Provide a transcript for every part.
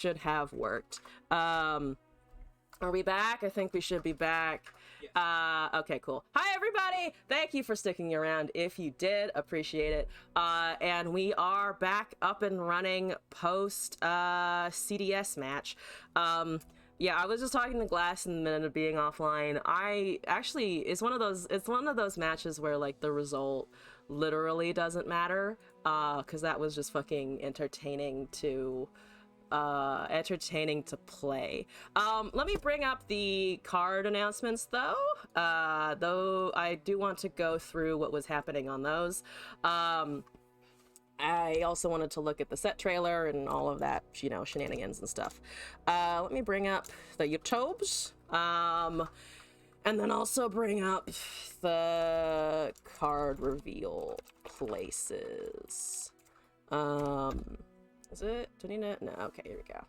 should have worked. Are we back? I think we should be back. Okay, cool. Hi, everybody! Thank you for sticking around. If you did, appreciate it. And we are back up and running post CDS match. Yeah, I was just talking to Glass in the minute of being offline. It's one of those matches where like the result literally doesn't matter, because that was just fucking entertaining to play. Let me bring up the card announcements though I do want to go through what was happening on those. I also wanted to look at the set trailer and all of that, you know, shenanigans and stuff. Let me bring up the YouTubes, and then also bring up the card reveal places. Is it? Do I need it? No. Okay, here we go.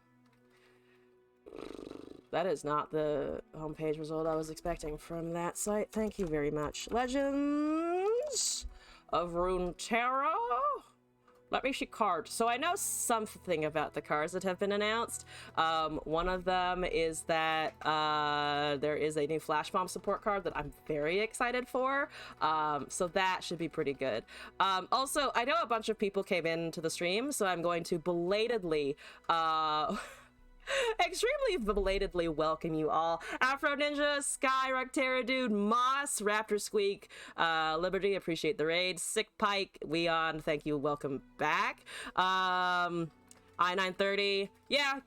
That is not the homepage result I was expecting from that site. Thank you very much. Legends of Runeterra. Let me see cards. So I know something about the cards that have been announced. One of them is that there is a new Flash Bomb support card that I'm very excited for. So that should be pretty good. Also, I know a bunch of people came into the stream, so I'm going to belatedly extremely belatedly welcome you all. Afro Ninja, Sky, Ructera Dude, Moss, Raptor Squeak, Liberty, appreciate the raid, Sick Pike, Weon, thank you, welcome back. I930, yeah,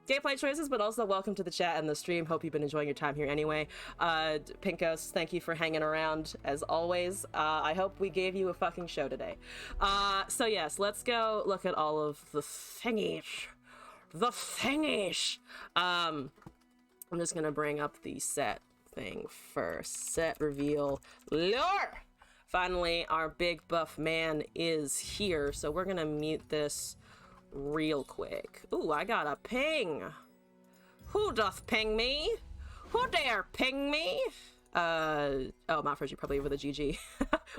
gameplay choices, but also welcome to the chat and the stream. Hope you've been enjoying your time here anyway. Pinkos, thank you for hanging around as always. I hope we gave you a fucking show today. So yes, let's go look at all of the thingies. I'm just gonna bring up the set thing first. Set reveal lore. Finally, our big buff man is here, so we're gonna mute this real quick. Ooh, I got a ping. Who doth ping me? Who dare ping me? Oh, Mafresh, you probably over the GG.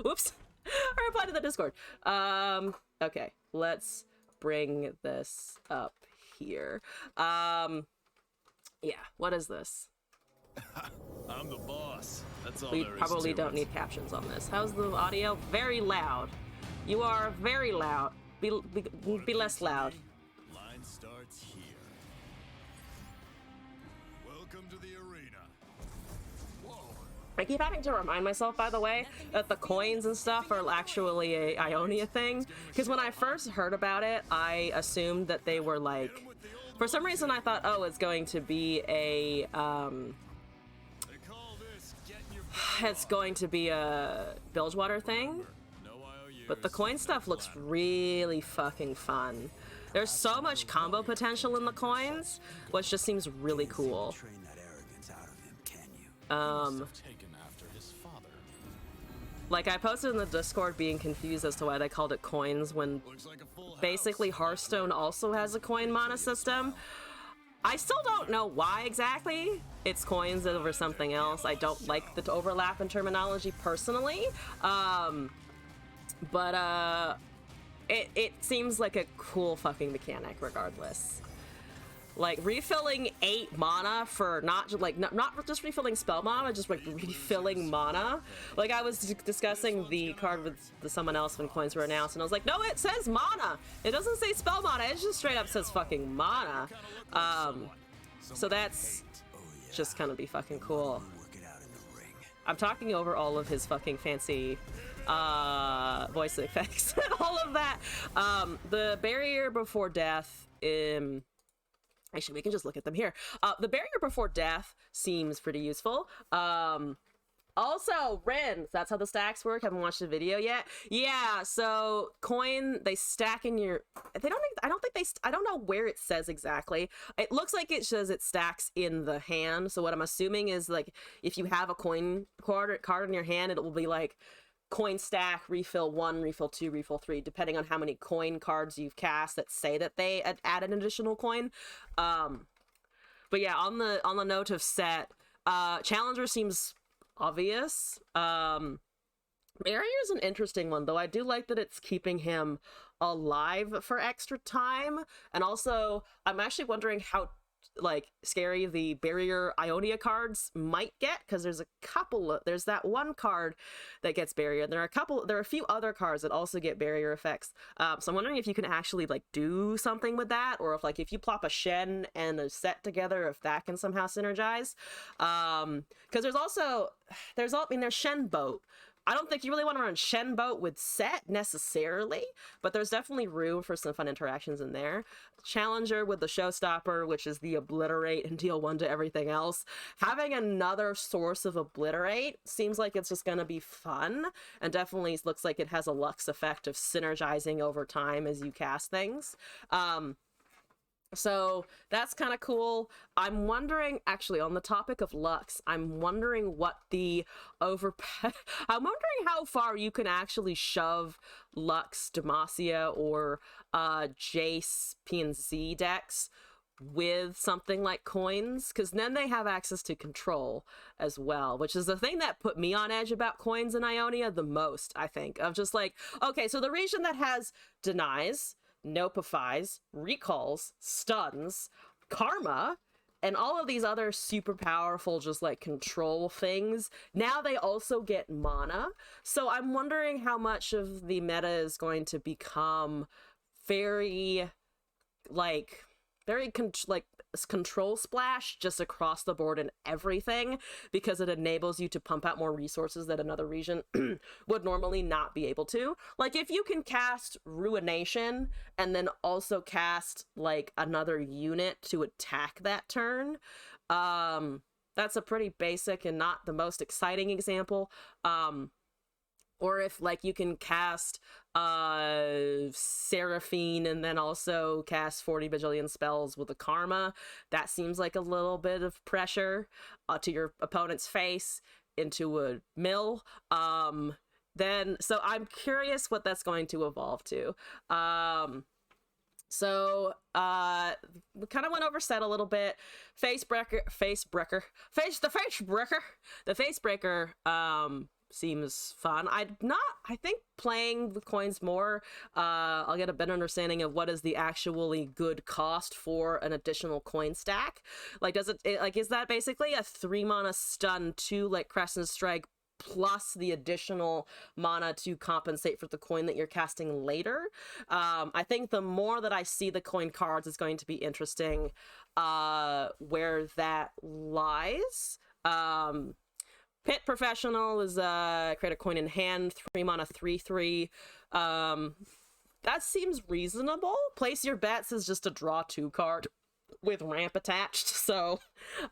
Whoops. I replied to the Discord. Okay, let's bring this up here. Yeah, what is this? I'm the boss. That's all. We probably don't need captions on this. How's the audio? Very loud. You are very loud. Be less loud. Line starts here. Welcome to the arena. Whoa. I keep having to remind myself, by the way, that the coins and stuff are actually a Ionia thing. Because when I first heard about it, I assumed that they were like... For some reason, I thought, oh, it's going to be a... it's going to be a Bilgewater thing. But the coin stuff looks really fucking fun. There's so much combo potential in the coins, which just seems really cool. Like, I posted in the Discord being confused as to why they called it coins when basically Hearthstone also has a coin mana system. I still don't know why exactly it's coins over something else. I don't like the overlap in terminology personally. But it seems like a cool fucking mechanic regardless. Like refilling 8 mana for not just refilling spell mana, just like refilling mana. Like I was discussing the card with someone else when coins were announced, and I was like, no, it says mana. It doesn't say spell mana. It just straight up says fucking mana. So that's just gonna be fucking cool. I'm talking over all of his fucking fancy voice effects and all of that. The barrier before death. Actually, we can just look at them here. The barrier before death seems pretty useful. Also, Ren, that's how the stacks work. Haven't watched the video yet. Yeah, so coin, they stack in your... I don't know where it says exactly. It looks like it says it stacks in the hand. So what I'm assuming is, like, if you have a coin card in your hand, it will be like coin stack, refill 1, refill 2, refill 3, depending on how many coin cards you've cast that say that they add an additional coin. But yeah, on the note of set, Challenger seems obvious. Barrier is an interesting one, though. I do like that it's keeping him alive for extra time. And also, I'm actually wondering how like scary the barrier Ionia cards might get, because there's that one card that gets barrier, and there are a few other cards that also get barrier effects. So I'm wondering if you can actually like do something with that, or if you plop a Shen and a Set together, if that can somehow synergize. Because there's Shen Boat. I don't think you really want to run Shen Boat with Set necessarily, but there's definitely room for some fun interactions in there. Challenger with the Showstopper, which is the obliterate and deal 1 to everything else. Having another source of obliterate seems like it's just going to be fun, and definitely looks like it has a Lux effect of synergizing over time as you cast things. So that's kind of cool. I'm wondering, actually, on the topic of Lux, I'm wondering what I'm wondering how far you can actually shove Lux, Demacia, or Jace, PNZ decks with something like coins, because then they have access to control as well, which is the thing that put me on edge about coins in Ionia the most, I think. Of just like, okay, so the region that has denies, nopifies, recalls, stuns, karma, and all of these other super powerful just like control things, now they also get mana. So I'm wondering how much of the meta is going to become very control splash just across the board and everything, because it enables you to pump out more resources that another region would normally not be able to. Like, if you can cast Ruination and then also cast like another unit to attack that turn, that's a pretty basic and not the most exciting example. Or if like you can cast Seraphine and then also cast 40 bajillion spells with a Karma, that seems like a little bit of pressure to your opponent's face into a mill. So I'm curious what that's going to evolve to. So we kind of went over Set a little bit. The Facebreaker seems fun. I think playing with coins more, I'll get a better understanding of what is the actually good cost for an additional coin stack. Like, is that basically a 3 mana stun 2 like Crescent Strike plus the additional mana to compensate for the coin that you're casting later? I think the more that I see the coin cards, it's going to be interesting where that lies. Pit Professional is create a coin in hand, 3 mana, 3/3. That seems reasonable. Place Your Bets is just a draw 2 card with ramp attached, so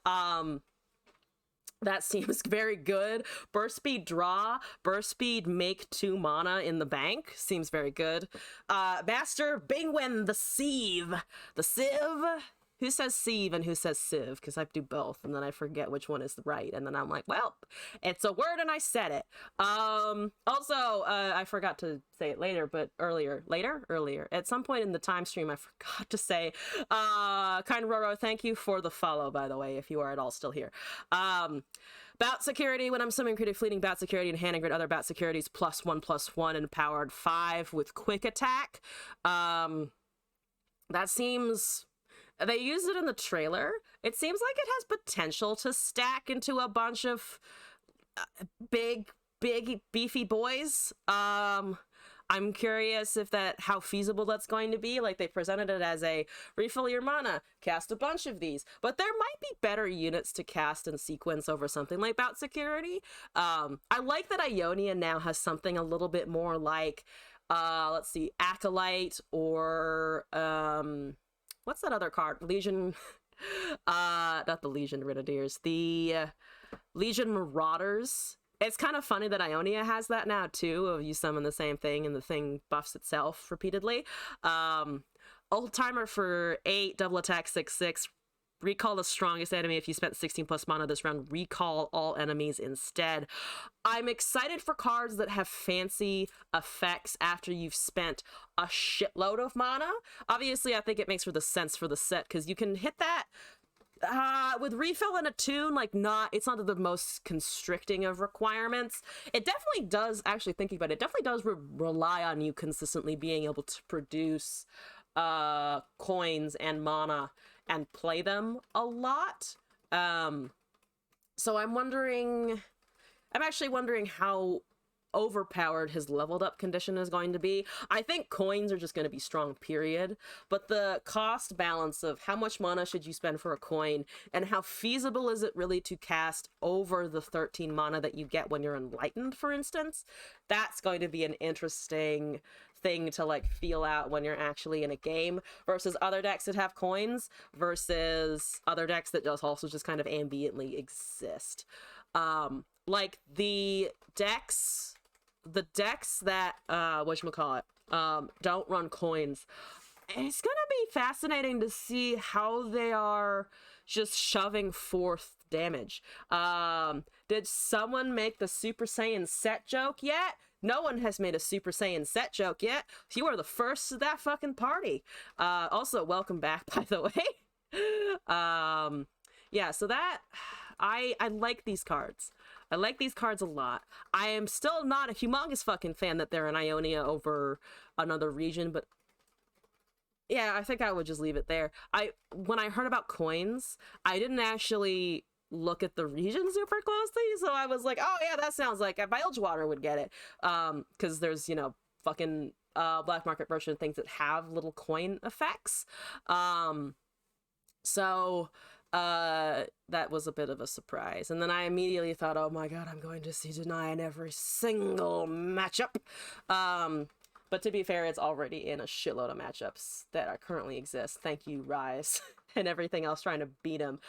that seems very good. Burst Speed Draw, Burst Speed make 2 mana in the bank seems very good. Master Bingwen the Sieve. The Civ. Who says sieve and who says civ? Because I do both, and then I forget which one is right, and then I'm like, well, it's a word and I said it. I forgot to say it earlier. At some point in the time stream, I forgot to say, Kind Roro, thank you for the follow, by the way, if you are at all still here. Bout security, when I'm summoning creative fleeting bout security and handing grid other bout securities +1/+1 and powered 5 with quick attack. That seems... They used it in the trailer. It seems like it has potential to stack into a bunch of big, beefy boys. I'm curious how feasible that's going to be. Like, they presented it as a refill your mana, cast a bunch of these, but there might be better units to cast in sequence over something like bout security. I like that Ionia now has something a little bit more like, let's see, Acolyte or, what's that other card? Legion, not the Legion Grenadiers, the Legion Marauders. It's kind of funny that Ionia has that now too. You summon the same thing and the thing buffs itself repeatedly. Old timer for 8, double attack 6/6. Recall the strongest enemy. If you spent 16 plus mana this round, recall all enemies instead. I'm excited for cards that have fancy effects after you've spent a shitload of mana. Obviously, I think it makes for the sense for the set, because you can hit that With refill and attune, like, it's not the most constricting of requirements. It definitely does, actually thinking about it, definitely does rely on you consistently being able to produce coins and mana and play them a lot. So I'm actually wondering how overpowered his leveled up condition is going to be. I think coins are just going to be strong, period. But the cost balance of how much mana should you spend for a coin and how feasible is it really to cast over the 13 mana that you get when you're enlightened, for instance, that's going to be an interesting thing to like feel out when you're actually in a game versus other decks that have coins versus other decks that just kind of ambiently exist. Like the decks that don't run coins, it's gonna be fascinating to see how they are just shoving forth damage. Did someone make the Super Saiyan set joke yet? No one has made a Super Saiyan set joke yet. You are the first to that fucking party. Also, welcome back, by the way. Yeah, so that I like these cards. I like these cards a lot. I am still not a humongous fucking fan that they're in Ionia over another region, but yeah, I think I would just leave it there. When I heard about coins, I didn't actually look at the region super closely, so I was like, oh yeah, that sounds like a Bilgewater would get it. Because there's, fucking black market version of things that have little coin effects. So that was a bit of a surprise. And then I immediately thought, oh my god, I'm going to see Deny in every single matchup. But to be fair, it's already in a shitload of matchups that are currently exist. Thank you, Rise, and everything else trying to beat him.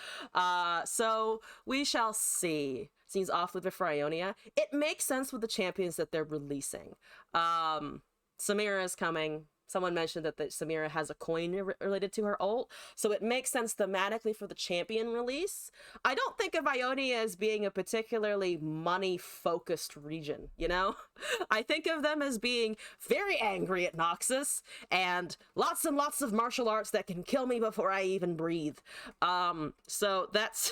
So we shall see. Seems awfully bit for Ionia. It makes sense with the champions that they're releasing. Samira is coming. Someone mentioned that Samira has a coin related to her ult, so it makes sense thematically for the champion release. I don't think of Ionia as being a particularly money-focused region, I think of them as being very angry at Noxus, and lots of martial arts that can kill me before I even breathe. So that's...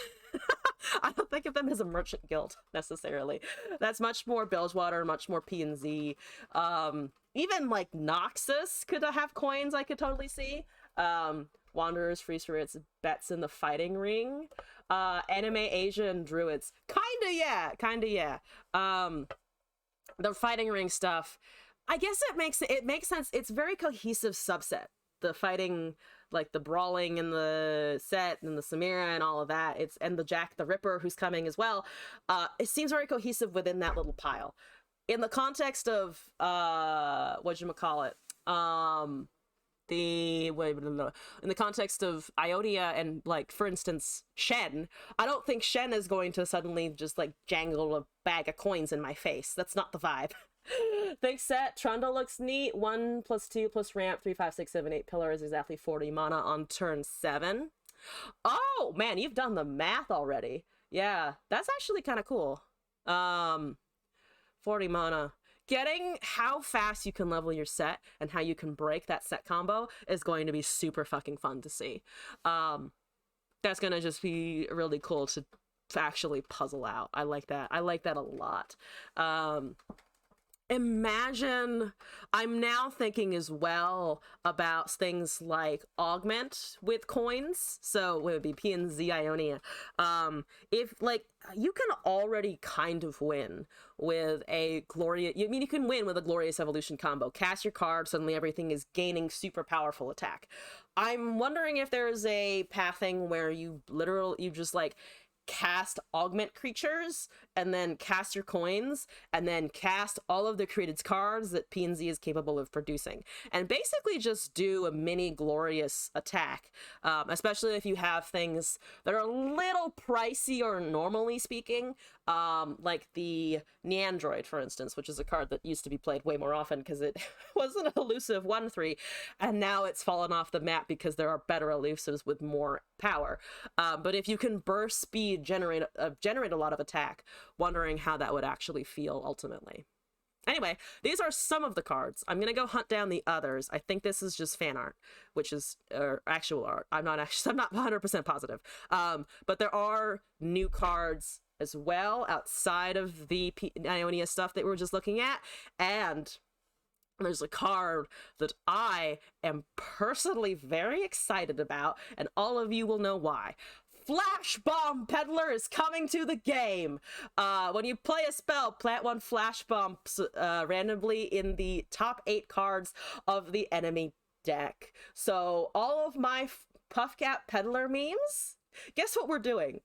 I don't think of them as a merchant guild, necessarily. That's much more Bilgewater, much more P&Z. Even like Noxus could have coins, I could totally see. Wanderers, Free Spirits, Bets in the Fighting Ring. Anime, Asia, and Druids. Kinda yeah. The Fighting Ring stuff, I guess it makes sense. It's very cohesive subset. The fighting, like the brawling and the set and the Samira and all of that. And the Jack the Ripper who's coming as well. It seems very cohesive within that little pile. In the context of in the context of Ionia and, like, for instance, Shen, I don't think Shen is going to suddenly just like jangle a bag of coins in my face. That's not the vibe. Thanks, set. Trundle looks neat. 1+2+ ramp, 3, 5, 6, 7, 8 pillars, exactly 40 mana on turn 7. Oh man, you've done the math already. Yeah, that's actually kind of cool. 40 mana. Getting how fast you can level your set and how you can break that set combo is going to be super fucking fun to see. That's gonna just be really cool to actually puzzle out. I like that. I like that a lot. Imagine, I'm now thinking as well about things like augment with coins. So it would be P&Z Ionia. If, like, you can already kind of win with a glorious, you can win with a Glorious Evolution combo. Cast your card, suddenly everything is gaining super powerful attack. I'm wondering if there's a pathing where you just like cast augment creatures and then cast your coins and then cast all of the created cards that P&Z is capable of producing and basically just do a mini glorious attack, especially if you have things that are a little pricey or normally speaking, like the Neandroid, for instance, which is a card that used to be played way more often because it was an elusive 1/3 and now it's fallen off the map because there are better elusives with more power. But if you can burst speed, generate a lot of attack, wondering how that would actually feel ultimately. Anyway, these are some of the cards. I'm gonna go hunt down the others. I think this is just fan art, which is actual art. I'm not 100% positive. But there are new cards as well outside of the Ionia stuff that we were just looking at, and there's a card that I am personally very excited about, and all of you will know why. Flash Bomb Peddler is coming to the game. When you play a spell, plant one Flash Bomb randomly in the top 8 cards of the enemy deck. So all of my Puffcat Peddler memes, guess what we're doing?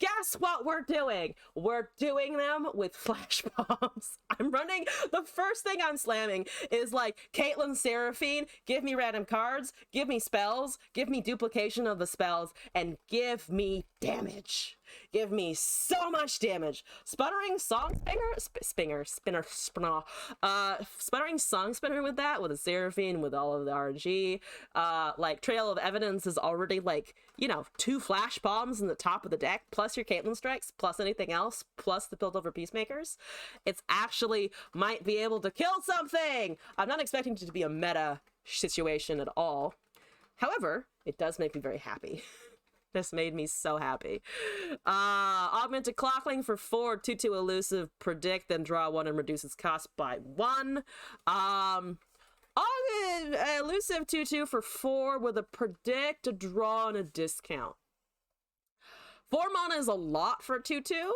Guess what we're doing? We're doing them with flash bombs. I'm running, the first thing I'm slamming is like, Caitlyn Seraphine, give me random cards, give me spells, give me duplication of the spells, and give me damage. Give me so much damage. Sputtering Song Spinner, Sputtering Song Spinner with that, with a Seraphine, with all of the RNG. Like, Trail of Evidence is already like, you know, 2 flash bombs in the top of the deck, plus your Caitlyn strikes, plus anything else, plus the build over Peacemakers. It's actually might be able to kill something. I'm not expecting it to be a meta situation at all. However, it does make me very happy. This made me so happy. Augmented Clockling for 4, 2/2 elusive, predict, then draw 1 and reduce its cost by 1. Elusive 2/2 for 4 with a predict, a draw, and a discount. 4 mana is a lot for 2/2.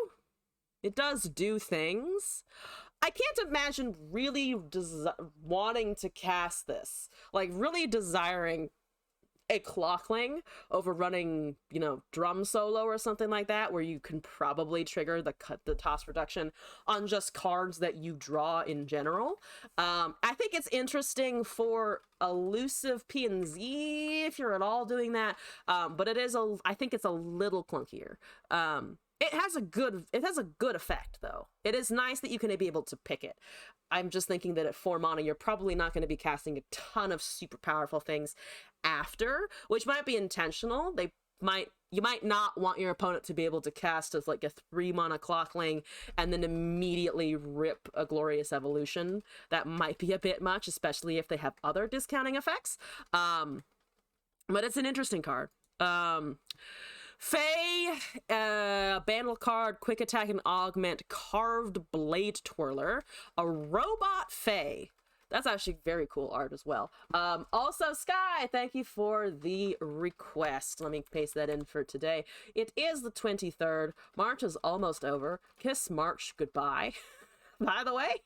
It does do things. I can't imagine really wanting to cast this. Like, really desiring a Clockling over running, you know, Drum Solo or something like that, where you can probably trigger the toss reduction on just cards that you draw in general. I think it's interesting for elusive P and Z if you're at all doing that, but I think it's a little clunkier. It has a good effect, though. It is nice that you can be able to pick it. I'm just thinking that at 4 mana, you're probably not going to be casting a ton of super powerful things after, which might be intentional. You might not want your opponent to be able to cast as like a 3 mana Clockling and then immediately rip a Glorious Evolution. That might be a bit much, especially if they have other discounting effects. But it's an interesting card. Fae, Bandle card, quick attack and augment, Carved Blade Twirler, a robot Fae. That's actually very cool art as well. Also, Sky, thank you for the request. Let me paste that in for today. It is the 23rd. March is almost over. Kiss March goodbye. By the way,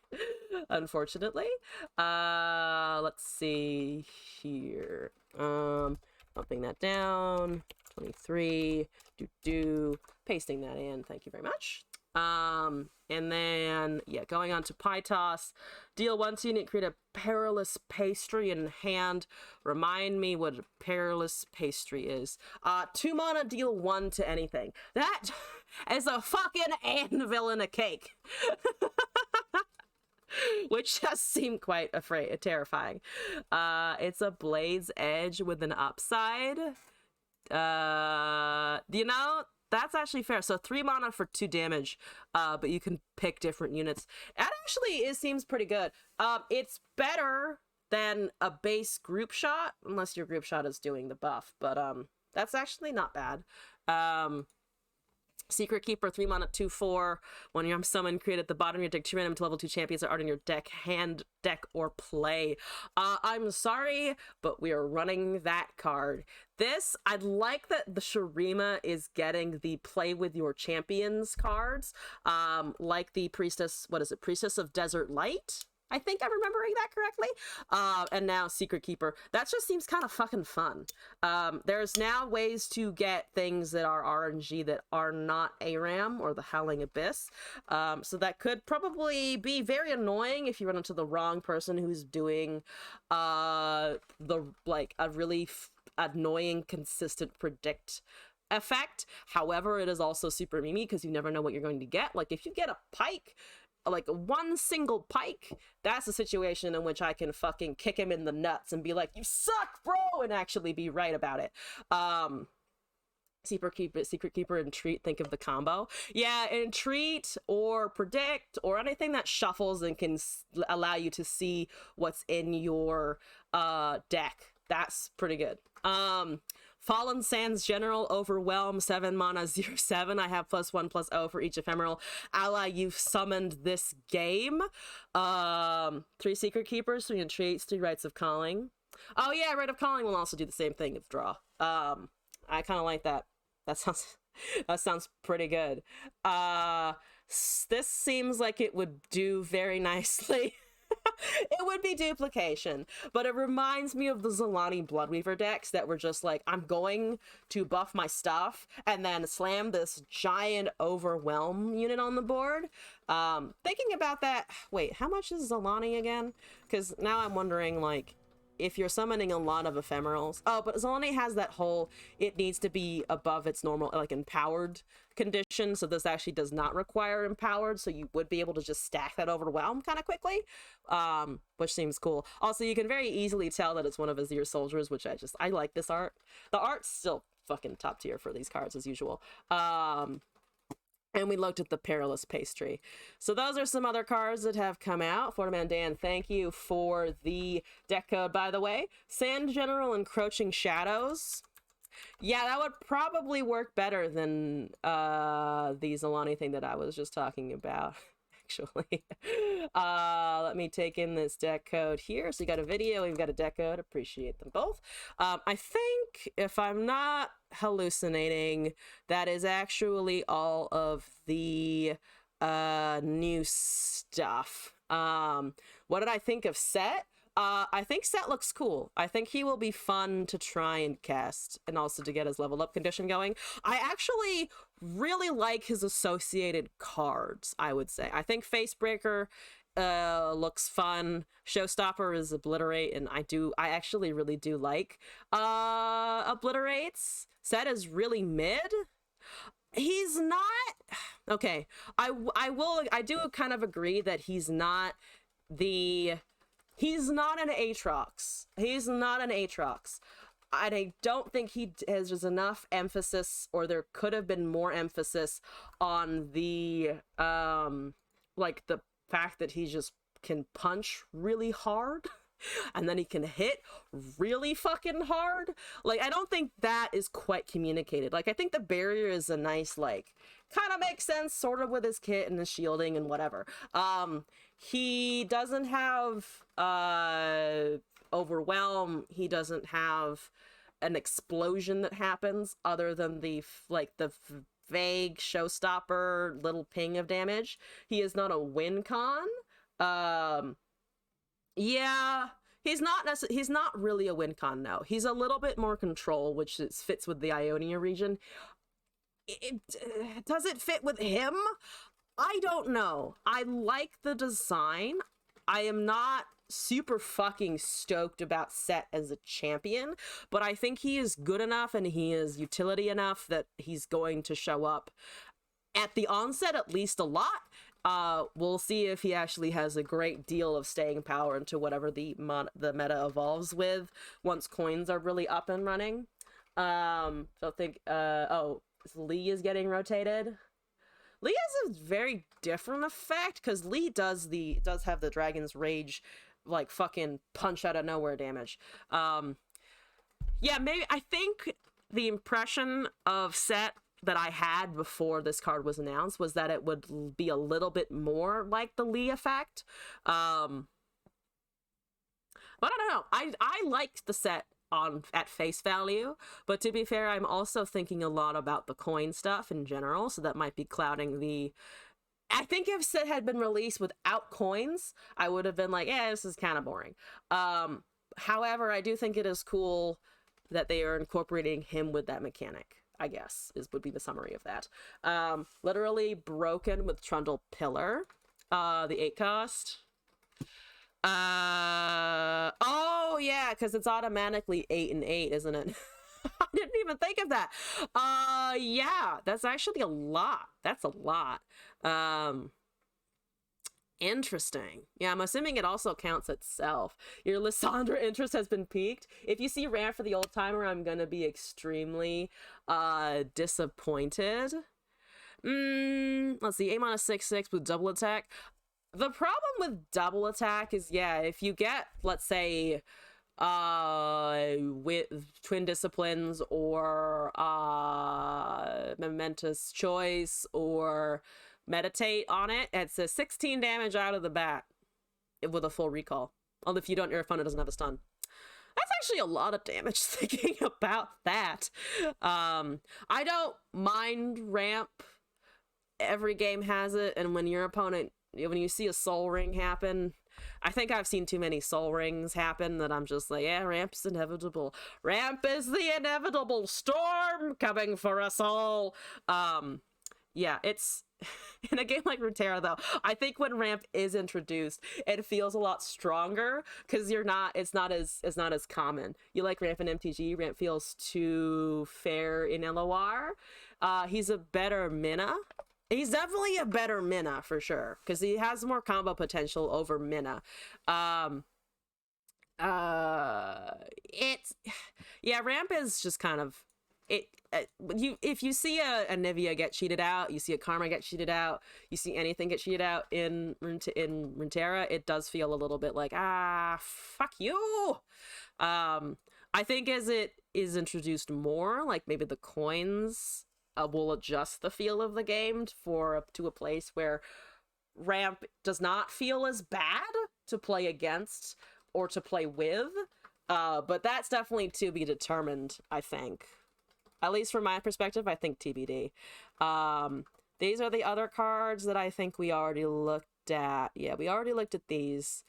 unfortunately. Let's see here. Bumping that down. 23, pasting that in, thank you very much. And then, yeah, going on to Pie Toss, deal 1 unit, create a Perilous Pastry in hand. Remind me what a Perilous Pastry is. 2 mana, deal 1 to anything. That is a fucking anvil in a cake. Which does seem quite terrifying. It's a Blade's Edge with an upside. You know, that's actually fair. So 3 mana for 2 damage, but you can pick different units. That actually seems pretty good. It's better than a base group shot, unless your group shot is doing the buff, but that's actually not bad. Secret Keeper, 3 mana, 2/4. When you're summoned, create at the bottom of your deck 2 random to level 2 champions that are in your deck, hand, deck, or play. I'm sorry, but we are running that card. I like that the Shurima is getting the play with your champions cards, like the Priestess of Desert Light? I think I'm remembering that correctly. And now Secret Keeper. That just seems kind of fucking fun. There's now ways to get things that are RNG that are not ARAM or the Howling Abyss. So that could probably be very annoying if you run into the wrong person who's doing a really annoying consistent predict effect. However, it is also super memey because you never know what you're going to get. Like, if you get a Pike, like 1 single Pike, that's a situation in which I can fucking kick him in the nuts and be like, you suck, bro, and actually be right about it. Secret Keeper, Entreat, think of the combo. Yeah, Entreat or Predict or anything that shuffles and can allow you to see what's in your deck. That's pretty good. Fallen Sands General, Overwhelm, 7 mana, 0/7. I have +1/+0 for each ephemeral ally you've summoned this game. 3 Secret Keepers, 3 Entreats, 3 Rites of Calling. Oh yeah, Rite of Calling will also do the same thing of draw. I kind of like that. That sounds pretty good. This seems like it would do very nicely. It would be duplication, but it reminds me of the Zolani Bloodweaver decks that were just like, I'm going to buff my stuff and then slam this giant Overwhelm unit on the board. Thinking about that, wait, how much is Zolani again? Because now I'm wondering, like, if you're summoning a lot of ephemerals. Oh, but Zolani has that whole, it needs to be above its normal, like, empowered condition, so this actually does not require empowered, so you would be able to just stack that Overwhelm kind of quickly, which seems cool. Also, you can very easily tell that it's one of Azir soldiers, which I like this art. The art's still fucking top tier for these cards as usual. And we looked at the Perilous Pastry. So those are some other cards that have come out. Florida Man Dan, thank you for the deck code, by the way. Sand General, Encroaching Shadows. Yeah, that would probably work better than the Zolani thing that I was just talking about, actually. Let me take in this deck code here. So you got a video, we've got a deck code. Appreciate them both. I think, if I'm not hallucinating, that is actually all of the new stuff. What did I think of Set? I think Set looks cool. I think he will be fun to try and cast, and also to get his level up condition going. I actually really like his associated cards, I would say. I think Facebreaker looks fun. Showstopper is Obliterate, and I actually really do like Obliterates. Set is really mid. He's not okay. I do kind of agree that he's not an Aatrox. He's not an Aatrox. I don't think he has just enough emphasis, or there could have been more emphasis on the like the fact that he just can punch really hard and then he can hit really fucking hard. Like, I don't think that is quite communicated. Like, I think the barrier is a nice, like, kind of makes sense sort of with his kit and his shielding and whatever. He doesn't have Overwhelm. He doesn't have an explosion that happens other than the vague showstopper little ping of damage. He is not a win con. Yeah, he's not really a win con, no. He's a little bit more control, which fits with the Ionia region. Does it fit with him? I don't know. I like the design. I am not super fucking stoked about Set as a champion, but I think he is good enough and he is utility enough that he's going to show up at the onset at least a lot. We'll see if he actually has a great deal of staying power into whatever the meta evolves with once coins are really up and running. So I think, Lee is getting rotated. Lee has a very different effect, because Lee does have the Dragon's Rage, like, fucking punch out of nowhere damage. Yeah, maybe, I think the impression of Set that I had before this card was announced was that it would be a little bit more like the Lee effect. But I don't know. I liked the Set at face value, but to be fair, I'm also thinking a lot about the coin stuff in general, so that might be clouding the... I think if Set had been released without coins, I would have been like, yeah, this is kind of boring. However, I do think it is cool that they are incorporating him with that mechanic, I guess, would be the summary of that. Literally broken with Trundle Pillar, the 8 cost. Oh yeah, because it's automatically 8 and 8, isn't it? I didn't even think of that. Yeah, that's actually a lot. That's a lot. Interesting. Yeah, I'm assuming it also counts itself. Your Lissandra interest has been piqued. If you see ramp for the old timer, I'm gonna be extremely disappointed. Let's see, aim on a 6/6 with double attack. The problem with double attack is, yeah, if you get, let's say, with twin disciplines or momentous choice or meditate on it, it's a 16 damage out of the bat with a full recall. Although if you don't, your opponent doesn't have a stun. That's actually a lot of damage thinking about that. I don't mind ramp. Every game has it, and when your opponent, when you see a soul ring happen, I think I've seen too many soul rings happen that I'm just like, yeah, ramp's inevitable. Ramp is the inevitable storm coming for us all. Yeah, it's in a game like Runeterra though, I think when ramp is introduced, it feels a lot stronger because it's not as common. You like ramp in MTG, ramp feels too fair in LOR. He's a better Mina. He's definitely a better Mina for sure, because he has more combo potential over Mina. Yeah, ramp is just kind of it. If you see a Nivea get cheated out, you see a Karma get cheated out, you see anything get cheated out in Runeterra, it does feel a little bit like, fuck you. I think as it is introduced more, like maybe the coins will adjust the feel of the game to a place where ramp does not feel as bad to play against or to play with, but that's definitely to be determined, I think. At least from my perspective, I think TBD. These are the other cards that I think we already looked at. Yeah, we already looked at these.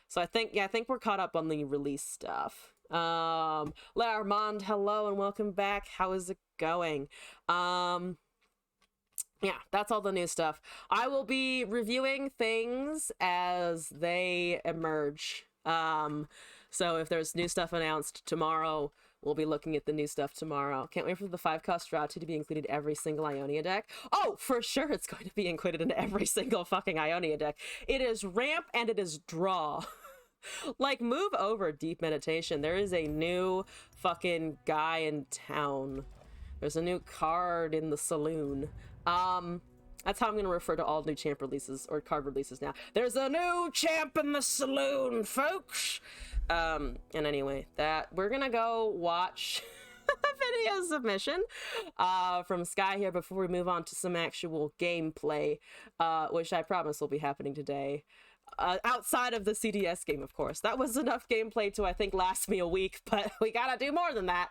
So I think we're caught up on the release stuff. Le Armand, hello and welcome back. How is it going? Yeah, that's all the new stuff. I will be reviewing things as they emerge. So if there's new stuff announced tomorrow, we'll be looking at the new stuff tomorrow. Can't wait for the 5-cost Strata to be included in every single Ionia deck. Oh, for sure it's going to be included in every single fucking Ionia deck. It is ramp and it is draw. Like, move over, Deep Meditation. There is a new fucking guy in town. There's a new card in the saloon. That's how I'm going to refer to all new champ releases or card releases now. There's a new champ in the saloon, folks! And anyway, that we're gonna go watch a video submission from Sky here before we move on to some actual gameplay, which I promise will be happening today. Outside of the CDS game, of course. That was enough gameplay to, I think, last me a week, but we gotta do more than that,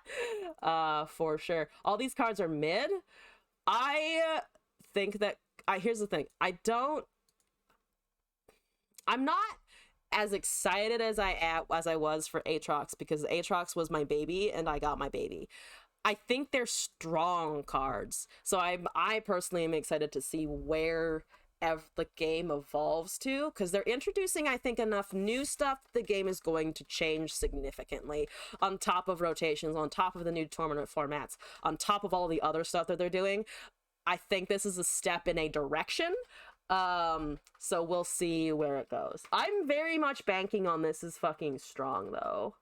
for sure. All these cards are mid. I think that, here's the thing, I'm not as excited as I was for Aatrox, because Aatrox was my baby and I got my baby. I think they're strong cards, so I personally am excited to see where the game evolves to, because they're introducing, I think, enough new stuff the game is going to change significantly, on top of rotations, on top of the new tournament formats, on top of all the other stuff that they're doing. I think this is a step in a direction. So we'll see where it goes. I'm very much banking on this is fucking strong though.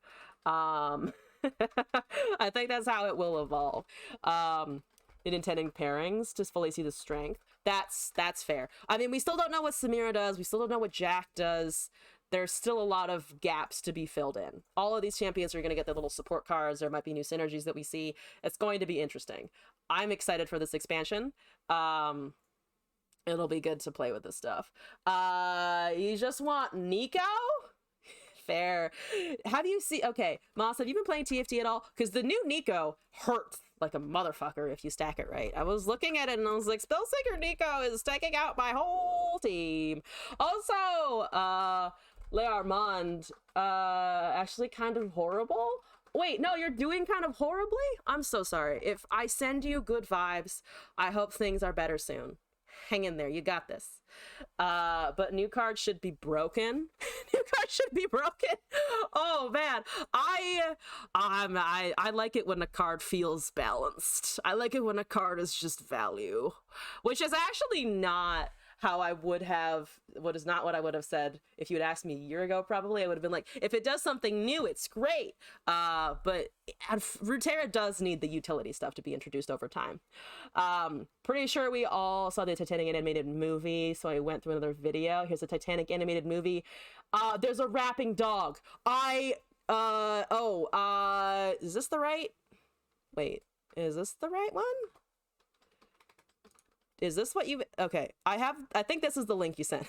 I think that's how it will evolve. In intending pairings to fully see the strength. That's fair. I mean, we still don't know what Samira does. We still don't know what Jack does. There's still a lot of gaps to be filled in. All of these champions are going to get their little support cards. There might be new synergies that we see. It's going to be interesting. I'm excited for this expansion. It'll be good to play with this stuff. You just want Nico? Fair. Have you seen... Okay, Moss, have you been playing TFT at all? Because the new Nico hurts like a motherfucker if you stack it right. I was looking at it and I was like, Spellseeker Nico is taking out my whole team. Also, Le Armand, actually kind of horrible. Wait, no, you're doing kind of horribly? I'm so sorry. If I send you good vibes, I hope things are better soon. Hang in there, you got this. But new cards should be broken. New cards should be broken. Oh man, I like it when a card feels balanced. I like it when a card is just value, which is actually not how I would have, what is not what I would have said if you had asked me a year ago. Probably I would have been like, if it does something new, it's great. But Runeterra does need the utility stuff to be introduced over time. Pretty sure we all saw the Titanic animated movie, so I went through another video. Here's a Titanic animated movie. There's a rapping dog. Is this the right? Wait, is this the right one? Is this what you... Okay, I think this is the link you sent.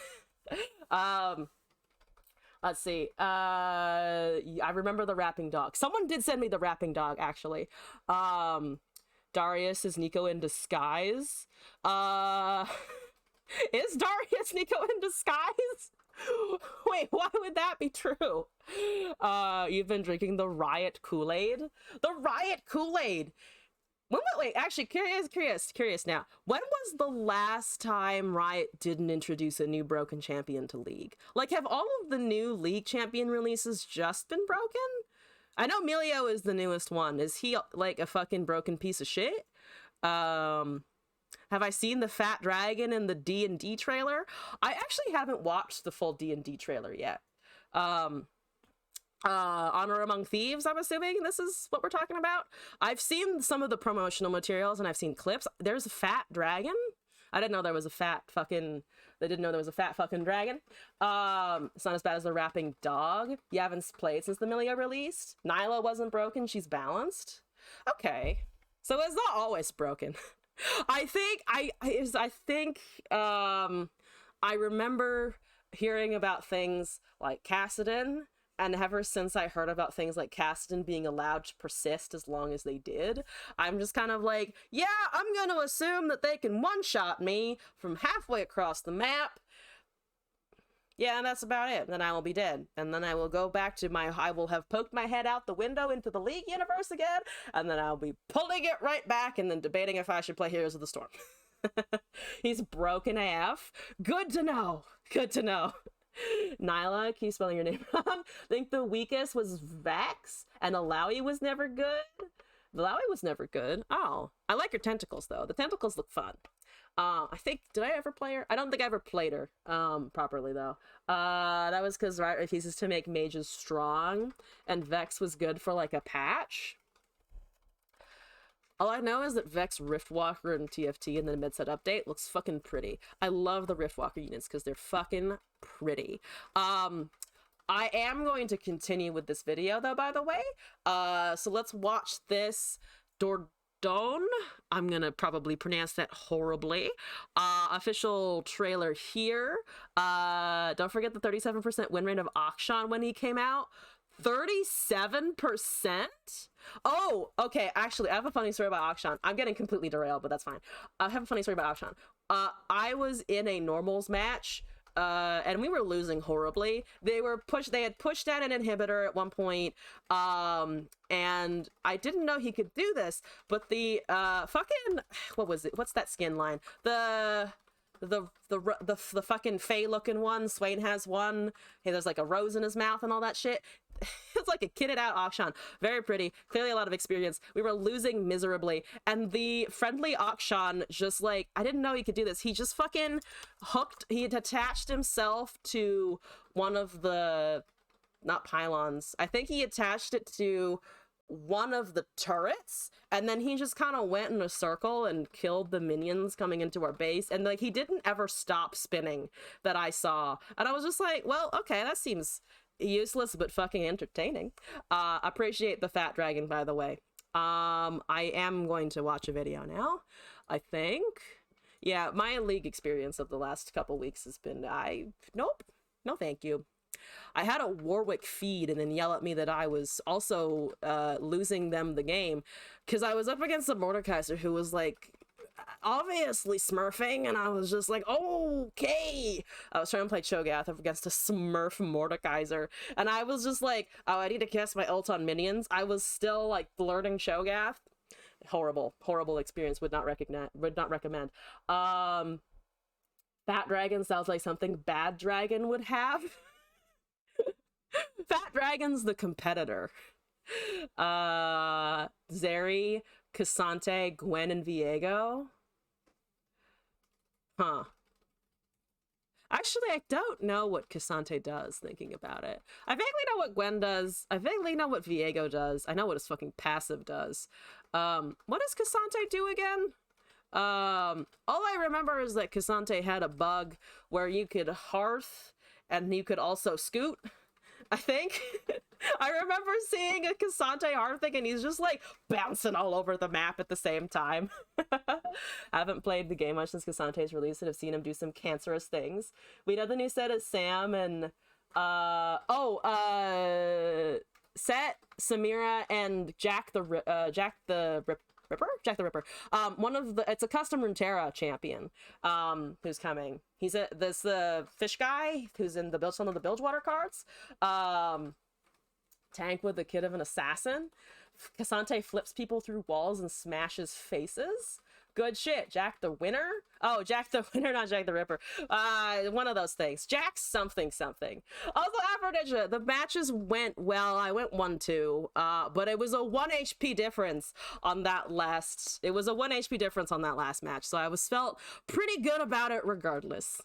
Let's see. I remember the rapping dog. Someone did send me the rapping dog, actually. Darius is Nico in disguise. Is Darius Nico in disguise? Wait, why would that be true? You've been drinking the Riot Kool-Aid? The Riot Kool-Aid! Wait, actually, curious now. When was the last time Riot didn't introduce a new broken champion to League? Like, have all of the new League champion releases just been broken? I know Melio is the newest one. Is he, like, a fucking broken piece of shit? Have I seen the Fat Dragon in the D&D trailer? I actually haven't watched the full D&D trailer yet. Honor Among Thieves, I'm assuming this is what we're talking about. I've seen some of the promotional materials and I've seen clips. There's a fat dragon. I didn't know there was a fat fucking... They didn't know there was a fat fucking dragon. It's not as bad as the rapping dog. You haven't played since the Millia released. Nyla wasn't broken. She's balanced. Okay. So it's not always broken. I remember hearing about things like Kassadin, and ever since I heard about things like Kassadin being allowed to persist as long as they did, I'm just kind of like, yeah, I'm gonna assume that they can one-shot me from halfway across the map. Yeah, and that's about it. Then I will be dead. And then I will go back to I will have poked my head out the window into the League universe again, and then I'll be pulling it right back and then debating if I should play Heroes of the Storm. He's broken AF. Good to know. Good to know. Nyla, keep spelling your name wrong. I think the weakest was Vex, and Alawi was never good. Alawi was never good. Oh, I like her tentacles, though. The tentacles look fun. I think, did I ever play her? I don't think I ever played her properly, though. That was because Riot refuses to make mages strong, and Vex was good for, like, a patch. All I know is that Vex Riftwalker and TFT in the mid-set update looks fucking pretty. I love the Riftwalker units because they're fucking pretty. I am going to continue with this video, though, by the way. So let's watch this Dordon. I'm gonna probably pronounce that horribly. Official trailer here. Don't forget the 37% win rate of Akshan when he came out. 37%? Oh, okay. Actually, I have a funny story about Akshan. I'm getting completely derailed, but that's fine. I have a funny story about Akshan. I was in a normals match, and we were losing horribly. They had pushed out an inhibitor at one point, and I didn't know he could do this, but the fucking, what was it? What's that skin line? The fucking Fey looking one. Swain has one. Hey, there's like a rose in his mouth and all that shit. It's like a kitted out Akshan. Very pretty. Clearly a lot of experience. We were losing miserably. And the friendly Akshan just like, I didn't know he could do this. He just fucking hooked, he had attached himself to one of the, not pylons. I think he attached it to one of the turrets, and then he just kind of went in a circle and killed the minions coming into our base, and like he didn't ever stop spinning that I saw, and I was just like, well, okay, that seems useless but fucking entertaining. Appreciate the fat dragon, by the way. I am going to watch a video now, I think. Yeah, my League experience of the last couple weeks has been, nope, no thank you. I had a Warwick feed and then yell at me that I was also losing them the game because I was up against a Mordekaiser who was like obviously smurfing, and I was just like, okay. I was trying to play Cho'Gath up against a smurf Mordekaiser, and I was just like, oh, I need to cast my ult on minions. I was still like flirting Cho'Gath. Horrible experience. Would not recommend. Fat Dragon sounds like something Bad Dragon would have. Fat Dragon's the competitor. Zeri, Cassante, Gwen, and Viego. Huh. Actually, I don't know what Cassante does, thinking about it. I vaguely know what Gwen does. I vaguely know what Viego does. I know what his fucking passive does. What does Cassante do again? All I remember is that Cassante had a bug where you could hearth and you could also scoot, I think. I remember seeing a Cassante hearthing and he's just like bouncing all over the map at the same time. I haven't played the game much since Cassante's release and have seen him do some cancerous things. We know the new set is Sam and Set, Samira, and Jack the Ripper. Jack the Ripper. It's a custom Runeterra champion who's coming. He's the fish guy who's in some of the Bilgewater cards. Tank with the kid of an assassin. Cassante flips people through walls and smashes faces. Good shit. Jack the Winner. Oh, Jack the Winner, not Jack the Ripper. One of those things. Jack something. Also, Afro Ninja, the matches went well. I went 1-2, but it was a 1 HP difference on that last. It was a 1 HP difference on that last match, so I felt pretty good about it regardless.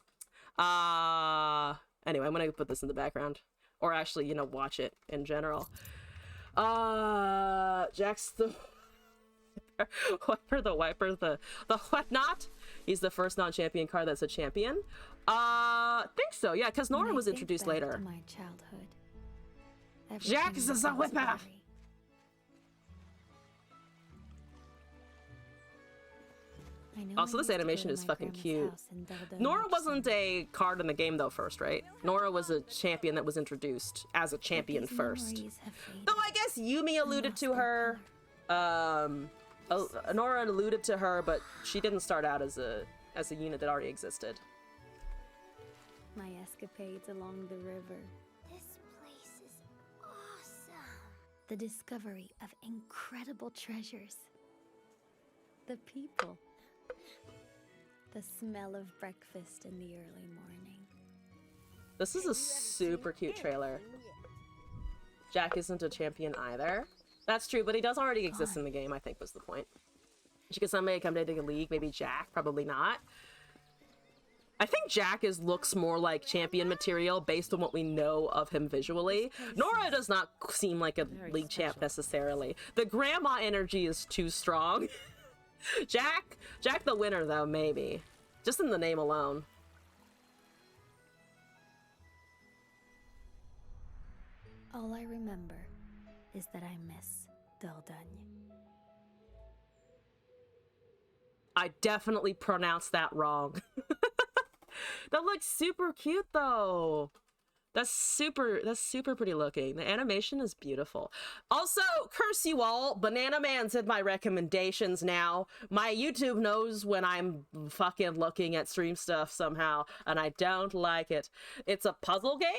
Anyway, I'm gonna put this in the background, or actually, watch it in general. Jack's the Wiper, the whatnot. He's the first non-champion card that's a champion. Think so, yeah, because Nora was introduced later. My childhood. Jack is a whipper. Also, this animation is fucking cute. Nora wasn't a card in the game though first, right? Nora was a champion that was introduced as a champion first. Though I guess Yumi alluded to her. Nora alluded to her, but she didn't start out as a unit that already existed. My escapades along the river. This place is awesome. The discovery of incredible treasures. The people. The smell of breakfast in the early morning. This is a super cute trailer. Jack isn't a champion either. That's true, but he does already exist in the game, I think was the point. Could somebody come to the league? Maybe Jack? Probably not. I think Jack looks more like champion material based on what we know of him visually. Nora does not seem like a league champ necessarily. The grandma energy is too strong. Jack the Winner though, maybe. Just in the name alone. All I remember is that I miss Dordogne. I definitely pronounced that wrong. That looks super cute though. That's super pretty looking. The animation is beautiful. Also, curse you all, Banana Man's in my recommendations now. My YouTube knows when I'm fucking looking at stream stuff somehow, and I don't like it. It's a puzzle game?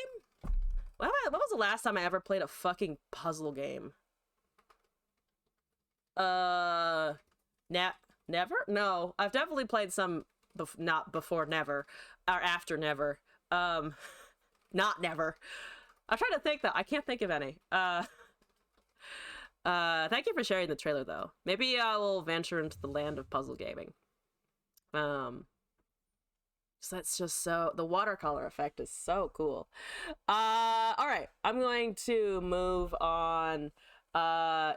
What was the last time I ever played a fucking puzzle game? Never? No, I've definitely played some, not before Never, or after Never. Not Never. I'm trying to think though. I can't think of any. Thank you for sharing the trailer though. Maybe I will venture into the land of puzzle gaming. So that's just the watercolor effect is so cool. All right, I'm going to move on.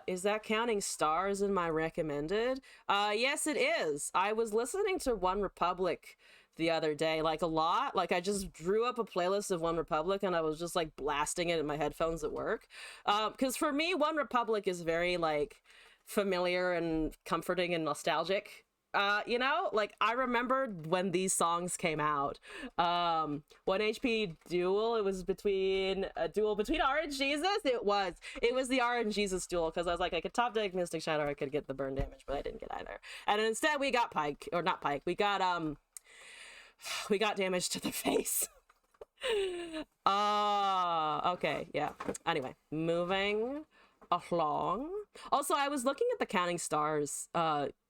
Is that counting stars in my recommended? Yes, it is. I was listening to One Republic the other day, like a lot. Like I just drew up a playlist of One Republic and I was just like blasting it in my headphones at work. Because for me, One Republic is very like familiar and comforting and nostalgic. Like I remembered when these songs came out. 1 HP duel, it was a duel between R and Jesus. It was the R and Jesus duel, because I was like, I could top deck Mystic Shadow, I could get the burn damage, but I didn't get either. And instead we got Pike, or not Pike, we got damage to the face. Okay, yeah. Anyway, moving along. Also, I was looking at the counting stars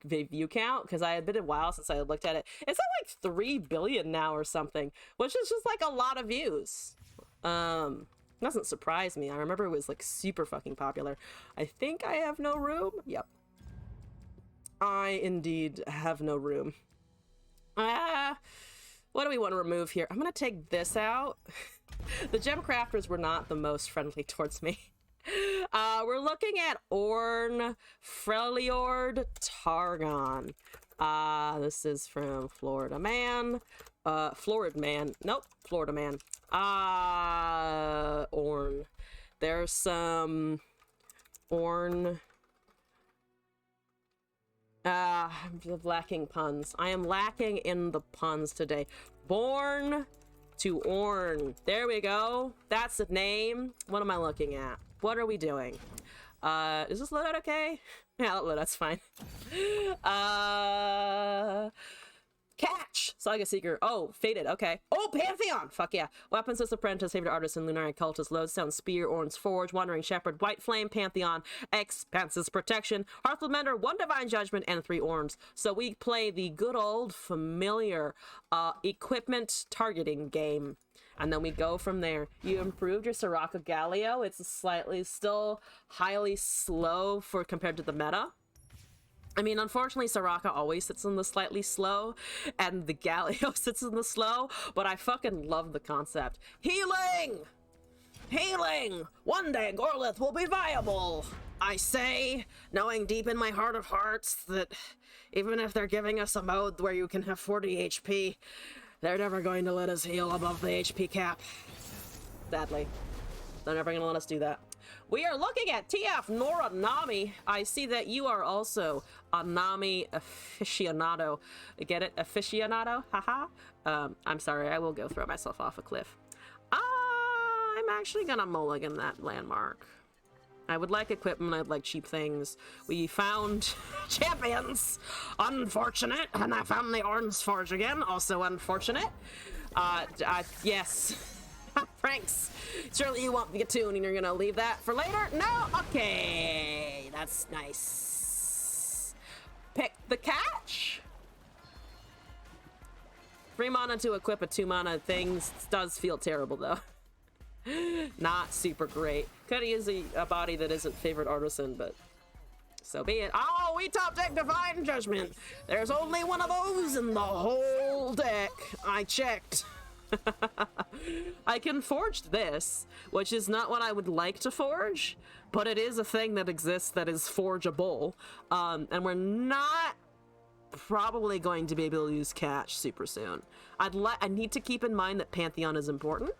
view count, because I had been a while since I had looked at it. It's at like 3 billion now or something, which is just like a lot of views. Doesn't surprise me. I remember it was like super fucking popular. I think I have no room. Yep. I indeed have no room. What do we want to remove here? I'm gonna take this out. The gem crafters were not the most friendly towards me. We're looking at Orn Freljord Targon. This is from Florida Man. Florid Man. Nope, Florida Man. Orn. There's some Orn. I'm lacking puns. I am lacking in the puns today. Born to Orn. There we go. That's the name. What am I looking at? What are we doing? Is this loadout okay? Yeah, loadout's fine. Catch! Saga Seeker. Oh, Fated. Okay. Oh, Pantheon! Fuck yeah. Weapons Apprentice, Favorite Artisan, Lunari Cultist, Lodestone, Spear, Orn's Forge, Wandering Shepherd, White Flame, Pantheon, Expanse's Protection, Hearth Mender, 1 Divine Judgment, and 3 Orns. So we play the good old familiar equipment targeting game. And then we go from there. You improved your Soraka Galio. It's slightly still highly slow for compared to the meta. I mean, unfortunately, Soraka always sits in the slightly slow, and the Galio sits in the slow, but I fucking love the concept. Healing! Healing! One day Gorlith will be viable, I say, knowing deep in my heart of hearts that even if they're giving us a mode where you can have 40 HP, they're never going to let us heal above the HP cap. Sadly. They're never going to let us do that. We are looking at TF Nora Nami. I see that you are also a Nami aficionado. Get it? Aficionado? Haha. I'm sorry, I will go throw myself off a cliff. I'm actually gonna mulligan that landmark. I would like equipment, I'd like cheap things. We found champions! Unfortunate! And I found the Orn's Forge again, also unfortunate. Yes. Franks, surely you want the tune and you're gonna leave that for later? No? Okay, that's nice. Pick the catch. 3 mana to equip a 2 mana thing does feel terrible though. Not super great. Could use a body that isn't Favorite Artisan, but so be it. Oh, we top deck Divine Judgment. There's only one of those in the whole deck. I checked. I can forge this, which is not what I would like to forge, but it is a thing that exists that is forgeable. And we're not probably going to be able to use catch super soon. I need to keep in mind that Pantheon is important.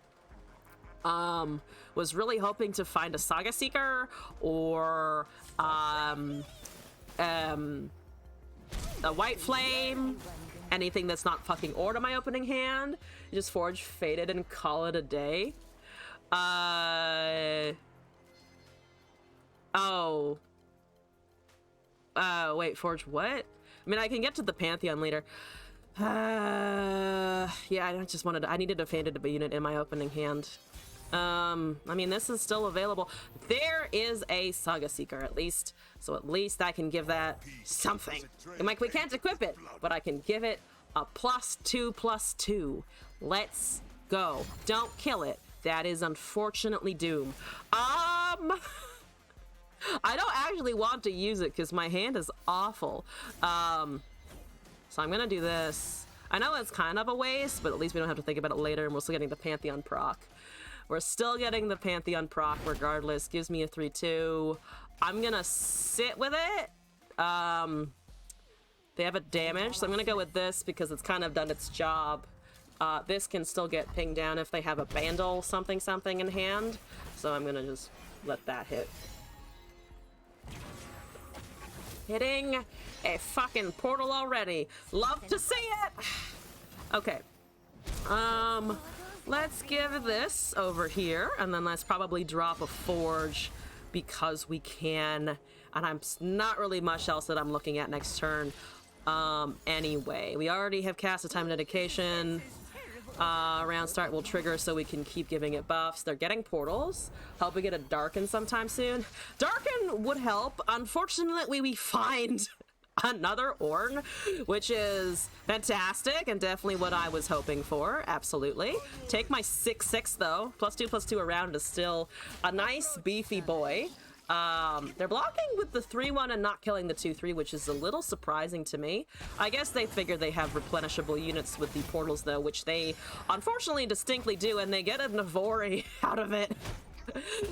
Was really hoping to find a Saga Seeker or a White Flame. Anything that's not fucking Ore to my opening hand. Just forge Fated and call it a day. Wait, forge what? I mean, I can get to the Pantheon later. Yeah, I needed a Fated unit in my opening hand. I mean, this is still available. There is a Saga Seeker, at least. So at least I can give that something. And like, we can't equip it, but I can give it a +2/+2. Let's go. Don't kill it. That is unfortunately doom. I don't actually want to use it because my hand is awful. So I'm gonna do this. I know it's kind of a waste, but at least we don't have to think about it later, and we're still getting the Pantheon proc. We're still getting the Pantheon proc regardless. Gives me a 3/2. I'm gonna sit with it. They have a damage, so I'm gonna go with this because it's kind of done its job. This can still get pinged down if they have a Bandle something in hand. So I'm gonna just let that hit. Hitting a fucking portal already. Love to see it! Okay. Let's give this over here, and then let's probably drop a forge because we can. And I'm not really much else that I'm looking at next turn. Anyway, we already have cast a Time Dedication. Round start will trigger so we can keep giving it buffs. They're getting portals. Hope we get a Darken sometime soon. Darken would help. Unfortunately, we find another Orn, which is fantastic and definitely what I was hoping for. Absolutely. Take my 6/6 though. +2/+2 around is still a nice beefy boy. They're blocking with the 3-1 and not killing the 2-3, which is a little surprising to me. I guess they figure they have replenishable units with the portals, though, which they unfortunately distinctly do, and they get a Navori out of it,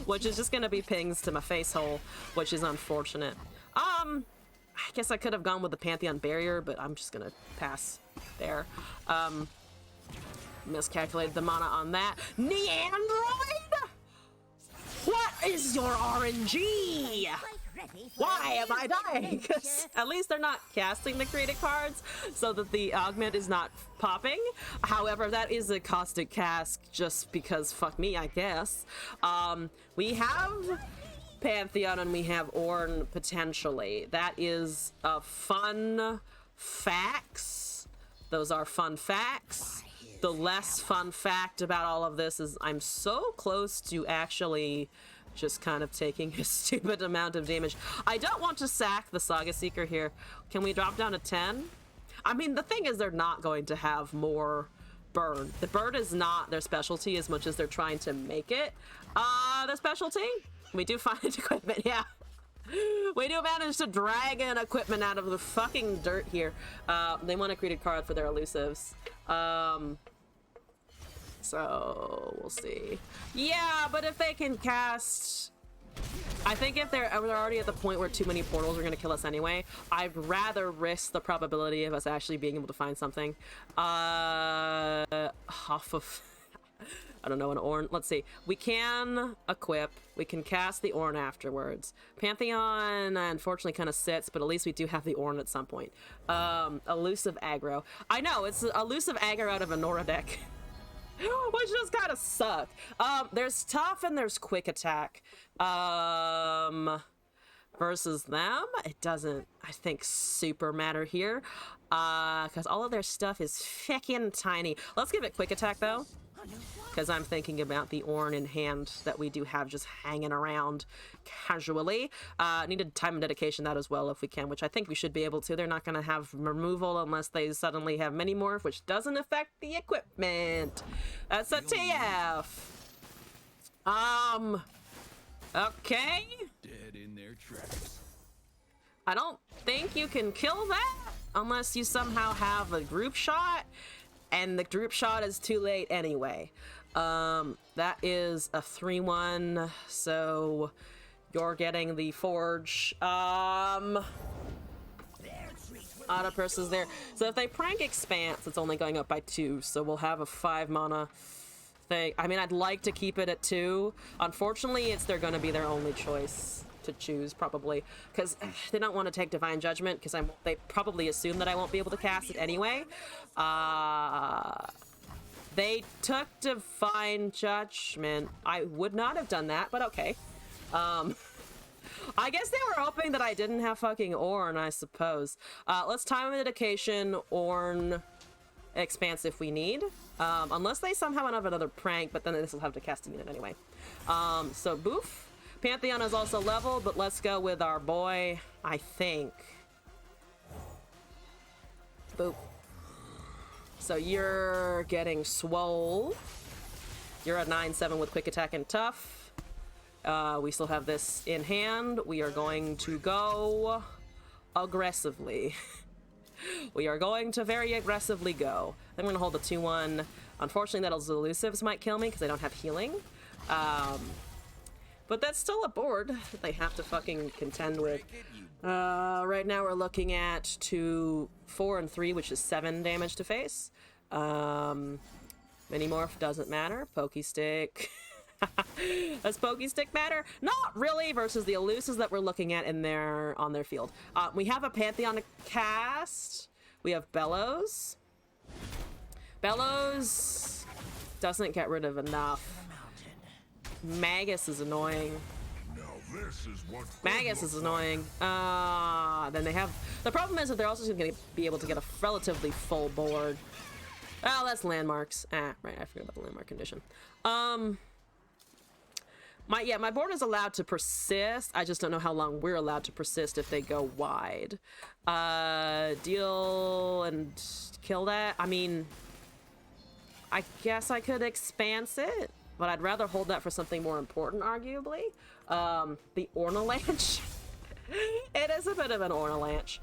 which is just gonna be pings to my face hole, which is unfortunate. I guess I could have gone with the Pantheon Barrier, but I'm just gonna pass there. Miscalculated the mana on that. Neandroid? What is your RNG? Why am I dying? Because at least they're not casting the created cards so that the augment is not popping. However, that is a caustic cask just because fuck me, I guess. We have Pantheon and we have Ornn potentially. That is fun facts. Those are fun facts. The less fun fact about all of this is I'm so close to actually just kind of taking a stupid amount of damage. I don't want to sack the Saga Seeker here. Can we drop down to 10? I mean, the thing is they're not going to have more burn. The burn is not their specialty as much as they're trying to make it their specialty. We do find equipment, yeah. We do manage to drag in equipment out of the fucking dirt here. They want a created card for their elusives. So we'll see. Yeah, but if they can cast, I think if they're already at the point where too many portals are going to kill us anyway, I'd rather risk the probability of us actually being able to find something. Half of, I don't know, an Ornn. Let's see. We can equip. We can cast the Ornn afterwards. Pantheon, unfortunately, kind of sits, but at least we do have the Ornn at some point. Elusive aggro. I know, it's elusive aggro out of a Nora deck. Which just kind of suck. There's tough and there's quick attack. Versus them, it doesn't, I think, super matter here. Because all of their stuff is feckin' tiny. Let's give it quick attack, though. Because I'm thinking about the Ornn in hand that we do have just hanging around casually. Needed time and dedication that as well if we can, which I think we should be able to. They're not going to have removal unless they suddenly have many morph, which doesn't affect the equipment. That's a TF. Okay. Dead in their tracks. I don't think you can kill that unless you somehow have a group shot. And the group shot is too late anyway. That is a 3-1, so you're getting the Forge. Autopurse is there. So if they prank Expanse, it's only going up by 2, so we'll have a 5 mana thing. I mean, I'd like to keep it at 2. Unfortunately, they're going to be their only choice to choose, probably, because they don't want to take Divine Judgment, because they probably assume that I won't be able to cast it anyway. They took Divine Judgment. I would not have done that, but okay. I guess they were hoping that I didn't have fucking Ornn, I suppose. Let's time dedication, Ornn, Expanse if we need. Unless they somehow have another prank, but then this will have to cast a unit anyway. So boof. Pantheon is also level, but let's go with our boy, I think. Boop. So you're getting swole. You're at 9-7 with quick attack and tough. We still have this in hand. We are going to go aggressively. We are going to very aggressively go. I'm going to hold the 2-1. Unfortunately, those elusives might kill me because I don't have healing. But that's still a board that they have to fucking contend with. Right now we're looking at 2, 4, and 3, which is 7 damage to face. Mini morph doesn't matter. Pokey stick. Does Pokey stick matter? Not really, versus the elusives that we're looking at on their field. We have a Pantheon to cast. We have Bellows. Bellows doesn't get rid of enough. Magus is annoying. Now this is what Magus is annoying. Then they have... The problem is that they're also going to be able to get a relatively full board. Oh, that's landmarks. Right, I forgot about the landmark condition. My board is allowed to persist. I just don't know how long we're allowed to persist if they go wide. Deal and kill that. I mean, I guess I could expanse it. but I'd rather hold that for something more important, arguably. The Ornalanch. It is a bit of an Ornalanch.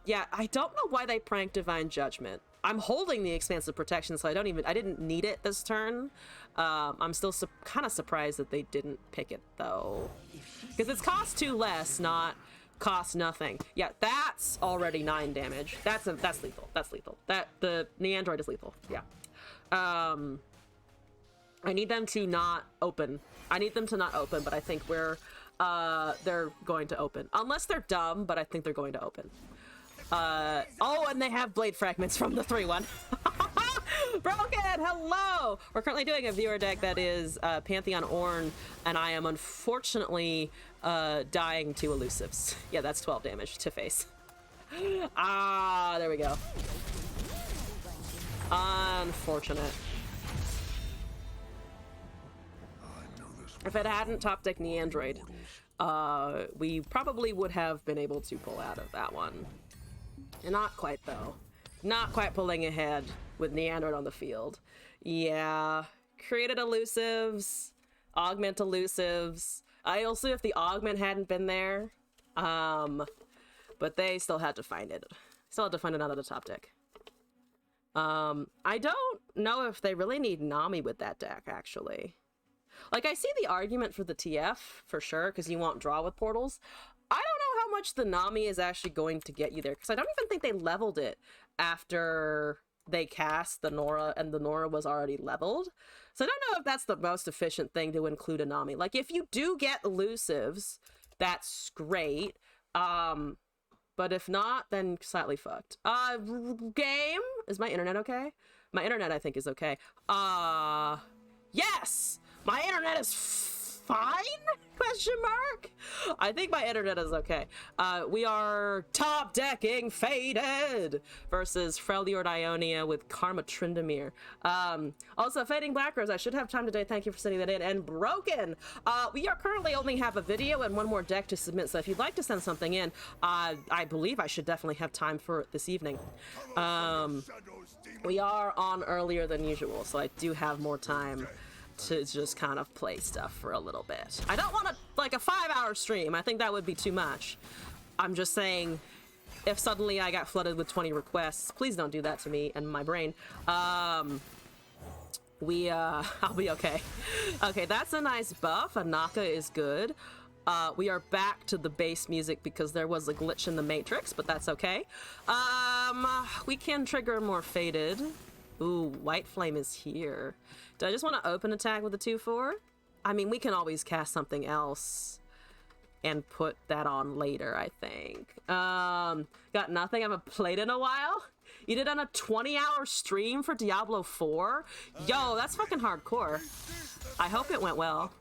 Yeah, I don't know why they pranked Divine Judgment. I'm holding the Expansive Protection, so I didn't need it this turn. I'm still kind of surprised that they didn't pick it, though. Because it's cost 2 less, not cost nothing. Yeah, that's already 9 damage. That's lethal. That's lethal. The Neandroid is lethal. Yeah. I need them to not open. But I think they're going to open. Unless they're dumb, but I think they're going to open. Oh, and they have blade fragments from the 3-1. Broken, hello! We're currently doing a viewer deck that is Pantheon Ornn, and I am unfortunately dying to elusives. Yeah, that's 12 damage to face. Ah, there we go. Unfortunate. If it hadn't top deck Neandroid, we probably would have been able to pull out of that one. Not quite, though. Not quite pulling ahead with Neandroid on the field. Yeah. Created elusives. Augment elusives. I also, if the augment hadn't been there. But they still had to find it. Still had to find it out of the top deck. I don't know if they really need Nami with that deck, actually. Like, I see the argument for the TF, for sure, because you won't draw with portals. I don't know how much the Nami is actually going to get you there, because I don't even think they leveled it after they cast the Nora, and the Nora was already leveled. So I don't know if that's the most efficient thing to include a Nami. Like, if you do get elusives, that's great. But if not, then slightly fucked. Game? Is my internet okay? My internet, I think, is okay. Yes! My internet is fine? Question mark? I think my internet is okay. We are top decking Faded versus Freljord Ionia with Karma Tryndamere. Also, Fading Black Rose, I should have time today. Thank you for sending that in. And Broken, we are currently only have a video and one more deck to submit. So if you'd like to send something in, I believe I should definitely have time for it this evening. We are on earlier than usual, so I do have more time to just kind of play stuff for a little bit. I don't want to, like, a 5-hour stream. I think that would be too much. I'm just saying, if suddenly I got flooded with 20 requests, please don't do that to me and my brain. I'll be okay. Okay, that's a nice buff. Anaka is good. We are back to the bass music because there was a glitch in the Matrix, but that's okay. We can trigger more Faded. Ooh, White Flame is here. Do I just want to open attack with a 2/4? I mean, we can always cast something else and put that on later, I think. Got nothing. I haven't played in a while. You did on a 20-hour stream for Diablo 4? Yo, that's fucking hardcore. I hope it went well.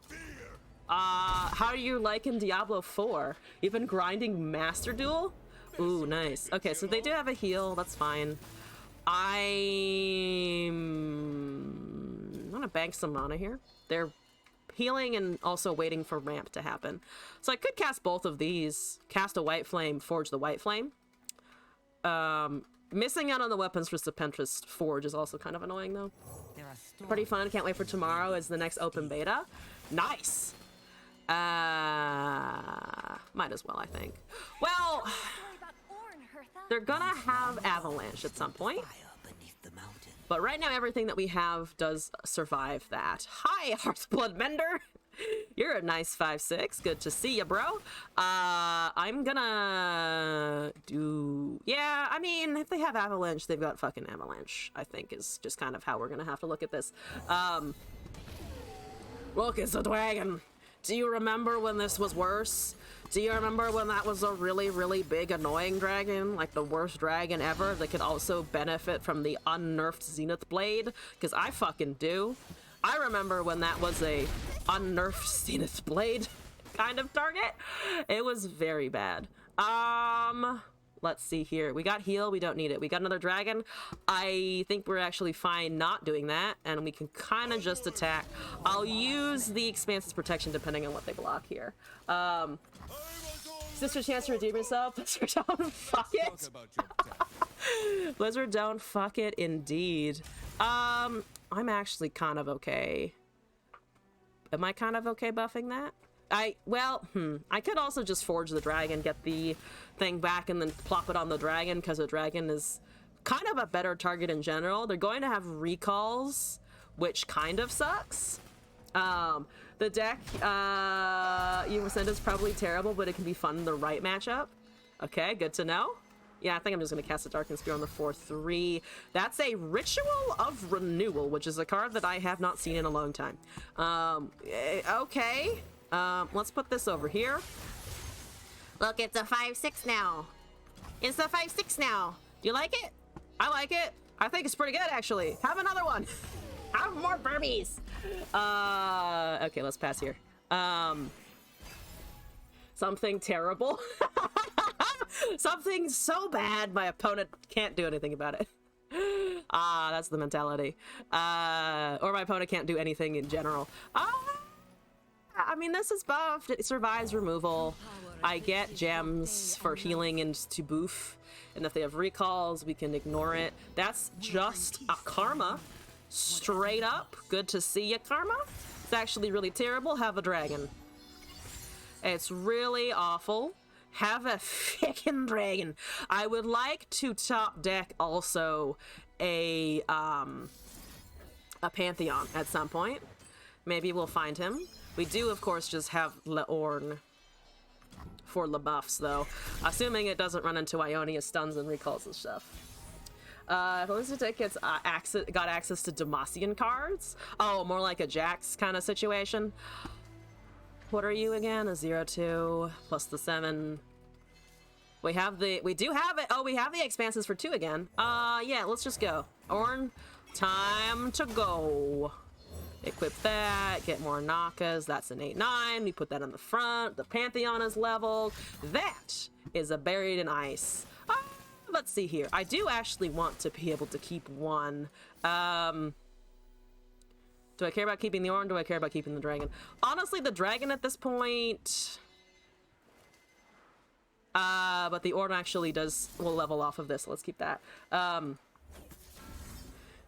How are you liking Diablo 4? You've been grinding Master Duel? Ooh, nice. Okay, so they do have a heal. That's fine. I'm gonna bank some mana here. They're healing and also waiting for ramp to happen. So I could cast both of these. Cast a White Flame, forge the White Flame. Missing out on the weapons for Serpentress Forge is also kind of annoying, though. Pretty fun. Can't wait for tomorrow as the next open beta. Nice. Might as well, I think. Well, they're gonna have Avalanche at some point. But right now, everything that we have does survive that. Hi, Hearthblood Mender! You're a nice 5/6. Good to see you, bro. I'm gonna do... Yeah, I mean, if they have Avalanche, they've got fucking Avalanche, I think, is just kind of how we're gonna have to look at this. Look, it's a dragon. Do you remember when this was worse? Do you remember when that was a really, really big, annoying dragon? Like the worst dragon ever that could also benefit from the unnerfed Zenith Blade? Because I fucking do. I remember when that was a unnerfed Zenith Blade kind of target. It was very bad. Let's see here. We got heal. We don't need it. We got another dragon. I think we're actually fine not doing that, and we can kind of just attack. I'll use the Expansive Protection depending on what they block here. Sister chance to redeem yourself. Blizzard, don't fuck it. Blizzard, don't fuck it, indeed. I'm actually kind of okay am I kind of okay buffing that? I could also just forge the dragon, get the thing back, and then plop it on the dragon, because the dragon is kind of a better target in general. They're going to have recalls, which kind of sucks. The deck you sent is probably terrible, but it can be fun in the right matchup. Okay, good to know. Yeah, I think I'm just going to cast a Darkened Spear on the 4/3. That's a Ritual of Renewal, which is a card that I have not seen in a long time. Okay. Let's put this over here. Look, it's a 5/6 now. It's a 5/6 now. Do you like it? I like it. I think it's pretty good, actually. Have another one. Have more Burbies. Okay, let's pass here. Something terrible. Something so bad my opponent can't do anything about it. That's the mentality. Or my opponent can't do anything in general. I mean, this is buffed. It survives removal. I get gems for healing and to boof. And if they have recalls, we can ignore it. That's just a karma. Straight up. Good to see you, karma. It's actually really terrible. Have a dragon. It's really awful. Have a freaking dragon. I would like to top deck also a Pantheon at some point. Maybe we'll find him. We do, of course, just have Leorn for the buffs, though. Assuming it doesn't run into Ionia stuns and recalls and stuff. If Elizabeth Deck gets got access to Demacian cards. Oh, more like a Jax kind of situation. What are you again? A 0/2 plus the 7. We do have it. Oh, we have the expanses for 2 again. Yeah, let's just go. Ornn, time to go. Equip that, get more Nakas. That's an 8/9. We put that on the front. The Pantheon is leveled. That is a Buried in Ice. Let's see here. I do actually want to be able to keep one. Do I care about keeping the Ornn? Do I care about keeping the dragon? Honestly, the dragon at this point. But the Ornn actually will level off of this. Let's keep that.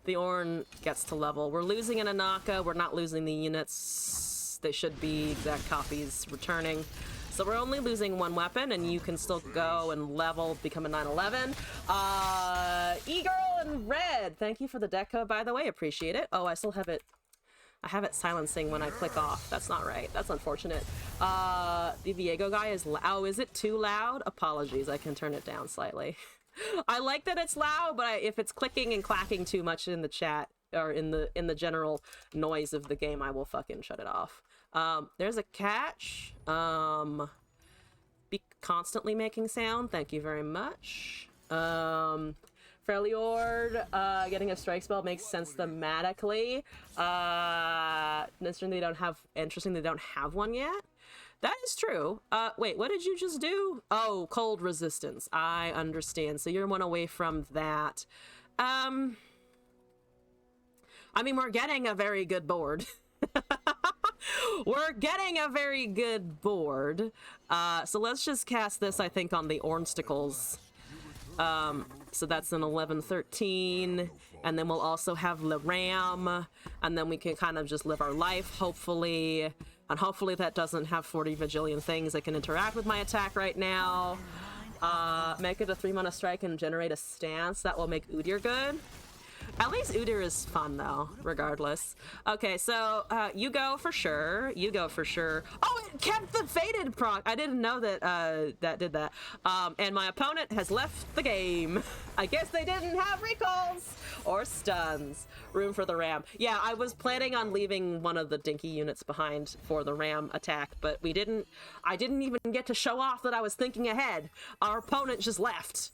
The Ornn gets to level. We're losing an Anaka. We're not losing the units. They should be exact copies returning. So we're only losing 1 weapon, and you can still go and level, become a 9/11. E-Girl in red. Thank you for the deck code, by the way. Appreciate it. Oh, I still have it. I have it silencing when I click off. That's not right. That's unfortunate. The Viego guy is oh, is it too loud? Apologies. I can turn it down slightly. I like that it's loud, but if it's clicking and clacking too much in the chat or in the general noise of the game, I will fucking shut it off. There's a catch. Be constantly making sound. Thank you very much. Freljord, getting a strike spell makes sense thematically. Interesting, they don't have one yet. That is true. Wait, what did you just do? Oh, cold resistance. I understand. So you're 1 away from that. I mean, we're getting a very good board. We're getting a very good board. So let's just cast this, I think, on the Ornsticles. So that's an 11/13, and then we'll also have Le Ram, and then we can kind of just live our life, hopefully, and hopefully that doesn't have 40 bajillion things that can interact with my attack right now. Make it a 3-mana strike and generate a stance. That will make Udyr good. At least Udyr is fun, though, regardless. Okay, so you go for sure. You go for sure. Oh, it kept the Fated proc. I didn't know that that did that. And my opponent has left the game. I guess they didn't have recalls or stuns. Room for the Ram. Yeah, I was planning on leaving one of the dinky units behind for the Ram attack, but I didn't even get to show off that I was thinking ahead. Our opponent just left.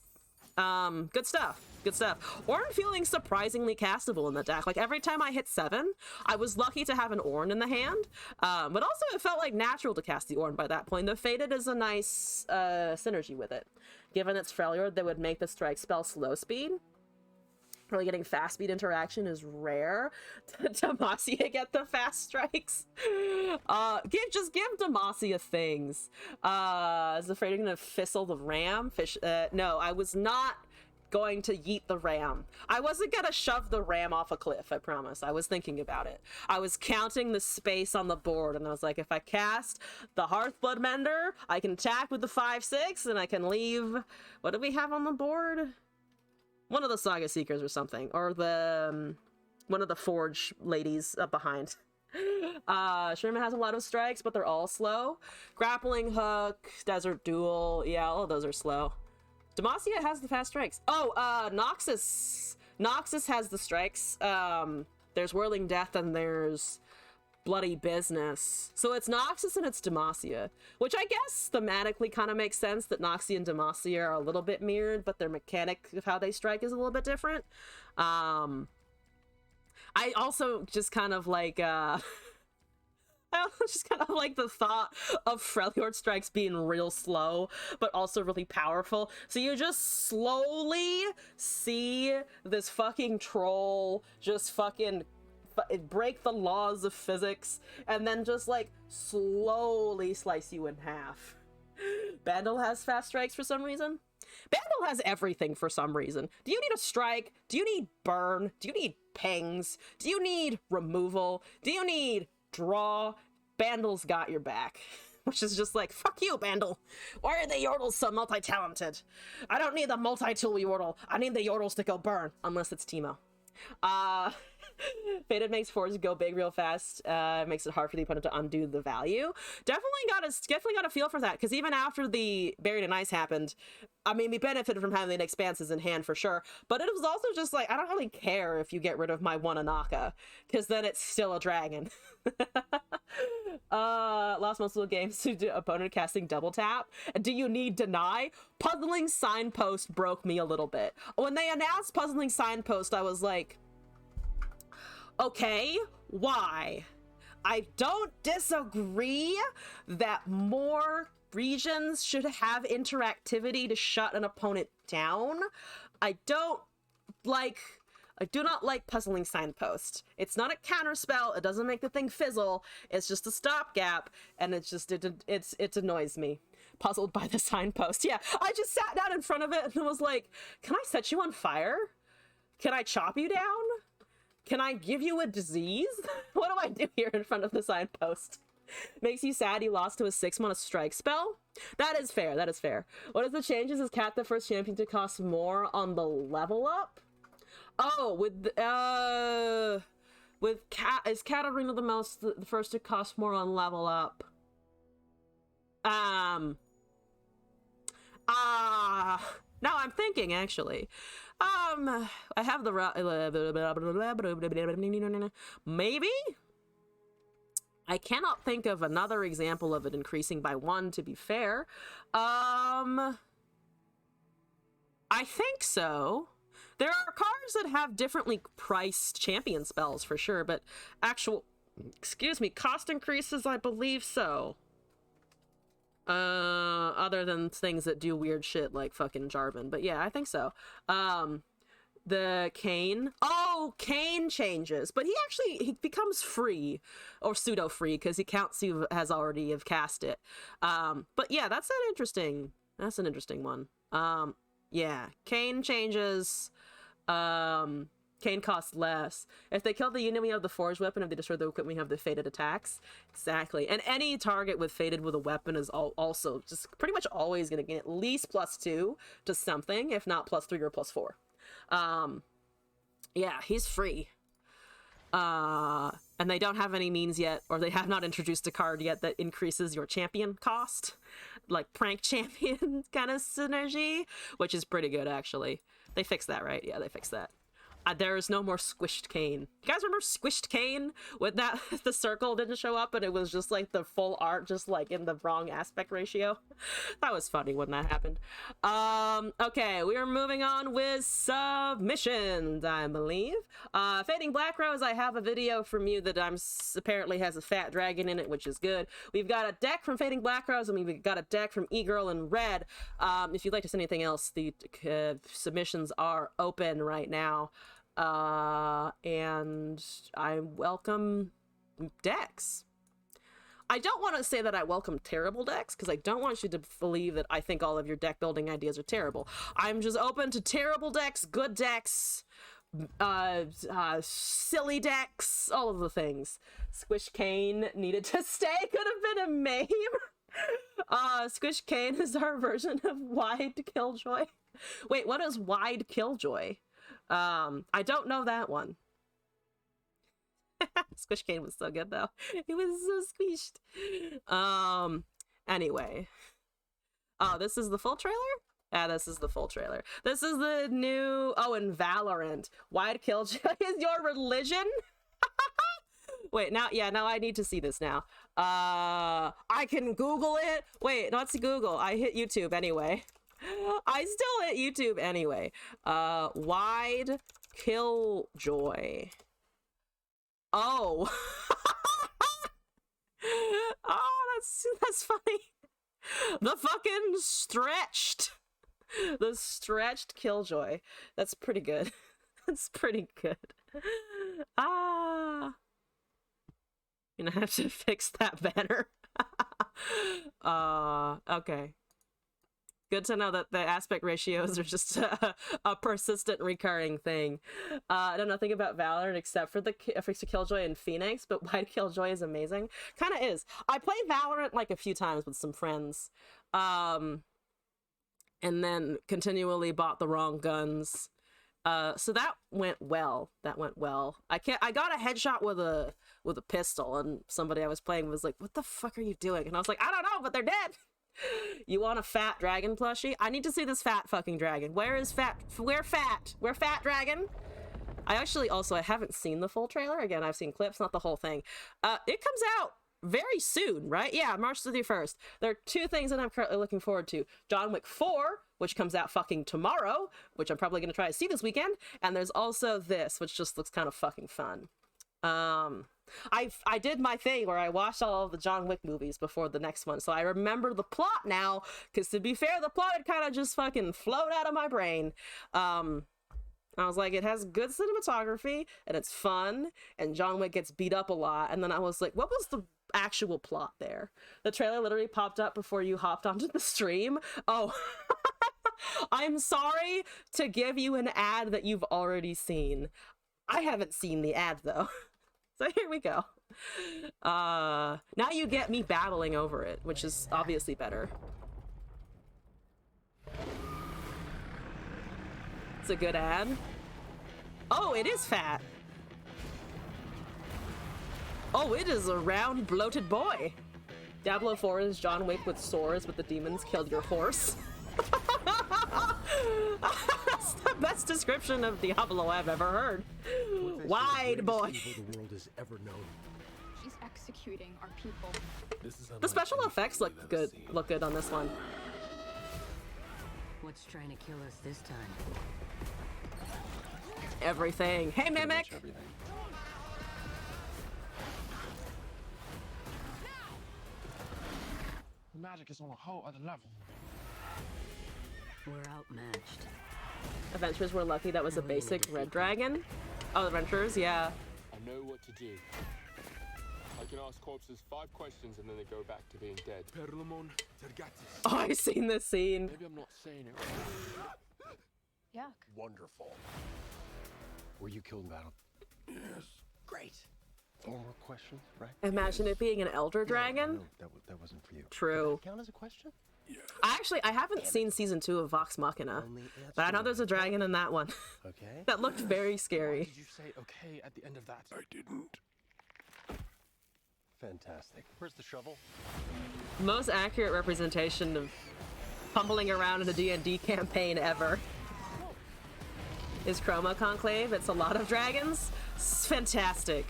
Good stuff. Good stuff. Ornn feeling surprisingly castable in the deck. Like, every time I hit 7, I was lucky to have an Ornn in the hand. But also it felt like natural to cast the Ornn by that point. The Fated is a nice synergy with it. Given its Freljord, that would make the strike spell slow speed. Really getting fast speed interaction is rare. Demacia get the fast strikes. Just give Demacia things. Is afraid you're gonna fizzle the Ram? No, I was not going to yeet the ram. I wasn't gonna shove the ram off a cliff, I promise. I was thinking about it. I was counting the space on the board, and I was like, if I cast the Hearthblood Mender, I can attack with the 5/6, and I can leave... What do we have on the board? One of the Saga Seekers or something, or the... one of the Forge ladies up behind. Sherman has a lot of strikes, but they're all slow. Grappling Hook, Desert Duel, yeah, all of those are slow. Demacia has the fast strikes. Oh, Noxus. Noxus has the strikes. There's Whirling Death and there's Bloody Business. So it's Noxus and it's Demacia, which I guess thematically kind of makes sense that Noxie and Demacia are a little bit mirrored, but their mechanic of how they strike is a little bit different. I also just kind of like, I just kind of like the thought of Freljord strikes being real slow, but also really powerful. So you just slowly see this fucking troll just fucking break the laws of physics and then just like slowly slice you in half. Bandle has fast strikes for some reason. Bandle has everything for some reason. Do you need a strike? Do you need burn? Do you need pings? Do you need removal? Do you need draw? Bandle's got your back. Which is just like, fuck you, Bandle. Why are the Yordles so multi-talented? I don't need the multi-tool Yordle. I need the Yordles to go burn. Unless it's Teemo. Faded makes fours go big real fast. Makes it hard for the opponent to undo the value. Definitely got a feel for that, because even after the Buried in Ice happened, I mean, we benefited from having the Expanses in hand for sure, but it was also just like, I don't really care if you get rid of my one Anaka, because then it's still a dragon. Lost multiple games to opponent casting double tap. Do you need deny? Puzzling Signpost broke me a little bit. When they announced Puzzling Signpost, I was like, okay, why? I don't disagree that more regions should have interactivity to shut an opponent down. I do not like Puzzling Signpost. It's not a counter spell. It doesn't make the thing fizzle. It's just a stopgap, and it annoys me. Puzzled by the signpost. Yeah, I just sat down in front of it and was like, can I set you on fire? Can I chop you down? Can I give you a disease? What do I do here in front of the signpost? Makes you sad you lost to a 6-mana strike spell? That is fair, that is fair. What is the changes? Is Cat the first champion to cost more on the level up? Oh, with Cat, is Katarina the first to cost more on level up? Now I'm thinking, actually. I have the maybe? I cannot think of another example of it increasing by 1, to be fair. I think so. There are cards that have differently priced champion spells for sure, but cost increases, I believe so. Other than things that do weird shit like fucking Jarvan, but yeah, I think so. The Kayn. Oh, Kayn changes, but he becomes free, or pseudo free, because he counts you has already have cast it. But yeah, that's an interesting one. Yeah, Kayn changes. Kayn costs less. If they kill the unit, we have the forged weapon. If they destroy the equipment, we have the faded attacks. Exactly. And any target with faded with a weapon is also just pretty much always going to get at least +2 to something, if not +3 or +4. Yeah, he's free. And they don't have any means yet, or they have not introduced a card yet that increases your champion cost, like prank champion kind of synergy, which is pretty good, actually. They fixed that, right? Yeah, they fixed that. There is no more squished Kayn. You guys remember squished Kayn? With that, the circle didn't show up, and it was just like the full art, just like in the wrong aspect ratio. That was funny when that happened. Okay, we are moving on with submissions, I believe. Fading Black Rose, I have a video from you that apparently has a fat dragon in it, which is good. We've got a deck from Fading Black Rose, and we've got a deck from E-Girl in red. If you'd like to send anything else, the submissions are open right now. And I welcome decks. I don't want to say that I welcome terrible decks, because I don't want you to believe that I think all of your deck building ideas are terrible. I'm just open to terrible decks, good decks, silly decks, all of the things. Squish Kane needed to stay could have been a meme. Squish Kane is our version of Wide Killjoy. Wait, what is Wide Killjoy? I don't know that one. Squish Kane was so good though. It was so squished. Anyway. Oh, this is the full trailer? Yeah, this is the full trailer. This is the new... Oh, and Valorant. Wide Killjoy is your religion? Wait, now I need to see this now. I can Google it. Wait, not to Google. I hit YouTube anyway. I still hit YouTube anyway. Wide Killjoy. Oh. Oh, that's funny. The fucking stretched. The stretched Killjoy. That's pretty good. That's pretty good. Ah. Gonna have to fix that better. Okay. Good to know that the aspect ratios are just a persistent recurring thing. I know nothing about Valorant except for the Killjoy and Phoenix, but Wide Killjoy is amazing. Kind of is. I played Valorant like a few times with some friends, and then continually bought the wrong guns. So that went well. That went well. I got a headshot with a pistol, and somebody I was playing was like, "What the fuck are you doing?" And I was like, "I don't know, but they're dead." You want a fat dragon plushie? I need to see this fat fucking dragon. Where is fat? Where fat? Where fat dragon? I haven't seen the full trailer. Again, I've seen clips, not the whole thing. It comes out very soon, right? Yeah, March 31st. There are two things that I'm currently looking forward to. John Wick 4, which comes out fucking tomorrow, which I'm probably going to try to see this weekend. And there's also this, which just looks kind of fucking fun. I did my thing where I watched all of the John Wick movies before the next one, so I remember the plot now, because to be fair, the plot had kind of just fucking flowed out of my brain. I was like, it has good cinematography, and it's fun, and John Wick gets beat up a lot, and then I was like, what was the actual plot there? The trailer literally popped up before you hopped onto the stream. Oh. I'm sorry to give you an ad that you've already seen. I haven't seen the ad, though. So here we go. Now you get me babbling over it, which is obviously better. It's a good ad. Oh, it is fat. Oh, it is a round, bloated boy. Diablo 4 is John Wick with swords, but the demons killed your horse. That's the best description of Diablo I've ever heard. Wide boy. The world has ever known. She's executing our people. The special effects look good. Look good on this one. What's trying to kill us this time? Everything. Hey, Mimic. The magic is on a whole other level. We're outmatched. Adventurers were lucky that was a basic red dragon. Oh, Adventurers, yeah. I know what to do. I can ask corpses 5 questions and then they go back to being dead. Oh, I've seen this scene. Maybe I'm not saying it right. Yuck. Wonderful. Were you killed in battle? Yes. Great. 4 more questions, right? Imagine it being an elder dragon. No, that wasn't for you. True. Does that count as a question? I haven't seen season 2 of Vox Machina, but I know there's a dragon in that one. Okay. That looked very scary. Why did you say okay at the end of that? I didn't. Fantastic. Where's the shovel? Most accurate representation of fumbling around in a D&D campaign ever is Chroma Conclave. It's a lot of dragons. It's fantastic.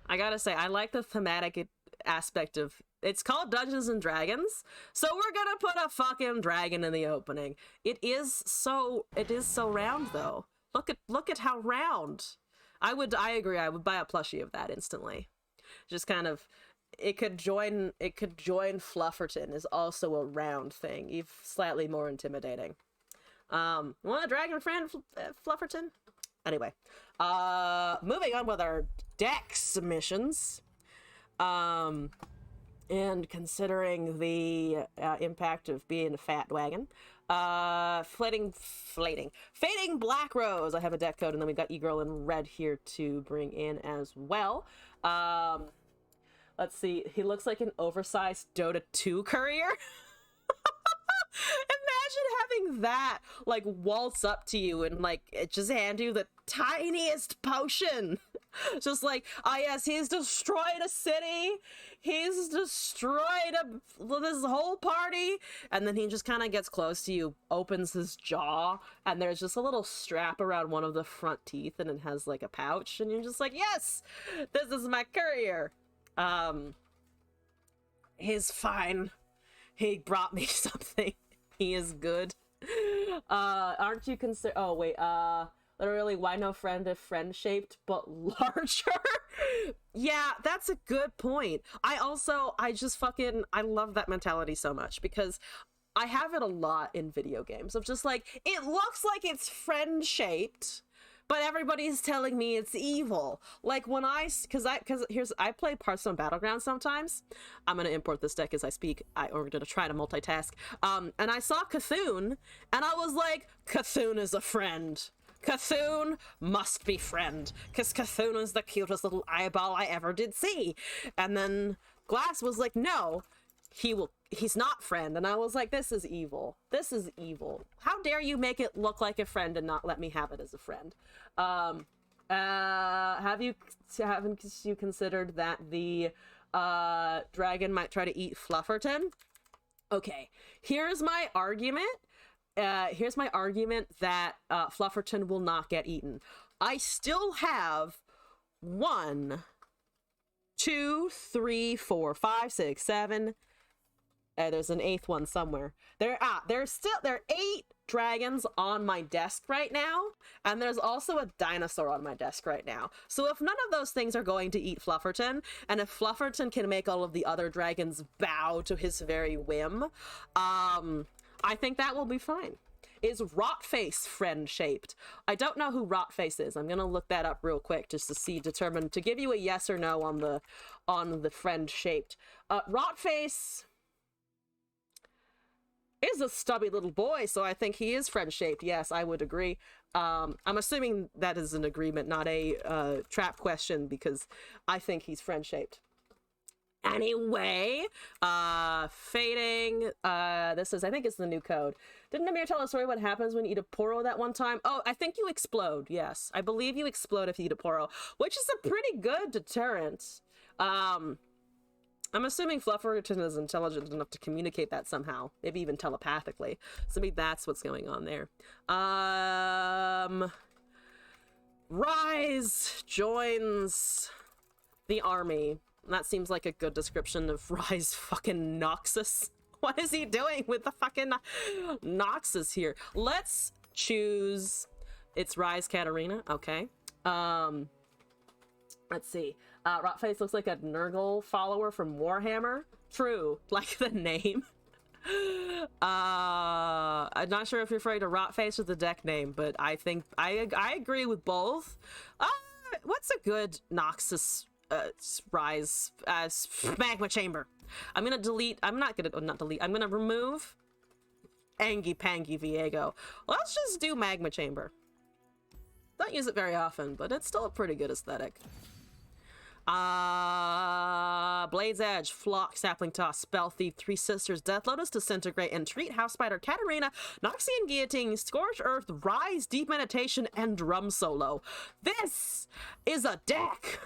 I gotta say, I like the thematic aspect of... It's called Dungeons and Dragons, so we're gonna put a fucking dragon in the opening. It is so round though. Look at how round. I agree, I would buy a plushie of that instantly. Just kind of, it could join Flufferton is also a round thing, even slightly more intimidating. Want a dragon friend, Flufferton? Anyway, moving on with our deck submissions. And considering the impact of being a fat wagon, fading black rose. I have a deck code, and then we got e-girl in red here to bring in as well. Let's see. He looks like an oversized Dota 2 courier. Imagine having that like waltz up to you and like it just hand you the tiniest potion. Just like, ah, yes, he's destroyed a city, he's destroyed this whole party, and then he just kind of gets close to you, opens his jaw, and there's just a little strap around one of the front teeth, and it has like a pouch, and you're just like, yes, this is my courier. He's fine. He brought me something. He is good. Aren't you consider? Oh wait. Literally, why no friend if friend shaped but larger? Yeah, that's a good point. I love that mentality so much because I have it a lot in video games of just like, it looks like it's friend shaped, but everybody's telling me it's evil. Like when I play Hearthstone Battlegrounds sometimes. I'm gonna import this deck as I speak. Or gonna try to multitask. And I saw Cthulhu, and I was like, Cthulhu is a friend. Cthulhu must be friend, because Cthulhu is the cutest little eyeball I ever did see. And then Glass was like, no, he's not friend. And I was like, this is evil. This is evil. How dare you make it look like a friend and not let me have it as a friend? Haven't you considered that the dragon might try to eat Flufferton? Okay, here's my argument. Here's my argument that Flufferton will not get eaten. I still have 1, 2, 3, 4, 5, 6, 7. There's an 8th one somewhere. There are 8 dragons on my desk right now, and there's also a dinosaur on my desk right now. So if none of those things are going to eat Flufferton, and if Flufferton can make all of the other dragons bow to his very whim, I think that will be fine. Is Rotface friend shaped? I don't know who Rotface is. I'm gonna look that up real quick just to give you a yes or no on the friend shaped. Rotface is a stubby little boy, so I think he is friend shaped. Yes, I would agree. I'm assuming that is an agreement, not a trap question, because I think he's friend shaped. Anyway, fading, this is, I think it's the new code. Didn't Amir tell a story what happens when you eat a poro that one time? Oh, I think you explode, yes. I believe you explode if you eat a poro, which is a pretty good deterrent. I'm assuming Flufferton is intelligent enough to communicate that somehow, maybe even telepathically. So maybe that's what's going on there. Rise joins the army. That seems like a good description of Rise fucking Noxus. What is he doing with the fucking Noxus here? Let's choose... It's Rise Katarina. Okay. Let's see. Rotface looks like a Nurgle follower from Warhammer. True. Like the name. I'm not sure if you're afraid of Rotface or the deck name, but I think... I agree with both. What's a good Noxus... Rise as magma chamber? I'm gonna remove Angie Pangy Viego. Let's just do magma chamber. Don't use it very often, but it's still a pretty good aesthetic. Blade's Edge, Flock, Sapling Toss, Spell Thief, Three Sisters, Death Lotus, Disintegrate, Entreat, House Spider, Katarina, Noxian Guillotine, Scorched Earth, Rise, Deep Meditation, and Drum Solo. This is a deck!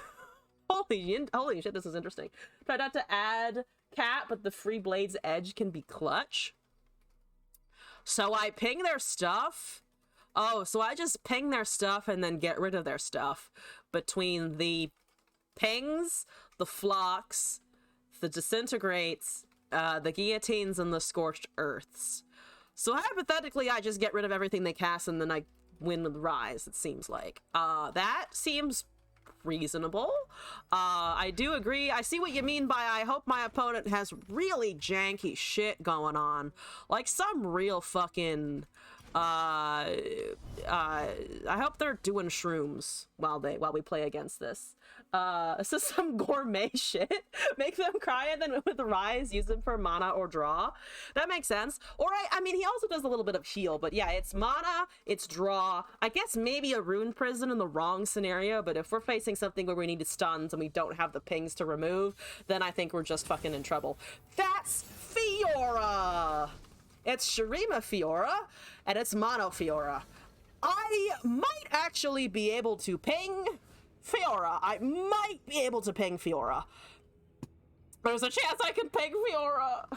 Holy shit, this is interesting. Try not to add cat, but the free Blade's Edge can be clutch. So I ping their stuff. Oh, so I just ping their stuff and then get rid of their stuff. Between the pings, the flocks, the disintegrates, the guillotines, and the scorched earths. So hypothetically, I just get rid of everything they cast and then I win with Rise, it seems like. That seems reasonable. I do agree. I see what you mean by I hope my opponent has really janky shit going on. Like some real fucking I hope they're doing shrooms while we play against this. This is some gourmet shit. Make them cry and then with the rise, use them for mana or draw. That makes sense. Or I mean, he also does a little bit of heal, but yeah, it's mana, it's draw. I guess maybe a rune prison in the wrong scenario, but if we're facing something where we need stuns and we don't have the pings to remove, then I think we're just fucking in trouble. That's Fiora! It's Shurima Fiora, and it's Mono Fiora. I might actually be able to ping Fiora. I might be able to ping Fiora. There's a chance I can ping Fiora.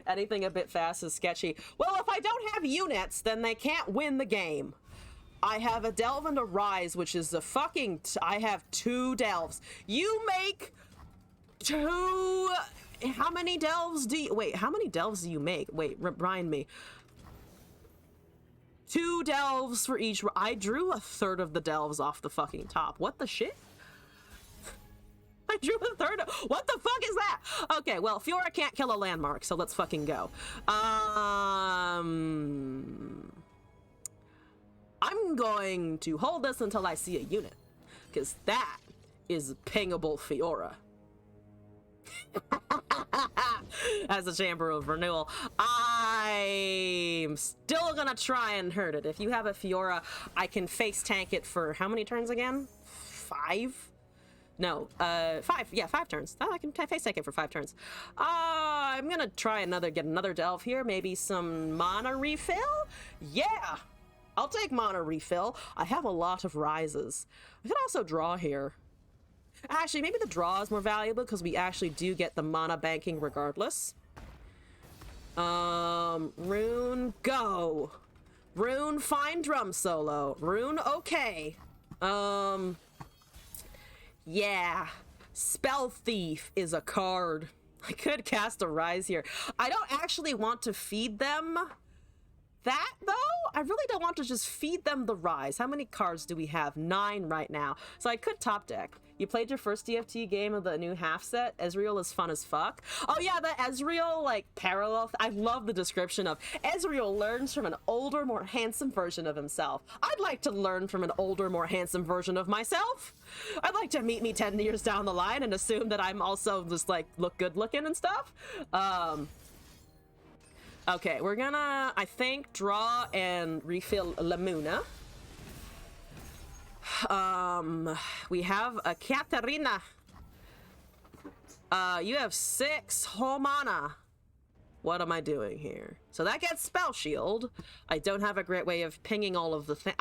Anything a bit fast is sketchy. Well, if I don't have units, then they can't win the game. I have a Delve and a Rise, which is a fucking... I have 2 Delves. You make 2... How many Delves do you... Wait, how many Delves do you make? Wait, remind me. 2 Delves for each... I drew a third of the Delves off the fucking top. What the shit? I drew a third of... What the fuck is that? Okay, well, Fiora can't kill a landmark, so let's fucking go. I'm going to hold this until I see a unit, because that is pingable Fiora. As a Chamber of Renewal, I'm still gonna try and hurt it. If you have a Fiora, I can face tank it for how many turns again? 5? No, 5. Yeah, 5 turns. I can face tank it for 5 turns. I'm gonna try get another Delve here. Maybe some mana refill? Yeah! I'll take mana refill. I have a lot of rises. I can also draw here. Actually, maybe the draw is more valuable because we actually do get the mana banking regardless. Rune, go. Rune, fine drum solo. Rune, okay. Yeah. Spell Thief is a card. I could cast a Rise here. I don't actually want to feed them that, though. I really don't want to just feed them the Rise. How many cards do we have? 9 right now. So I could top deck. You played your first DFT game of the new half set? Ezreal is fun as fuck. Oh yeah, the Ezreal, like, parallel. I love the description of Ezreal learns from an older, more handsome version of himself. I'd like to learn from an older, more handsome version of myself. I'd like to meet me 10 years down the line and assume that I'm also just, like, look good looking and stuff. Okay, we're gonna, I think, draw and refill Lamuna. We have a Katarina. You have 6 whole mana. What am I doing here? So that gets Spell Shield. I don't have a great way of pinging all of the things.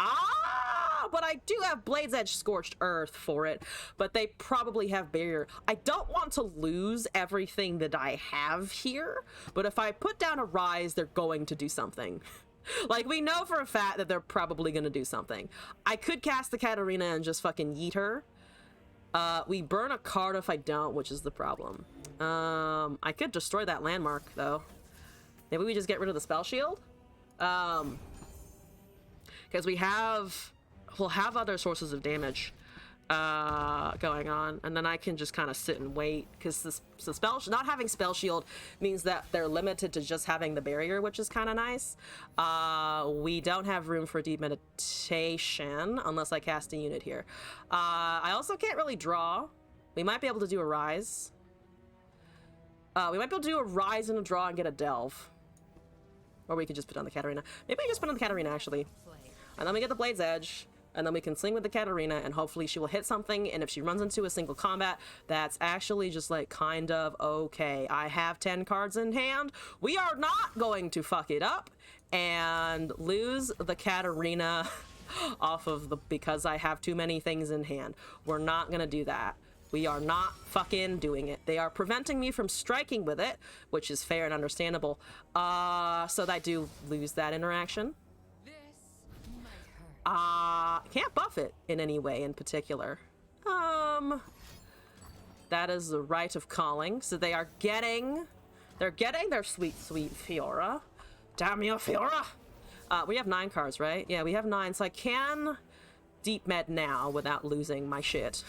But I do have Blade's Edge Scorched Earth for it, but they probably have Barrier. I don't want to lose everything that I have here, but if I put down a Rise, they're going to do something. Like, we know for a fact that they're probably going to do something. I could cast the Katarina and just fucking yeet her. We burn a card if I don't, which is the problem. I could destroy that landmark, though. Maybe we just get rid of the Spell Shield? Because we'll have other sources of damage going on, and then I can just kind of sit and wait, because the not having Spell Shield means that they're limited to just having the barrier, which is kind of nice. We don't have room for deep meditation unless I cast a unit here. I also can't really draw. We might be able to do a Rise. We might be able to do a Rise and a draw and get a Delve. Or we could just put on the Katarina. Maybe we just put on the Katarina, actually. And then we get the Blade's Edge, and then we can sling with the Katarina, and hopefully she will hit something, and if she runs into a single combat, that's actually just, like, kind of okay. I have 10 cards in hand. We are not going to fuck it up and lose the Katarina off of because I have too many things in hand. We're not gonna do that. We are not fucking doing it. They are preventing me from striking with it, which is fair and understandable. So that I do lose that interaction. Can't buff it in any way in particular. That is the right of calling. So they're getting their sweet, sweet Fiora. Damn you, Fiora! We have 9 cards, right? Yeah, we have 9, so I can deep med now without losing my shit.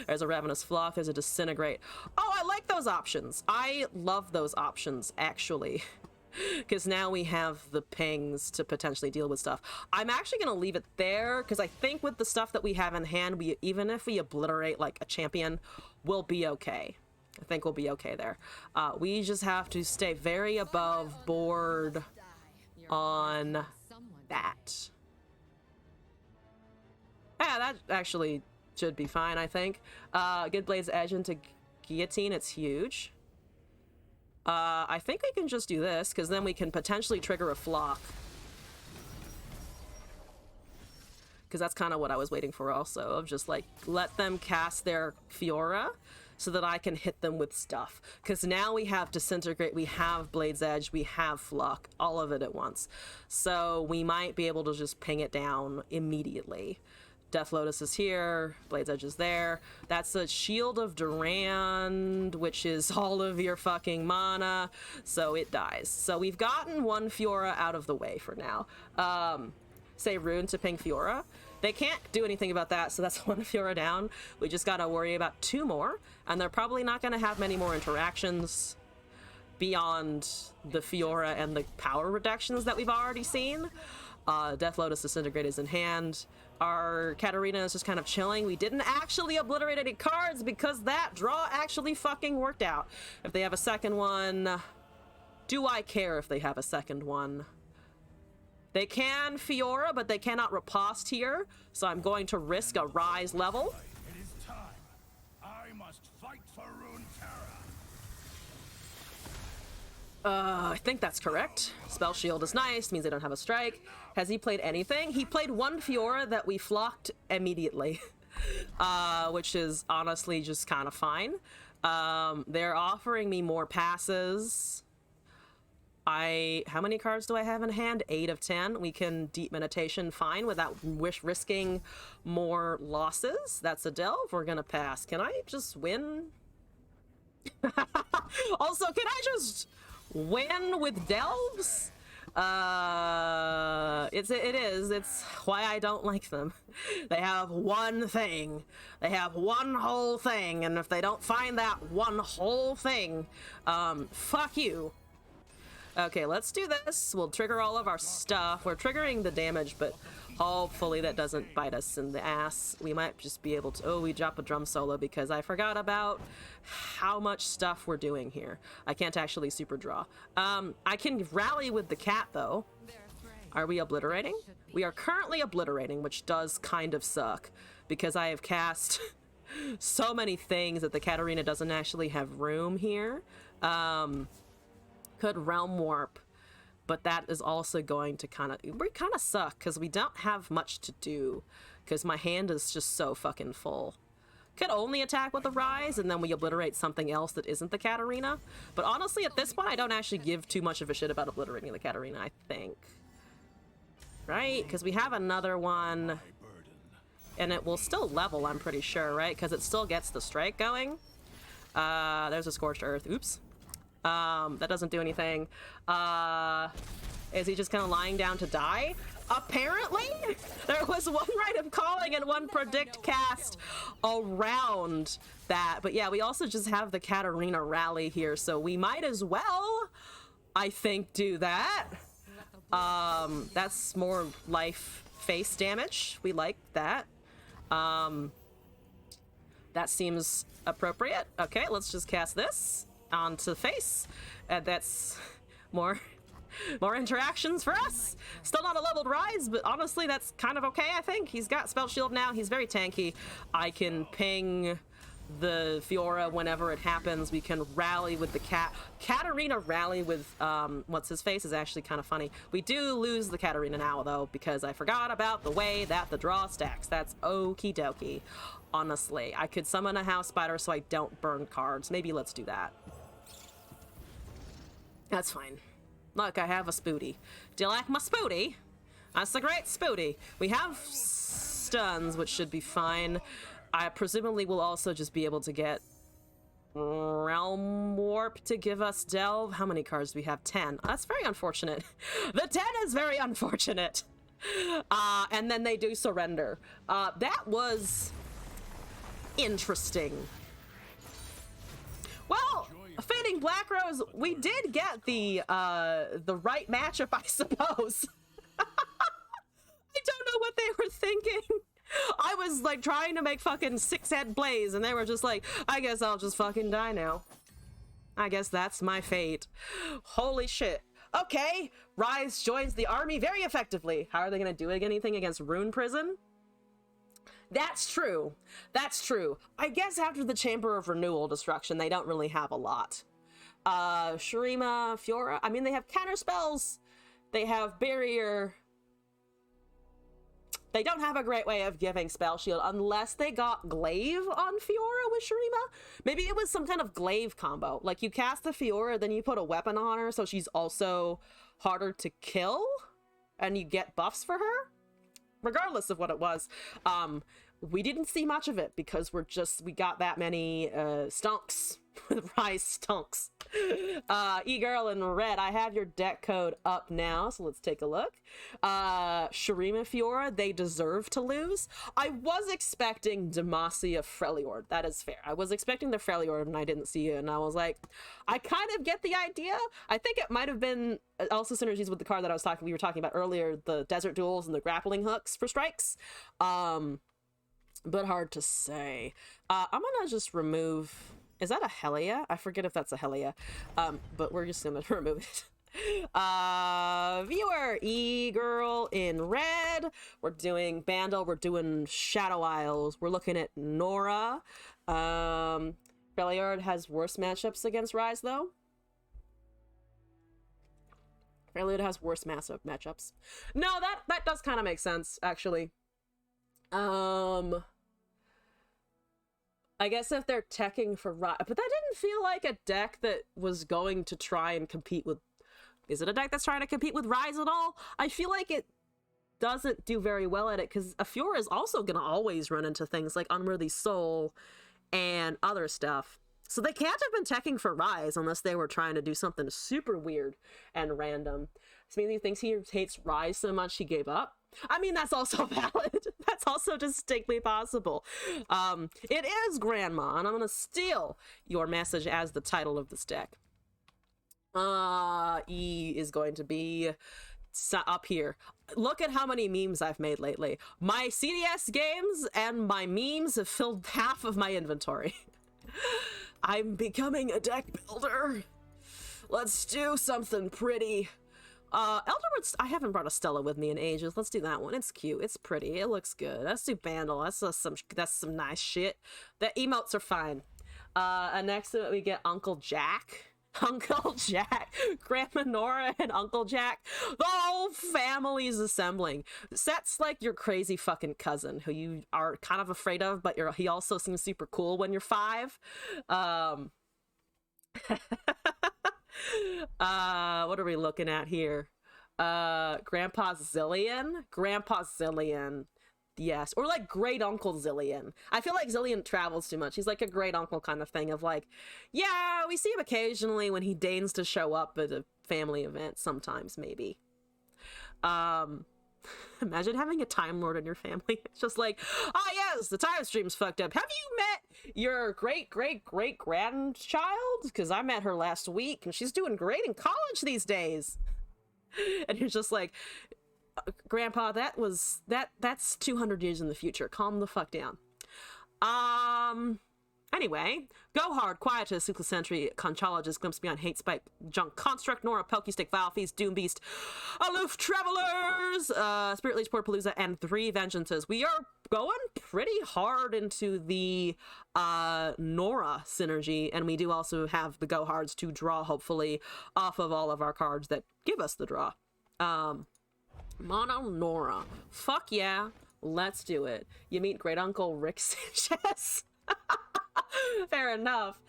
There's a Ravenous Flock, there's a Disintegrate. Oh, I like those options. I love those options, actually. because now we have the pings to potentially deal with stuff. I'm actually going to leave it there because I think with the stuff that we have in hand, even if we obliterate like a champion, we'll be okay. I think we'll be okay there. We just have to stay very above board on that. Yeah, that actually should be fine, I think. Get Blade's Edge into Guillotine, it's huge. I think we can just do this, because then we can potentially trigger a flock. Because that's kind of what I was waiting for also, of just like, let them cast their Fiora, so that I can hit them with stuff. Because now we have Disintegrate, we have Blade's Edge, we have Flock, all of it at once. So we might be able to just ping it down immediately. Death Lotus is here, Blade's Edge is there. That's a Shield of Durand, which is all of your fucking mana, so it dies. So we've gotten one Fiora out of the way for now. Say Rune to ping Fiora. They can't do anything about that, so that's one Fiora down. We just gotta worry about 2 more, and they're probably not gonna have many more interactions beyond the Fiora and the power reductions that we've already seen. Death Lotus Disintegrate is in hand. Our Katarina is just kind of chilling. We didn't actually obliterate any cards because that draw actually fucking worked out. If they have a second one, do I care if they have a second one? They can Fiora, but they cannot riposte here, so I'm going to risk a rise level. It is time. I must fight for Runeterra. I think that's correct. Spell Shield is nice, means they don't have a strike. Has he played anything? He played one Fiora that we flocked immediately, which is honestly just kind of fine. They're offering me more passes. How many cards do I have in hand? 8 of 10. We can Deep Meditation fine without risking more losses. That's a delve. We're gonna pass. Can I just win? Also, can I just win with delves? It is. It's why I don't like them. They have one thing. They have one whole thing, and if they don't find that one whole thing, fuck you. Okay, let's do this. We'll trigger all of our stuff. We're triggering the damage, but hopefully that doesn't bite us in the ass. We might just be able to... Oh, we dropped a drum solo because I forgot about how much stuff we're doing here. I can't actually super draw. I can rally with the cat, though. Are we obliterating? We are currently obliterating, which does kind of suck because I have cast so many things that the Katarina doesn't actually have room here. Could Realm Warp, but that is also going to kind of suck because we don't have much to do because my hand is just so fucking full. Could only attack with the Rise and then we obliterate something else that isn't the Katarina. But honestly, at this point, I don't actually give too much of a shit about obliterating the Katarina, I think. Right? Because we have another one and it will still level, I'm pretty sure, right? Because it still gets the strike going. There's a Scorched Earth. Oops. That doesn't do anything. Is he just kind of lying down to die? Apparently, there was one Rite of Calling and one Predict cast around that. But yeah, we also just have the Katarina rally here, so we might as well, I think, do that. That's more life face damage. We like that. That seems appropriate. Okay, let's just cast this onto the face, and that's more interactions for us. Still not a leveled Rise, but honestly that's kind of okay. I think he's got Spell Shield now. He's very tanky. I can ping the Fiora whenever it happens. We can rally with the Katarina rally with what's his face is actually kind of funny. We do lose the Katarina now though because I forgot about the way that the draw stacks. That's okie dokie. Honestly, I could summon a House Spider so I don't burn cards. Maybe let's do that. That's fine. Look, I have a Spooty. Do you like my Spooty? That's a great Spooty. We have stuns, which should be fine. I presumably will also just be able to get Realm Warp to give us Delve. How many cards do we have? 10. That's very unfortunate. The 10 is very unfortunate. And then they do surrender. That was interesting. Well, Fading Black Rose, we did get the right matchup, I suppose. I don't know what they were thinking. I was like trying to make fucking six-head blaze, and they were just like, I guess I'll just fucking die now. I guess that's my fate. Holy shit. Okay, Rise joins the army very effectively. How are they gonna do anything against Rune Prison? That's true. That's true. I guess after the Chamber of Renewal destruction, they don't really have a lot. Shurima, Fiora, I mean, they have counter spells. They have barrier. They don't have a great way of giving spell shield unless they got glaive on Fiora with Shurima. Maybe it was some kind of glaive combo. Like you cast the Fiora, then you put a weapon on her so she's also harder to kill and you get buffs for her. Regardless of what it was, we didn't see much of it because we got that many stunks with Rise stunks. E-Girl in red, I have your deck code up now, so let's take a look. Shurima Fiora, they deserve to lose. I was expecting Demacia Freljord, that is fair. I was expecting the Freljord and I didn't see it, and I was like, I kind of get the idea. I think it might have been also synergies with the card that we were talking about earlier, the Desert Duels and the grappling hooks for strikes. But hard to say. I'm gonna just remove... Is that a Helia? I forget if that's a Helia. But we're just gonna remove it. Viewer, E-Girl in red. We're doing Bandle. We're doing Shadow Isles. We're looking at Nora. Freljord has worse matchups against Rise, though. Freljord has worse matchups. No, that does kind of make sense, actually. I guess if they're teching for Rise, but that didn't feel like a deck that was going to try and compete with... Is it a deck that's trying to compete with Rise at all? I feel like it doesn't do very well at it, because Fiora is also going to always run into things like Unworthy Soul and other stuff. So they can't have been teching for Rise unless they were trying to do something super weird and random. Smealy thinks he hates Rise so much he gave up. I mean, that's also valid. That's also distinctly possible. It is Grandma, and I'm going to steal your message as the title of this deck. E is going to be up here. Look at how many memes I've made lately. My CDS games and my memes have filled half of my inventory. I'm becoming a deck builder. Let's do something pretty. Elderwood, I haven't brought a Stella with me in ages. Let's do that one. It's cute. It's pretty. It looks good. Let's do Bandle. That's some nice shit. The emotes are fine. And next to it, we get Uncle Jack. Uncle Jack, Grandma Nora, and Uncle Jack. The whole family's assembling. That's like your crazy fucking cousin who you are kind of afraid of, but he also seems super cool when you're 5. What are we looking at here? Grandpa Zillion. Yes, or like great uncle Zillion. I feel like Zillion travels too much. He's like a great uncle kind of thing of like, yeah, we see him occasionally when he deigns to show up at a family event sometimes, maybe. Imagine having a Time Lord in your family. It's just like, oh yes, the time stream's fucked up. Have you met your great-great-great-grandchild? Because I met her last week and she's doing great in college these days. And you're just like, Grandpa, that's 200 years in the future. Calm the fuck down. Anyway, Go Hard, Quietus, Cyclo Sentry, Conchologist, Glimpse Beyond, Hate Spike, Junk Construct, Nora, Pokestick, Vile Feast, Doom Beast, Aloof Travelers, Spirit Leech, Portapalooza, and 3 Vengeances. We are going pretty hard into the Nora synergy, and we do also have the Go Hards to draw, hopefully, off of all of our cards that give us the draw. Mono Nora. Fuck yeah. Let's do it. You meet Great Uncle Rick Sanchez. Fair enough.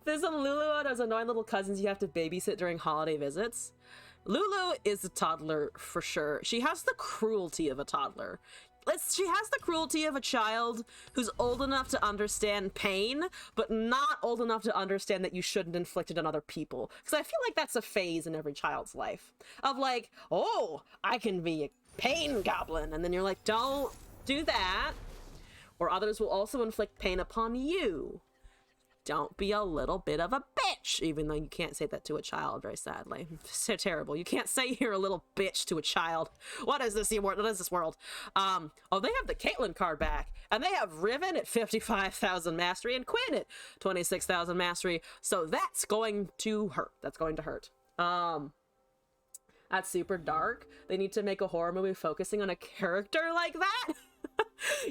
There's a Lulu and those annoying little cousins you have to babysit during holiday visits. Lulu is a toddler for sure. She has the cruelty of a toddler. She has the cruelty of a child who's old enough to understand pain, but not old enough to understand that you shouldn't inflict it on other people. Because I feel like that's a phase in every child's life. Of like, oh, I can be a pain goblin. And then you're like, don't do that. Or others will also inflict pain upon you. Don't be a little bit of a bitch. bitch, even though you can't say that to a child, very sadly. So terrible. You can't say you're a little bitch to a child. What is this world? What is this world? Oh, they have the Caitlyn card back, and they have Riven at 55,000 mastery and Quinn at 26,000 mastery, so that's going to hurt. That's going to hurt. That's super dark. They need to make a horror movie focusing on a character like that.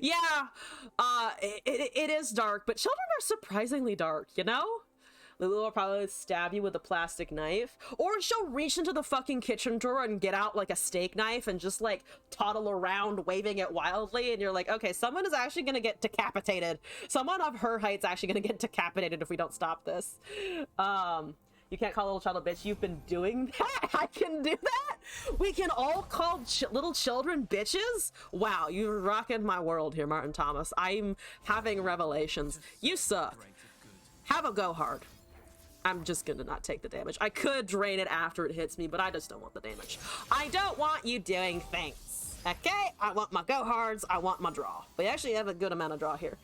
Yeah, it is dark, but children are surprisingly dark, you know? Lulu will probably stab you with a plastic knife, or she'll reach into the fucking kitchen drawer and get out like a steak knife and just like toddle around waving it wildly, and you're like, okay, someone is actually gonna get decapitated. Someone of her height's actually gonna get decapitated if we don't stop this. You can't call a little child a bitch. You've been doing that. I can do that. We can all call little children bitches. Wow, you're rocking my world here, Martin Thomas. I'm having revelations. You suck. Have a go hard. I'm just gonna not take the damage. I could drain it after it hits me, but I just don't want the damage. I don't want you doing things. Okay? I want my go hards. I want my draw. We actually have a good amount of draw here.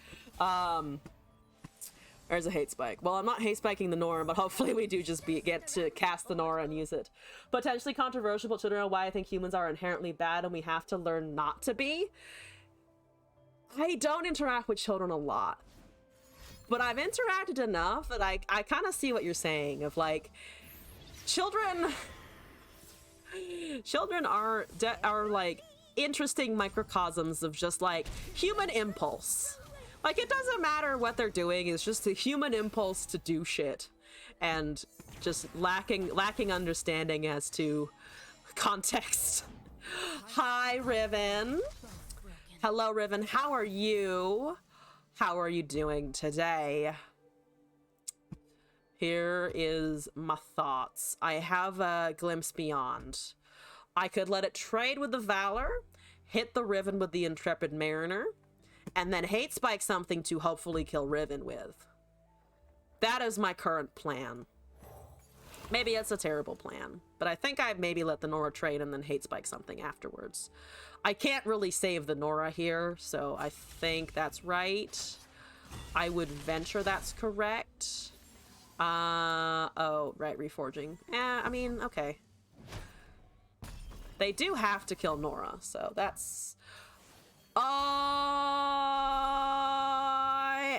There's a hate spike. Well, I'm not hate spiking the Nora, but hopefully we do just get to cast the Nora and use it. Potentially controversial, but children know why I think humans are inherently bad and we have to learn not to be. I don't interact with children a lot, but I've interacted enough that I kind of see what you're saying of like, children are like interesting microcosms of just like human impulse. Like, it doesn't matter what they're doing, it's just a human impulse to do shit. And just lacking understanding as to context. Hi, Riven. Hello, Riven. How are you? How are you doing today? Here is my thoughts. I have a glimpse beyond. I could let it trade with the Valor, hit the Riven with the Intrepid Mariner, and then hate spike something to hopefully kill Riven with. That is my current plan. Maybe it's a terrible plan, but I think I'd maybe let the Nora trade and then hate spike something afterwards. I can't really save the Nora here, so I think that's right. I would venture that's correct. Oh, right, reforging. I mean, okay. They do have to kill Nora, so that's... I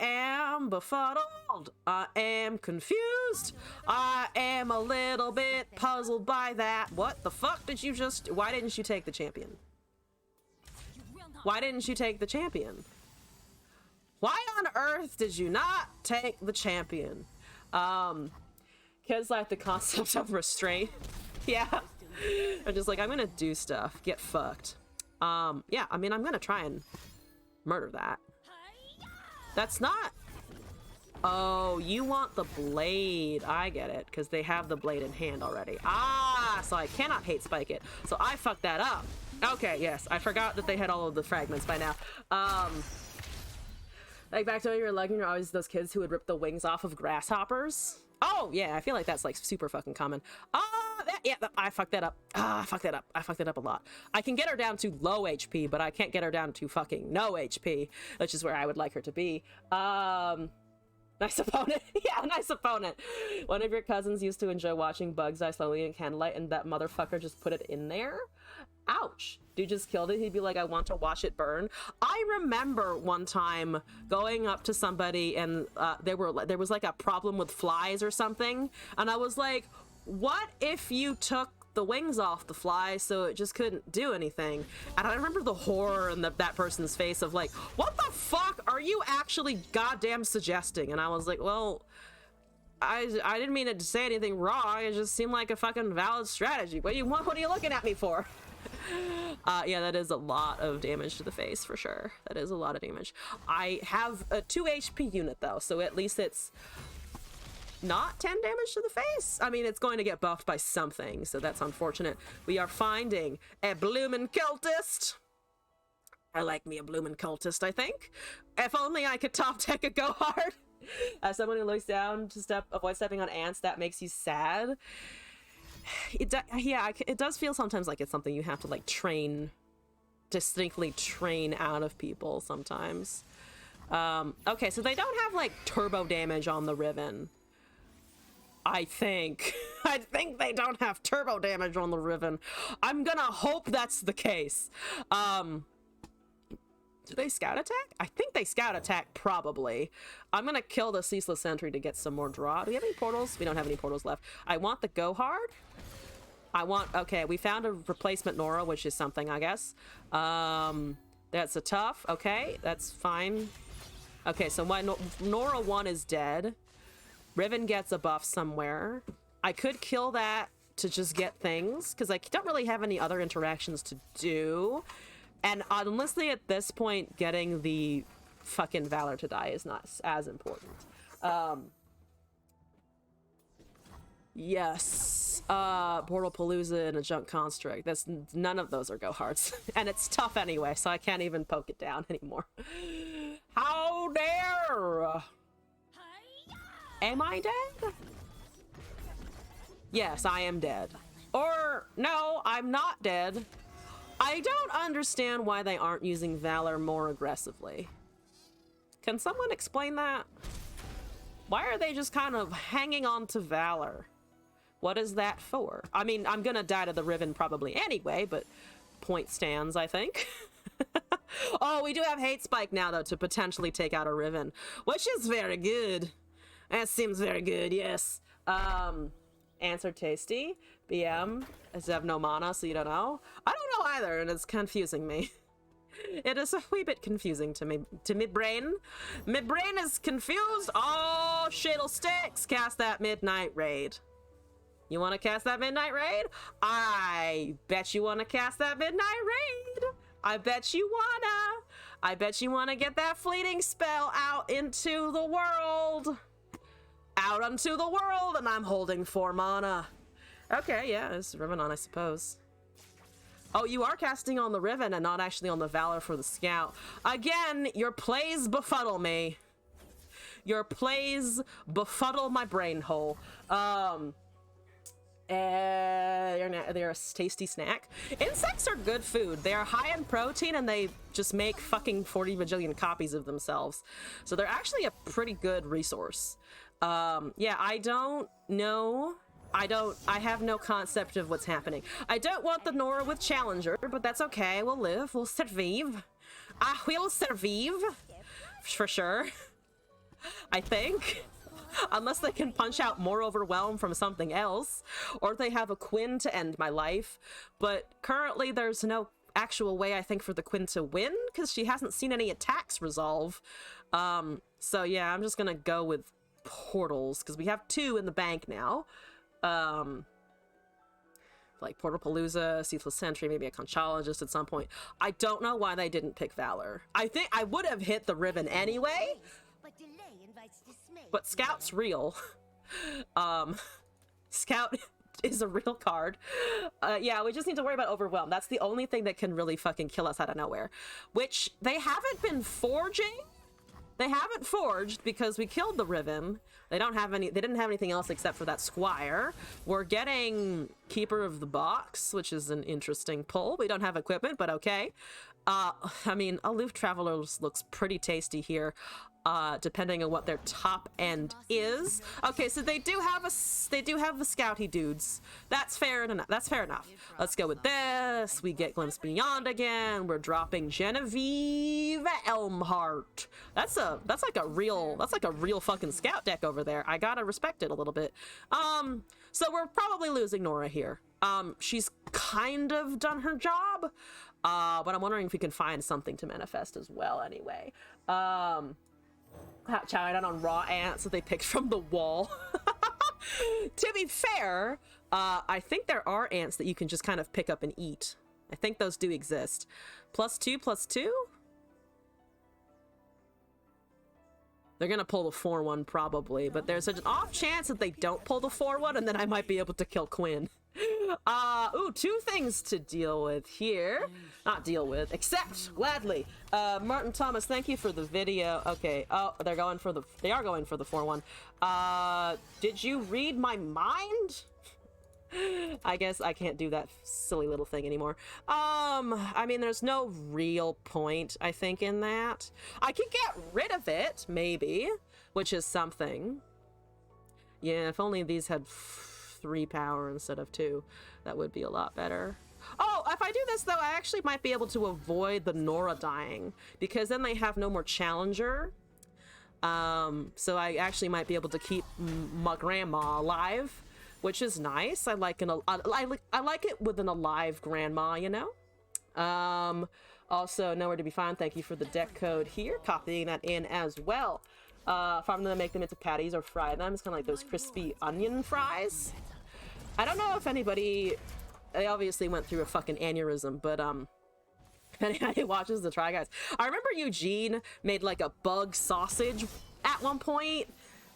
am befuddled. I am confused. I am a little bit puzzled by that. What the fuck did you just... Why didn't you take the champion? Why didn't you take the champion? Why on earth did you not take the champion? Because like the concept of restraint. Yeah. I'm just like, I'm gonna do stuff. Get fucked. Yeah, I mean, I'm gonna try and murder that. That's not... Oh, you want the blade. I get it, because they have the blade in hand already. Ah, so I cannot hate spike it. So I fucked that up. Okay, yes, I forgot that they had all of the fragments by now. Like, back to when you were lugging, you're always those kids who would rip the wings off of grasshoppers. Oh, yeah, I feel like that's, like, super fucking common. Yeah, I fucked that up. I fucked that up. I fucked that up a lot. I can get her down to low HP, but I can't get her down to fucking no HP, which is where I would like her to be. Nice opponent. Yeah, nice opponent. One of your cousins used to enjoy watching bugs die slowly in candlelight, and that motherfucker just put it in there? Ouch. Dude just killed it. He'd be like, I want to watch it burn. I remember one time going up to somebody and there was like a problem with flies or something, and I was like, what if you took the wings off the fly so it just couldn't do anything? And I remember the horror in that person's face of like, what the fuck are you actually goddamn suggesting? And I was like, well, I didn't mean to say anything wrong. It just seemed like a fucking valid strategy. What are you looking at me for? Yeah, that is a lot of damage to the face for sure. That is a lot of damage. I have a 2 HP unit though, so at least it's not 10 damage to the face. I mean, it's going to get buffed by something, so that's unfortunate. We are finding a bloomin' cultist. I like me a bloomin' cultist, I think. If only I could top deck a go hard. As someone who looks down to avoid stepping on ants, that makes you sad. Yeah, it does feel sometimes like it's something you have to like distinctly train out of people sometimes. Okay, so they don't have like turbo damage on the Riven. I think. I think they don't have turbo damage on the Riven. I'm gonna hope that's the case. Do they scout attack? I think they scout attack, probably. I'm gonna kill the Ceaseless Sentry to get some more draw. Do we have any portals? We don't have any portals left. I want the Go Hard. I want... Okay, we found a replacement Nora, which is something, I guess. That's a tough. Okay, that's fine. Okay, so my Nora 1 is dead. Riven gets a buff somewhere. I could kill that to just get things, because I don't really have any other interactions to do. And honestly, at this point, getting the fucking Valor to die is not as important. Yes. Portalpalooza and a Junk Construct. None of those are go hards. And it's tough anyway, so I can't even poke it down anymore. How dare! Am I dead? Yes, I am dead. Or, no, I'm not dead. I don't understand why they aren't using Valor more aggressively. Can someone explain that? Why are they just kind of hanging on to Valor? What is that for? I mean, I'm gonna die to the Riven probably anyway, but point stands, I think. Oh, we do have Hate Spike now, though, to potentially take out a Riven, which is very good. That seems very good, yes. Answer tasty. BM. I have no mana, so you don't know. I don't know either, and it's confusing me. It is a wee bit confusing to me, to my brain. My brain is confused. Oh, Shadle Sticks, cast that Midnight Raid. You want to cast that Midnight Raid? I bet you want to cast that Midnight Raid. I bet you wanna. I bet you want to get that fleeting spell out into the world. Out onto the world, and I'm holding 4 mana. Okay, yeah, it's Riven on, I suppose. Oh, you are casting on the Riven and not actually on the Valor for the Scout. Again, your plays befuddle me. Your plays befuddle my brain hole. They're a tasty snack. Insects are good food. They are high in protein and they just make fucking 40 bajillion copies of themselves. So they're actually a pretty good resource. Yeah, I don't know. I have no concept of what's happening. I don't want the Nora with Challenger, but that's okay. We'll live. We'll survive. I will survive. For sure. I think. Unless they can punch out more Overwhelm from something else. Or they have a Quinn to end my life. But currently there's no actual way, I think, for the Quinn to win, because she hasn't seen any attacks resolve. So yeah, I'm just gonna go with portals, because we have 2 in the bank now. Like Portalpalooza, Ceaseless Sentry, maybe a Conchologist at some point. I don't know why they didn't pick Valor. I think I would have hit the Riven anyway, but Scout's real. Scout is a real card. Yeah, we just need to worry about Overwhelm. That's the only thing that can really fucking kill us out of nowhere, which they haven't been forging. They haven't forged because we killed the Riven. They don't have any. They didn't have anything else except for that Squire. We're getting Keeper of the Box, which is an interesting pull. We don't have equipment, but okay. I mean, Aloof Travelers looks pretty tasty here, depending on what their top end is. Okay, so they do have the Scouty dudes. That's fair enough. That's fair enough. Let's go with this. We get Glimpse Beyond again. We're dropping Genevieve Elmhart. That's like a real fucking Scout deck over there. I gotta respect it a little bit. So we're probably losing Nora here. She's kind of done her job. But I'm wondering if we can find something to manifest as well anyway. Chowing on raw ants that they picked from the wall. To be fair, I think there are ants that you can just kind of pick up and eat. I think those do exist. +2/+2? They're gonna pull the 4-1 probably, but there's an off chance that they don't pull the 4-1 and then I might be able to kill Quinn. Ooh, 2 things to deal with here. Not deal with, accept, gladly. Martin Thomas, thank you for the video. Okay, oh, they are going for the 4-1. Did you read my mind? I guess I can't do that silly little thing anymore. I mean, there's no real point, I think, in that. I could get rid of it, maybe, which is something. Yeah, if only these had 3 power instead of 2, that would be a lot better. Oh, if I do this though, I actually might be able to avoid the Nora dying, because then they have no more challenger. So I actually might be able to keep my grandma alive, which is nice. I like it with an alive grandma, you know. Also, nowhere to be found. Thank you for the deck code here. Copying that in as well. Farm them, make them into patties or fry them. It's kind of like those crispy onion fries. I don't know if anybody... They obviously went through a fucking aneurysm, but if anybody watches the Try Guys. I remember Eugene made like a bug sausage at one point.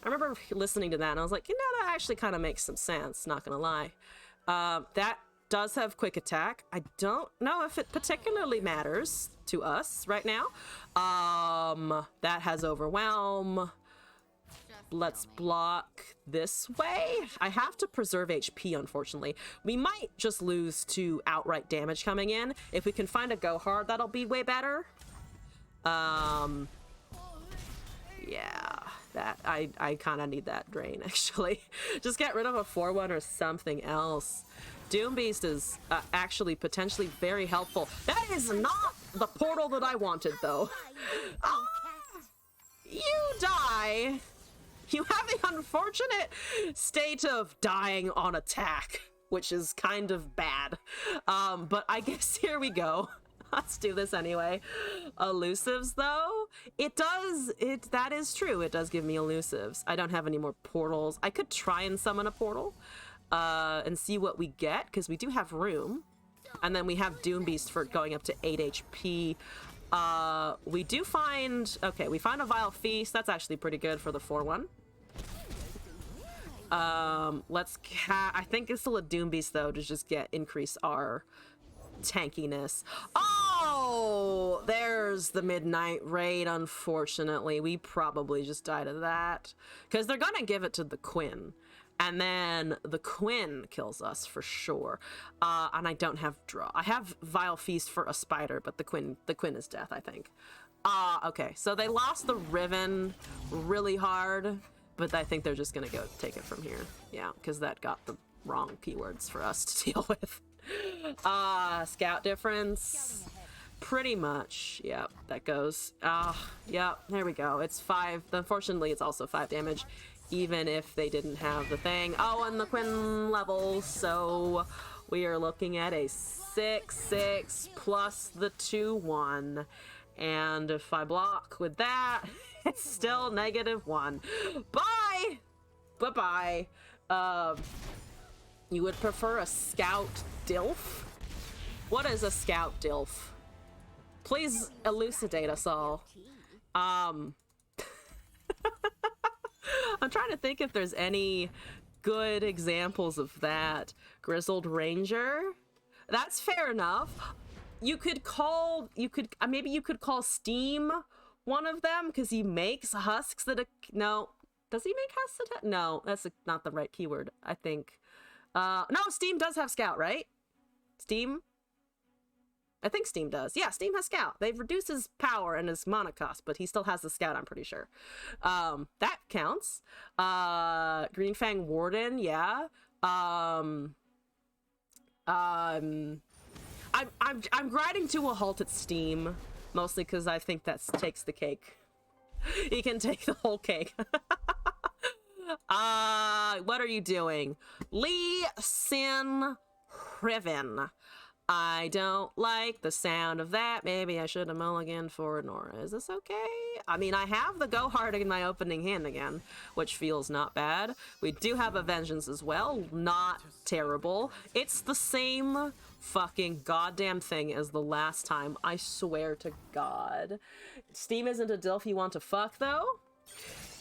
I remember listening to that and I was like, you know, that actually kind of makes some sense, not gonna lie. That does have quick attack. I don't know if it particularly matters to us right now. That has overwhelm. Let's block this way. I have to preserve HP, unfortunately. We might just lose to outright damage coming in. If we can find a go hard, that'll be way better. Yeah, that I kind of need that drain, actually. Just get rid of a 4-1 or something else. Doom Beast is actually potentially very helpful. That is not the portal that I wanted, though. You die. You have the unfortunate state of dying on attack, which is kind of bad. But I guess here we go. Let's do this anyway. Elusives, though, that is true. It does give me elusives. I don't have any more portals. I could try and summon a portal and see what we get, because we do have room. And then we have Doom Beast for going up to 8 HP. We do find... Okay, we find a Vile Feast. That's actually pretty good for the 4-1. I think it's still a Doom Beast, though, to just increase our tankiness. Oh! There's the Midnight Raid, unfortunately. We probably just died of that. Because they're gonna give it to the Quinn. And then the Quinn kills us for sure. And I don't have draw. I have Vile Feast for a spider, but the Quinn is death, I think. Okay, so they lost the Riven really hard, but I think they're just gonna go take it from here. Yeah, because that got the wrong keywords for us to deal with. Scout difference. Pretty much. Yep, that goes. Yep, there we go. It's 5. Unfortunately, it's also 5 damage. Even if they didn't have the thing. Oh, and the Quinn level, so we are looking at a 6/6 plus the 2/1. And if I block with that, it's still -1. Bye! Bye-bye. You would prefer a Scout Dilf? What is a Scout Dilf? Please elucidate us all. I'm trying to think if there's any good examples of that. Grizzled Ranger? That's fair enough. Maybe you could call Steam one of them, because he makes husks that... No. Does he make husks that... No, that's not the right keyword, I think. No, Steam does have Scout, right? Steam? I think Steam does. Yeah, Steam has Scout. They've reduced his power and his mana cost, but he still has the Scout, I'm pretty sure. That counts. Green Fang Warden, yeah. I'm grinding to a halt at Steam, mostly because I think that takes the cake. He can take the whole cake. What are you doing? Lee Sin Riven. I don't like the sound of that. Maybe I should have mulliganed for Nora. Is this okay? I mean, I have the Go Hard in my opening hand again, which feels not bad. We do have a Vengeance as well. Not terrible. It's the same fucking goddamn thing as the last time. I swear to God. Steam isn't a Dilf you want to fuck, though?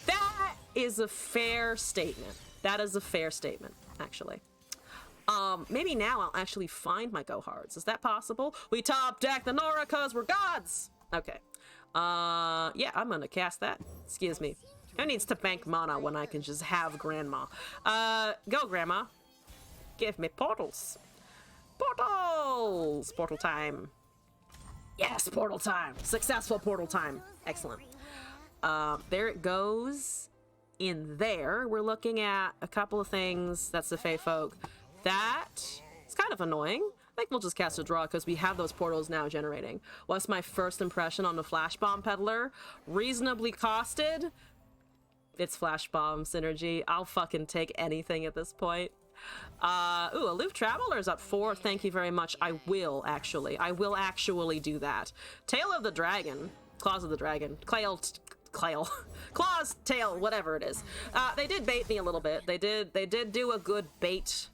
That is a fair statement. That is a fair statement, actually. Maybe now I'll actually find my Go Hards. Is that possible? We top deck the Nora cause we're gods! Okay. Yeah, I'm gonna cast that. Excuse me. Who needs to bank mana when I can just have Grandma? Go, Grandma. Give me portals. Portals! Portal time. Yes, portal time. Successful portal time. Excellent. There it goes. in there. We're looking at a couple of things. That's the Fey Folk. That is kind of annoying. I think we'll just cast a draw because we have those portals now generating. What's my first impression on the Flash Bomb Peddler? Reasonably costed. It's Flash Bomb synergy. I'll fucking take anything at this point. Ooh, Aloof Traveler is up 4. Thank you very much. I will actually do that. Tail of the Dragon. Claws of the Dragon. Claws, tail, whatever it is. They did bait me a little bit. They did do a good bait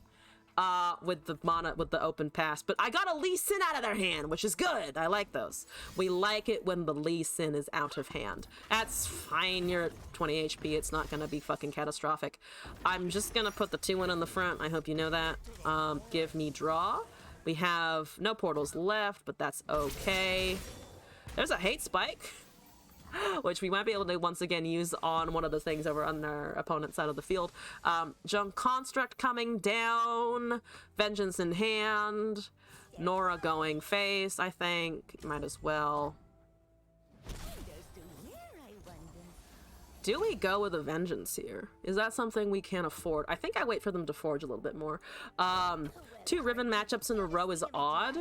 with the open pass, but I got a Lee Sin out of their hand, which is good. I like those. We like it when the Lee Sin is out of hand. That's fine. You're at 20 HP. It's not gonna be fucking catastrophic. I'm just gonna put the 2-1 on the front. I hope you know that. Give me draw. We have no portals left, but that's okay. There's a hate spike, which we might be able to once again use on one of the things over on our opponent's side of the field. Junk Construct coming down. Vengeance in hand. Nora going face, I think. Might as well. Do we go with a Vengeance here? Is that something we can afford? I think I wait for them to forge a little bit more. 2 Riven matchups in a row is odd.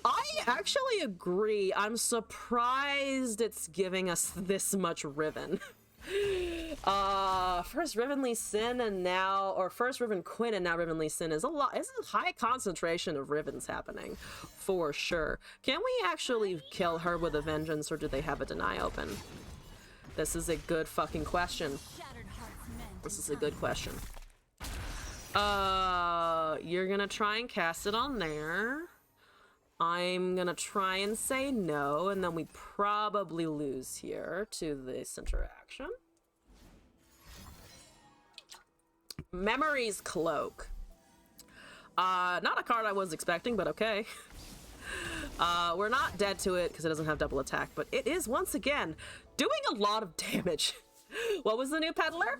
I actually agree. I'm surprised it's giving us this much Riven. First Riven Lee Sin and now, or first Riven Quinn and now Riven Lee Sin is a lot. It's a high concentration of Rivens happening, for sure. Can we actually kill her with a Vengeance, or do they have a deny open? This is a good fucking question. This is a good question. You're gonna try and cast it on there. I'm gonna try and say no, and then we probably lose here to this interaction. Memory's Cloak. Not a card I was expecting, but okay. We're not dead to it because it doesn't have double attack, but it is once again doing a lot of damage. What was the new peddler?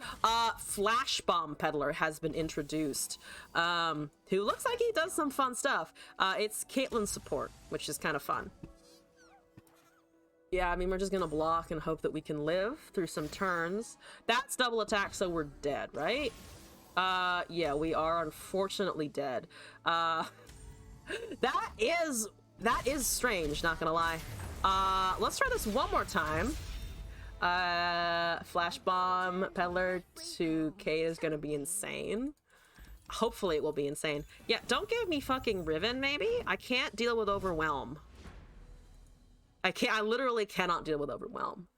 Flash Bomb Peddler has been introduced, who looks like he does some fun stuff. It's Caitlyn's support, which is kind of fun. Yeah, I mean, we're just gonna block and hope that we can live through some turns. That's double attack, so we're dead, right? Yeah, we are unfortunately dead. That is strange, not gonna lie. Let's try this one more time. Flash Bomb Peddler to Kate is gonna be insane. Hopefully it will be insane. Yeah, don't give me fucking Riven, maybe? I can't deal with Overwhelm. I literally cannot deal with Overwhelm.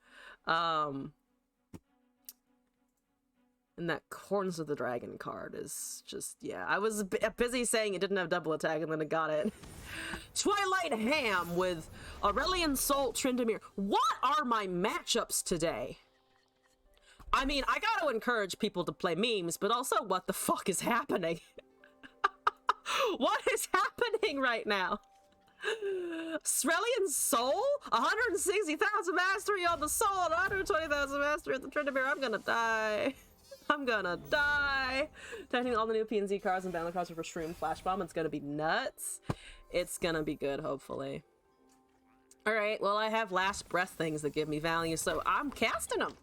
And that Horns of the Dragon card is just, yeah. I was busy saying it didn't have double attack and then it got it. Twilight Ham with Aurelian Soul Tryndamere. What are my matchups today? I mean, I gotta encourage people to play memes, but also what the fuck is happening? What is happening right now? Aurelian Soul? 160,000 mastery on the soul and 120,000 mastery on the Tryndamere. I'm gonna die. I'm gonna die. Technically, all the new PNZ cards and Battle cards are for Shroom Flash Bomb. It's gonna be nuts. It's gonna be good, hopefully. Alright, well, I have last breath things that give me value, so I'm casting them.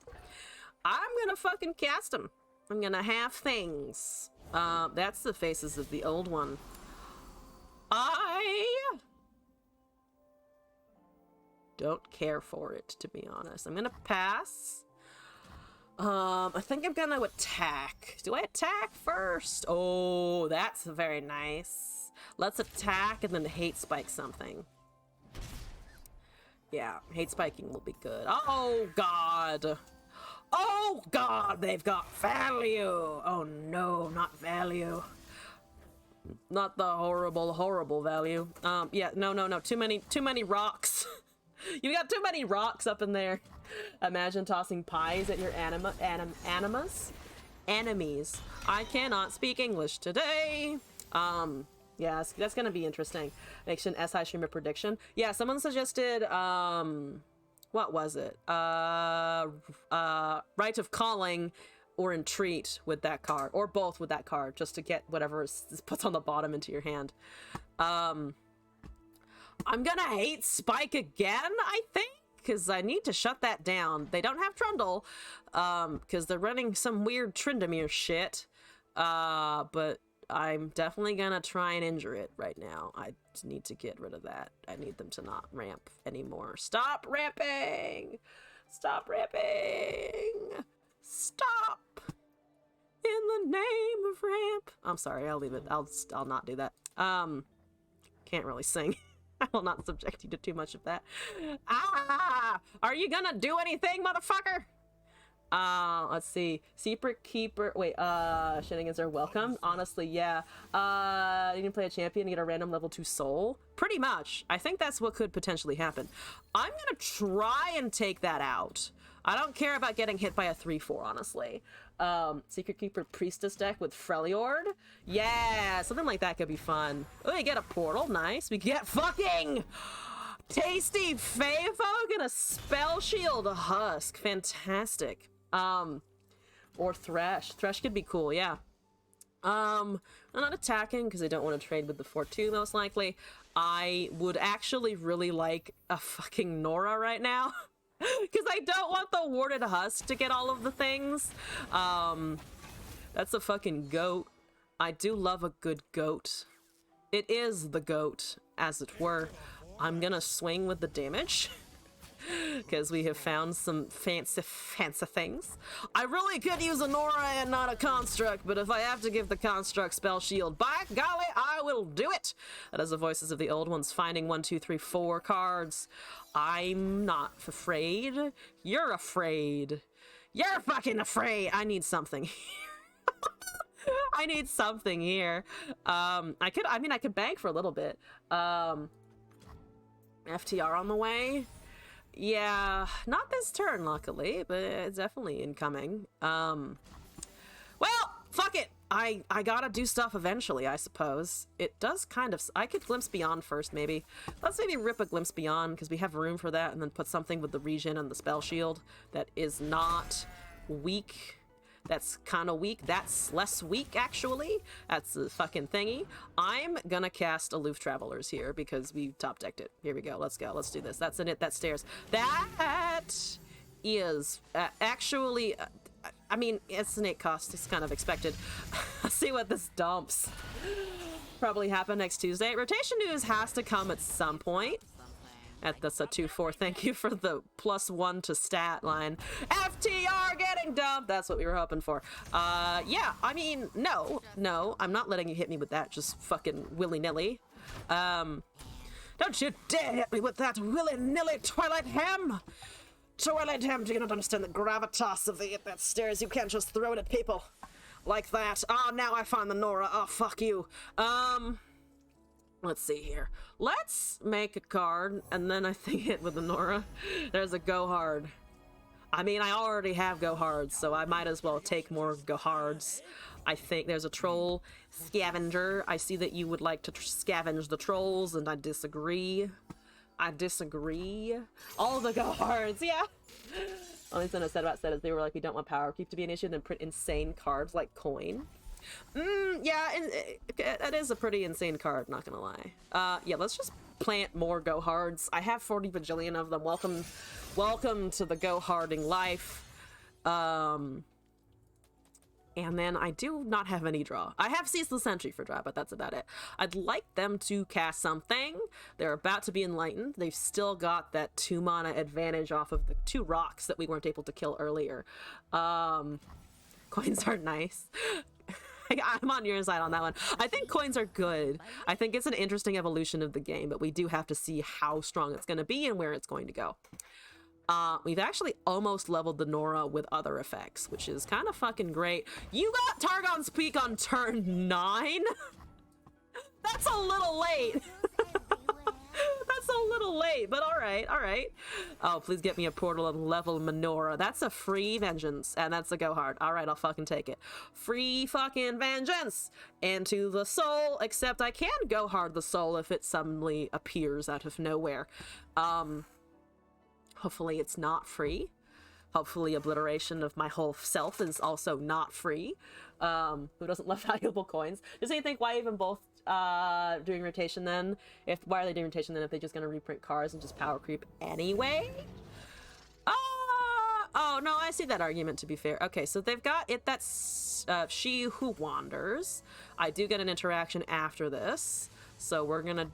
I'm gonna fucking cast them. I'm gonna have things. That's the faces of the old one. I don't care for it, to be honest. I'm gonna pass. I think I'm gonna attack. Do I attack first? Oh, that's very nice. Let's attack and then hate spike something. Yeah, hate spiking will be good. Oh, God. Oh, God, they've got value. Oh, no, not value. Not the horrible, horrible value. Yeah, no. Too many rocks. You got too many rocks up in there. Imagine tossing pies at your enemies. I cannot speak English today. Yeah, that's gonna be interesting. Make an SI streamer prediction. Yeah, someone suggested, what was it? Rite of Calling or Entreat with that card, or both with that card, just to get whatever is puts on the bottom into your hand. I'm gonna hate Spike again, I think. because I need to shut that down. They don't have Trundle, because they're running some weird Tryndamere shit. But I'm definitely gonna try and injure it right now. I just need to get rid of that. I need them to not ramp anymore. Stop ramping! Stop ramping! Stop! In the name of ramp. I'm sorry, I'll leave it. I'll not do that. Can't really sing. I will not subject you to too much of that. Ah! Are you gonna do anything, motherfucker? Let's see. Secret Keeper. Wait, shenanigans are welcome. Honestly, yeah. You can play a champion and get a random level 2 soul. Pretty much. I think that's what could potentially happen. I'm gonna try and take that out. I don't care about getting hit by a 3-4, honestly. Secret Keeper Priestess deck with Freljord. Yeah, something like that could be fun. Oh, you get a portal. Nice. We get fucking Tasty Feyfolk and a Spell Shield Husk. Fantastic. Or Thresh. Thresh could be cool, yeah. I'm not attacking because I don't want to trade with the 4-2 most likely. I would actually really like a fucking Nora right now. Because I don't want the Warded Husk to get all of the things. That's a fucking goat. I do love a good goat. It is the goat, as it were. I'm gonna swing with the damage. Because we have found some fancy things. I really could use a Nora and not a Construct, but if I have to give the Construct Spell Shield, by golly, I will do it! That is the voices of the old ones, finding 1, 2, 3, 4 cards. I'm not afraid. You're afraid. You're fucking afraid! I need something here. I need something here. I could bank for a little bit. FTR on the way. Yeah, not this turn, luckily, but it's definitely incoming. Well, fuck it. I gotta do stuff eventually, I suppose. It does kind of... I could Glimpse Beyond first, maybe. Let's maybe rip a Glimpse Beyond, because we have room for that, and then put something with the Regen and the Spell Shield that is not weak. That's kind of weak. That's less weak, actually. That's the fucking thingy. I'm gonna cast Aloof Travelers here because we top decked it. Here we go. Let's go. Let's do this. That's in it. That stairs. That is actually... I mean, it's an 8 cost. It's kind of expected. Let's see what this dumps. Probably happen next Tuesday. Rotation news has to come at some point. That's a 2-4. Thank you for the +1 to stat line. FTR getting dumped. That's what we were hoping for. Yeah, I mean, no, I'm not letting you hit me with that just fucking willy-nilly. Don't you dare hit me with that willy-nilly Twilight Hem! Twilight Hem, do you not understand the gravitas of that stairs? You can't just throw it at people like that. Oh, now I find the Nora. Oh, fuck you. Let's see here. Let's make a card, and then I think hit with the Nora. There's a Go Hard. I mean, I already have Go Hards, so I might as well take more Go Hards. I think there's a Troll Scavenger. I see that you would like to scavenge the trolls, and I disagree. I disagree. All the Go Hards, yeah. Only thing I said about set is they were like, we don't want power creep to be an issue, then print insane cards like Coin. Yeah, that is a pretty insane card, not gonna lie. Yeah, let's just plant more Go Hards. I have 40 bajillion of them. Welcome to the Go Harding life. And then I do not have any draw. I have Ceaseless Sentry for draw, but that's about it. I'd like them to cast something. They're about to be enlightened. They've still got that 2 mana advantage off of the 2 rocks that we weren't able to kill earlier. Coins are nice. I'm on your side on that one. I think coins are good. I think it's an interesting evolution of the game, but we do have to see how strong it's going to be and where it's going to go. We've actually almost leveled the Nora with other effects, which is kind of fucking great. You got Targon's Peak on turn 9? That's a little late. That's a little late, but alright. Oh, please get me a portal and level Menorah. That's a free vengeance, and that's a Go Hard. Alright, I'll fucking take it. Free fucking vengeance into the soul, except I can Go Hard the soul if it suddenly appears out of nowhere. Hopefully it's not free. Hopefully obliteration of my whole self is also not free. Who doesn't love valuable coins? Does anyone think why even both doing rotation then? Why are they doing rotation then if they're just gonna reprint cards and just power creep anyway? I see that argument, to be fair. Okay, so they've got it. That's She Who Wanders. I do get an interaction after this, so we're gonna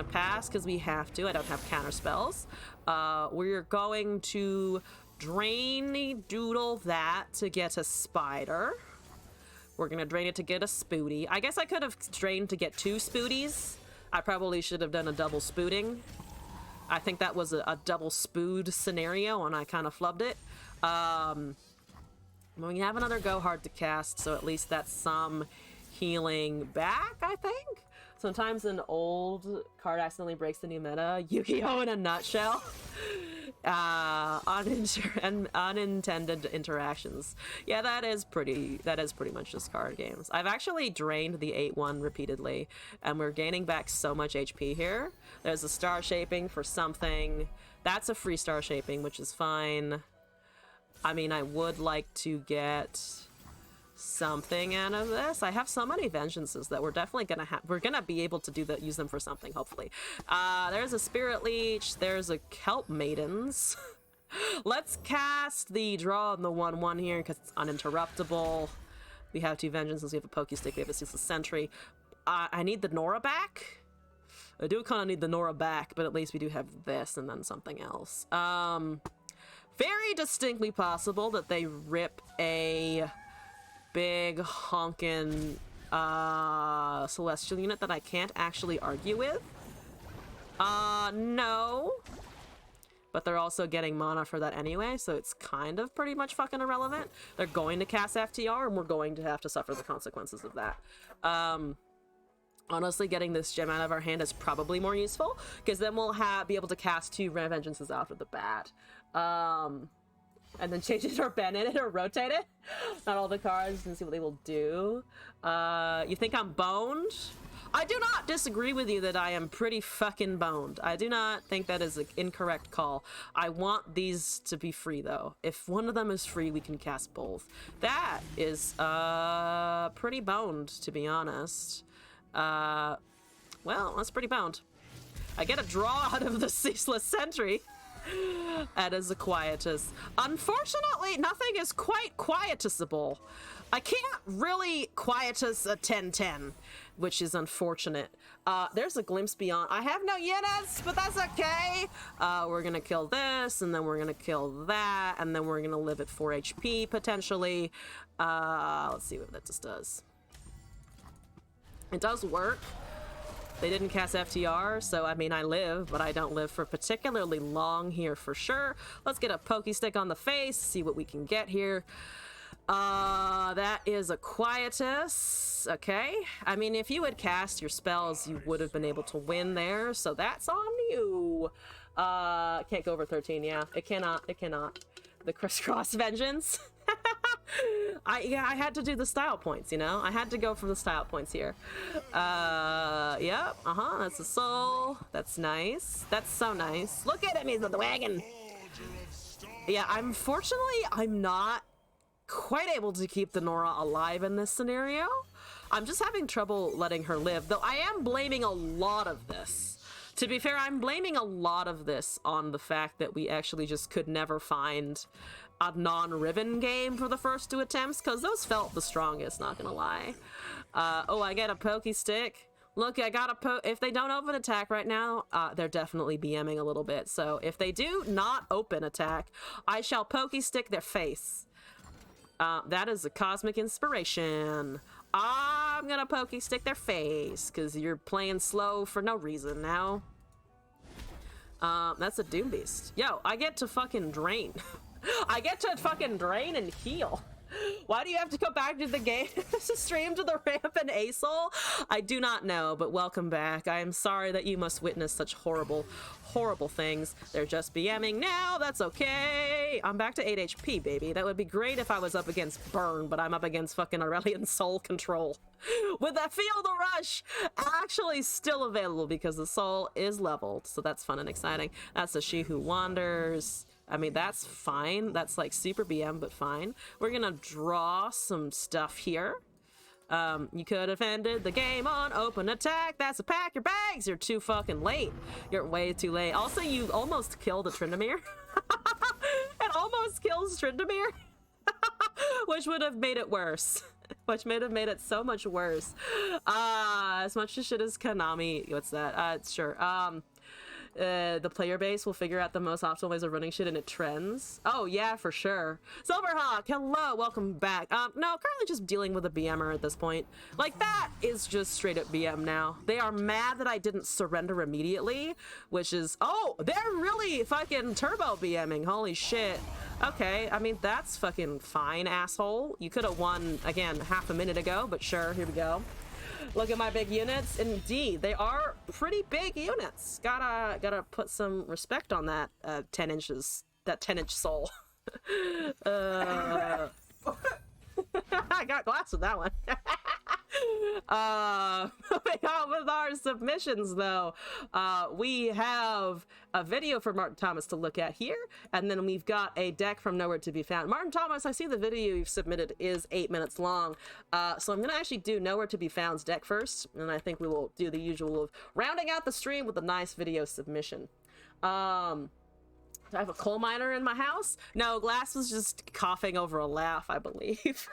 pass because we have to. I don't have counter spells. We're going to drain doodle that to get a spider. We're gonna drain it to get a spooty. I guess I could have drained to get 2 spooties. I probably should have done a double spooting. I think that was a double spood scenario, and I kind of flubbed it. We have another go hard to cast, so at least that's some healing back, I think. Sometimes an old card accidentally breaks the new meta. Yu-Gi-Oh! In a nutshell. Unintended interactions. Yeah, that is pretty much just card games. I've actually drained the 8-1 repeatedly, and we're gaining back so much HP here. There's a star shaping for something. That's a free star shaping, which is fine. I mean, I would like to get something out of this. I have so many vengeances that we're definitely gonna be able to use them for something, hopefully. There's a spirit leech, there's a kelp maidens. Let's cast the draw on the 1/1 here because it's uninterruptible. We have 2 vengeances, we have a pokey stick, we have a ceaseless sentry. I need the Nora back. I do kind of need the Nora back, but at least we do have this and then something else. Very distinctly possible that they rip a big honkin' celestial unit that I can't actually argue with. No. But they're also getting mana for that anyway, so it's kind of pretty much fucking irrelevant. They're going to cast FTR, and we're going to have to suffer the consequences of that. Honestly, getting this gem out of our hand is probably more useful, because then we'll be able to cast 2 vengeances out of the bat. And then change it or bend it or rotate it. Not all the cards, and see what they will do. You think I'm boned? I do not disagree with you that I am pretty fucking boned. I do not think that is an incorrect call. I want these to be free, though. If one of them is free, we can cast both. That is pretty boned, to be honest. Well, that's pretty boned. I get a draw out of the ceaseless sentry. That is a quietus. Unfortunately, nothing is quite quietusable. I can't really quietus a 10-10, which is unfortunate. There's a glimpse beyond. I have no units, but that's okay. We're gonna kill this, and then we're gonna kill that, and then we're gonna live at 4 HP, potentially. Let's see what that just does. It does work. They didn't cast FTR, so I mean I live, but I don't live for particularly long here for sure. Let's get a pokey stick on the face, see what we can get here. That is a quietus. Okay. I mean, if you had cast your spells, you would have been able to win there, so that's on you. Can't go over 13, yeah. It cannot. The crisscross vengeance. I had to do the style points, you know? I had to go for the style points here. Yep, that's a soul. That's nice. That's so nice. Look at him, he's with the wagon. Yeah, unfortunately, I'm not quite able to keep the Nora alive in this scenario. I'm just having trouble letting her live, though I am blaming a lot of this. To be fair, I'm blaming a lot of this on the fact that we actually just could never find a non-Riven game for the first 2 attempts, because those felt the strongest, not gonna lie. Oh, I get a pokey stick. Look, I got a if they don't open attack right now, they're definitely BMing a little bit. So if they do not open attack, I shall pokey stick their face. That is a cosmic inspiration. I'm gonna pokey stick their face, because you're playing slow for no reason now. That's a Doom Beast. Yo, I get to fucking drain. I get to fucking drain and heal. Why do you have to go back to the game to stream to the ramp and ASOL? I do not know, but welcome back. I am sorry that you must witness such horrible, horrible things. They're just BMing now, that's okay. I'm back to 8 HP, baby. That would be great if I was up against Burn, but I'm up against fucking Aurelian Soul Control. With that Field of Rush actually still available because the soul is leveled, so that's fun and exciting. That's a She Who Wanders. I mean, that's fine. That's like super BM, but fine. We're gonna draw some stuff here. You could have ended the game on open attack. That's a pack your bags. You're too fucking late. You're way too late. Also, you almost killed a Tryndamere. It almost kills Charles Tryndamere, which would have made it worse. Which may have made it so much worse. As much as shit as Konami. What's that? Sure. The player base will figure out the most optimal ways of running shit and it trends. Oh yeah, for sure. Silverhawk, hello, welcome back. No, currently just dealing with a BMer at this point. Like, that is just straight up BM now. They are mad that I didn't surrender immediately, which is, oh, they're really fucking turbo BMing, holy shit. Okay, I mean, that's fucking fine, asshole. You could have won, again, half a minute ago, but sure, here we go. Look at my big units. Indeed, they are pretty big units. Gotta put some respect on that 10 inches, that 10-inch soul. I got glass with that one. Moving on with our submissions, though, we have a video for Martin Thomas to look at here, and then we've got a deck from Nowhere to Be Found. Martin Thomas, I see the video you've submitted is 8 minutes long, so I'm gonna actually do Nowhere to Be Found's deck first, and I think we will do the usual of rounding out the stream with a nice video submission. Do I have a coal miner in my house? No, Glass was just coughing over a laugh, I believe.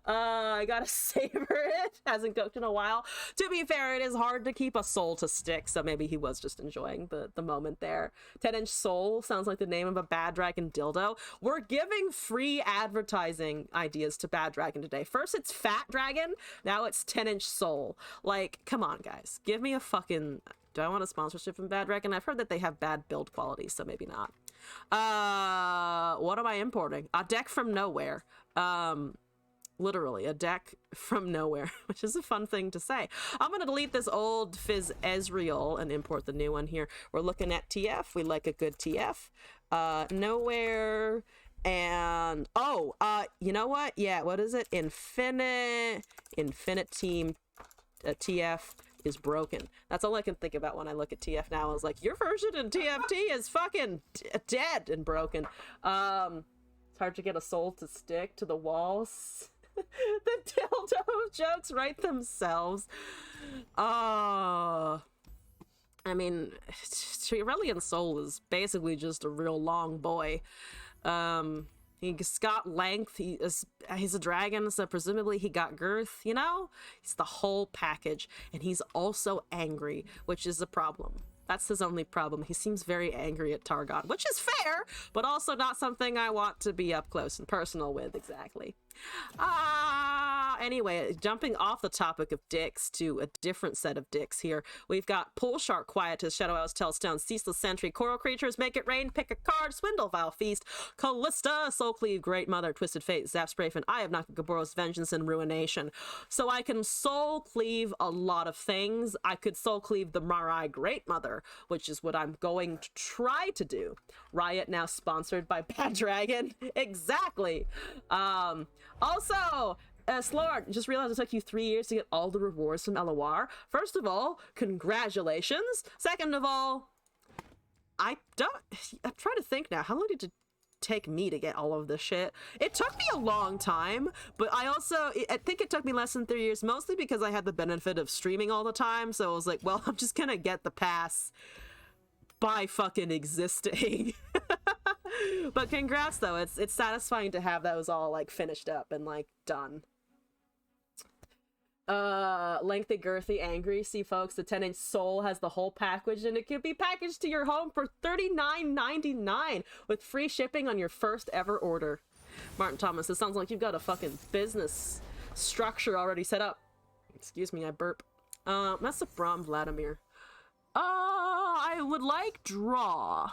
I gotta savor it. Hasn't cooked in a while. To be fair, it is hard to keep a soul to stick, so maybe he was just enjoying the moment there. 10-inch soul sounds like the name of a Bad Dragon dildo. We're giving free advertising ideas to Bad Dragon today. First it's Fat Dragon, now it's 10-inch soul. Like, come on, guys. Give me a fucking... Do I want a sponsorship from Bad Dragon? I've heard that they have bad build quality, so maybe not. What am I importing? A deck from nowhere. Literally, a deck from nowhere, which is a fun thing to say. I'm gonna delete this old Fizz Ezreal and import the new one here. We're looking at TF. We like a good TF. Nowhere, and you know what? Yeah, what is it? Infinite Team TF is broken. That's all I can think about when I look at TF now. I was like, your version in TFT is fucking dead and broken. It's hard to get a soul to stick to the walls. The dildo jokes write themselves. I mean, Aurelian Soul is basically just a real long boy. He's got length, he's a dragon, so presumably he got girth, you know? He's the whole package, and he's also angry, which is a problem. That's his only problem. He seems very angry at Targon, which is fair, but also not something I want to be up close and personal with, exactly. Anyway, jumping off the topic of dicks to a different set of dicks here, we've got Pool Shark, Quietus, Shadow Owls, Tellstone, Ceaseless Sentry, Coral Creatures, Make It Rain, Pick a Card, Swindle, Vile Feast, Callista, Soul Cleave, Great Mother, Twisted Fate, Zap Sprafen, Eye of Nakagoboros, Vengeance, and Ruination. So I can Soul Cleave a lot of things. I could Soul Cleave the Marai Great Mother, which is what I'm going to try to do. Riot now sponsored by Bad Dragon. Exactly. Also, Slord, just realized it took you 3 years to get all the rewards from LOR. First of all, congratulations. Second of all, I'm trying to think now. How long did it take me to get all of this shit? It took me a long time, but I think it took me less than 3 years, mostly because I had the benefit of streaming all the time. So I was like, well, I'm just gonna get the pass by fucking existing. But congrats though, it's satisfying to have those all like finished up and like done. Lengthy, girthy, angry. See folks, the 10-inch soul has the whole package and it can be packaged to your home for $39.99 with free shipping on your first ever order. Martin Thomas, it sounds like you've got a fucking business structure already set up. Excuse me, I burp. That's a Braum Vladimir. I would like draw.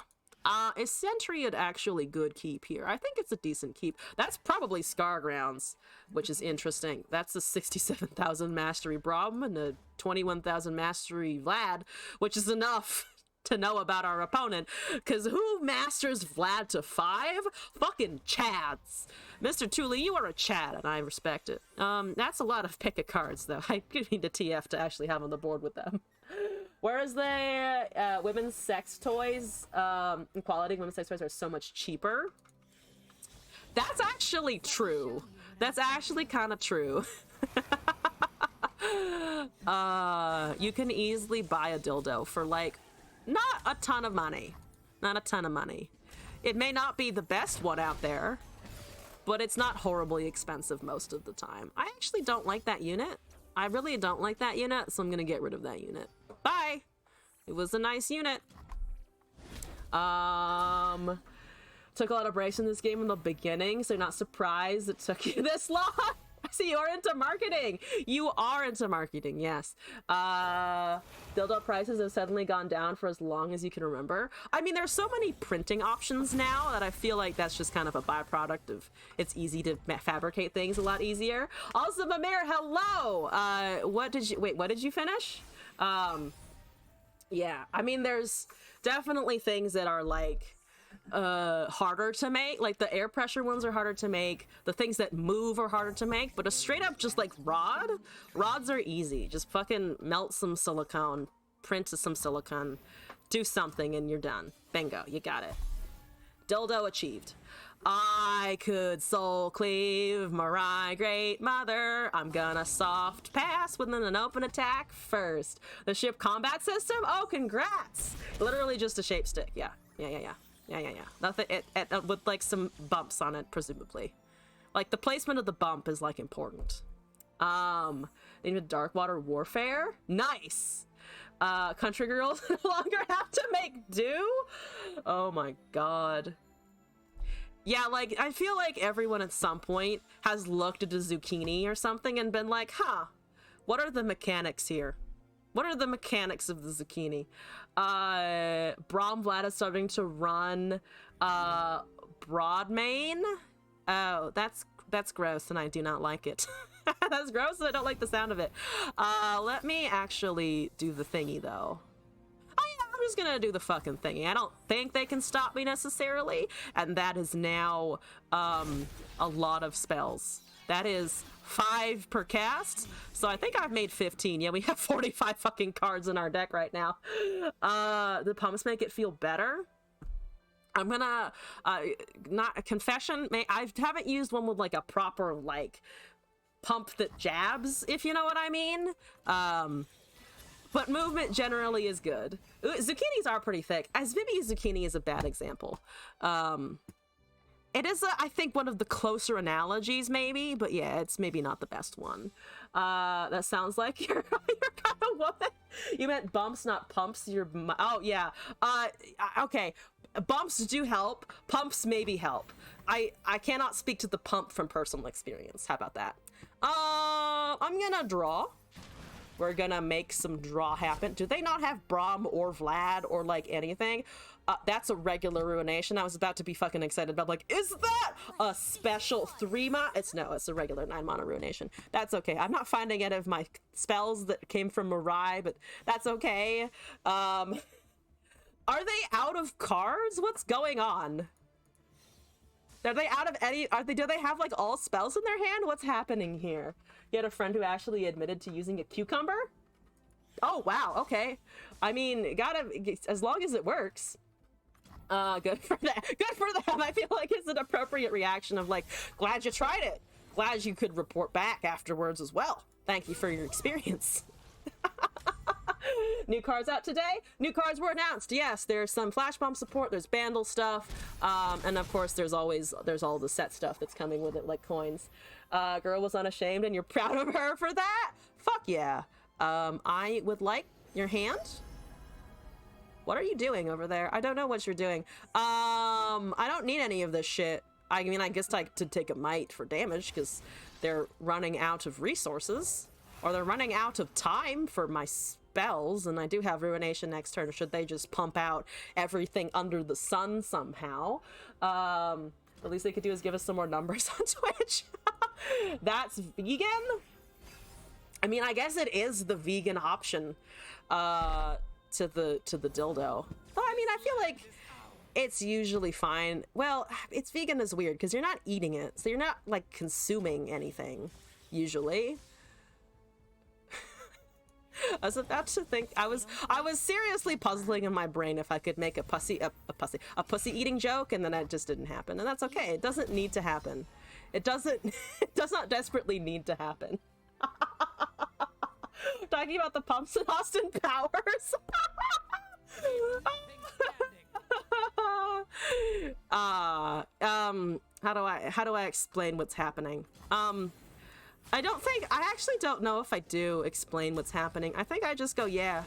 Is Sentry an actually good keep here? I think it's a decent keep. That's probably Scargrounds, which is interesting. That's a 67,000 mastery Braum and a 21,000 mastery Vlad, which is enough to know about our opponent. Because who masters Vlad to 5? Fucking Chads. Mr. Thule, you are a Chad, and I respect it. That's a lot of pick of cards, though. I need a TF to actually have on the board with them. Whereas the women's sex toys, quality women's sex toys are so much cheaper. That's actually true. That's actually kind of true. You can easily buy a dildo for like not a ton of money. Not a ton of money. It may not be the best one out there, but it's not horribly expensive most of the time. I actually don't like that unit. I really don't like that unit, so I'm gonna get rid of that unit. Bye! It was a nice unit. Took a lot of breaks in this game in the beginning, so you're not surprised it took you this long. I see you're into marketing. You are into marketing, yes. Dildo prices have suddenly gone down for as long as you can remember. I mean, there's so many printing options now that I feel like that's just kind of a byproduct of it's easy to fabricate things a lot easier. Also, Mamir, hello! What did you finish? Yeah, I mean, there's definitely things that are like harder to make. Like the air pressure ones are harder to make. The things that move are harder to make. But a straight up just like rods are easy. Just fucking melt some silicone, print some silicone, do something, and you're done. Bingo, you got it. Dildo achieved. I could soul cleave Mirai Great Mother. I'm gonna soft pass within an open attack first. The ship combat system? Oh, congrats! Literally just a shape stick. Yeah. Nothing. It with like some bumps on it, presumably. Like the placement of the bump is like important. Even dark water warfare. Nice. Country girls no longer have to make do. Oh my god. Yeah, like, I feel like everyone at some point has looked at a zucchini or something and been like, huh, what are the mechanics here? What are the mechanics of the zucchini? Brom Vlad is starting to run Broadmain. Oh, that's gross and I do not like it. That's gross and I don't like the sound of it. Let me actually do the thingy though. I'm just gonna do the fucking thingy. I don't think they can stop me necessarily, and that is now a lot of spells. That is 5 per cast, so I think I've made 15. Yeah, we have 45 fucking cards in our deck right now. The pumps make it feel better. I'm gonna not a confession. I haven't used one with like a proper like pump that jabs, if you know what I mean. But movement generally is good. Zucchinis are pretty thick. As maybe zucchini is a bad example. It is, I think, one of the closer analogies, maybe. But yeah, it's maybe not the best one. That sounds like you're kind of woman. You meant bumps, not pumps. Oh, yeah. Okay. Bumps do help. Pumps maybe help. I cannot speak to the pump from personal experience. How about that? I'm gonna draw. We're gonna make some draw happen. Do they not have Brom or Vlad or like anything? That's a regular ruination. I was about to be fucking excited about like, is that a special 3 mana? It's a regular 9 mana ruination. That's okay. I'm not finding any of my spells that came from Mirai, but that's okay. Are they out of cards? What's going on? Are they out of any? Do they have like all spells in their hand? What's happening here? You had a friend who actually admitted to using a cucumber? Oh wow, okay. I mean, as long as it works. Good for that. Good for them. I feel like it's an appropriate reaction of like, glad you tried it. Glad you could report back afterwards as well. Thank you for your experience. New cards out today. New cards were announced. Yes, there's some flash bomb support. There's Bandle stuff, and of course there's all the set stuff that's coming with it, like coins. Girl was unashamed, and you're proud of her for that. Fuck yeah. I would like your hand. What are you doing over there? I don't know what you're doing. I don't need any of this shit. I mean, I guess I could take a might for damage because they're running out of resources, or they're running out of time for my spells, and I do have Ruination next turn. Should they just pump out everything under the sun somehow? The least they could do is give us some more numbers on Twitch. That's vegan? I mean, I guess it is the vegan option to the dildo. But I mean, I feel like it's usually fine. Well, it's vegan is weird because you're not eating it, so you're not like consuming anything usually. I was about to think, I was seriously puzzling in my brain if I could make a pussy eating joke, and then it just didn't happen, and that's okay. It doesn't need to happen. It does not desperately need to happen. Talking about the pumps in Austin Powers. How do I explain what's happening? I actually don't know if I do explain what's happening. I think I just go, yeah.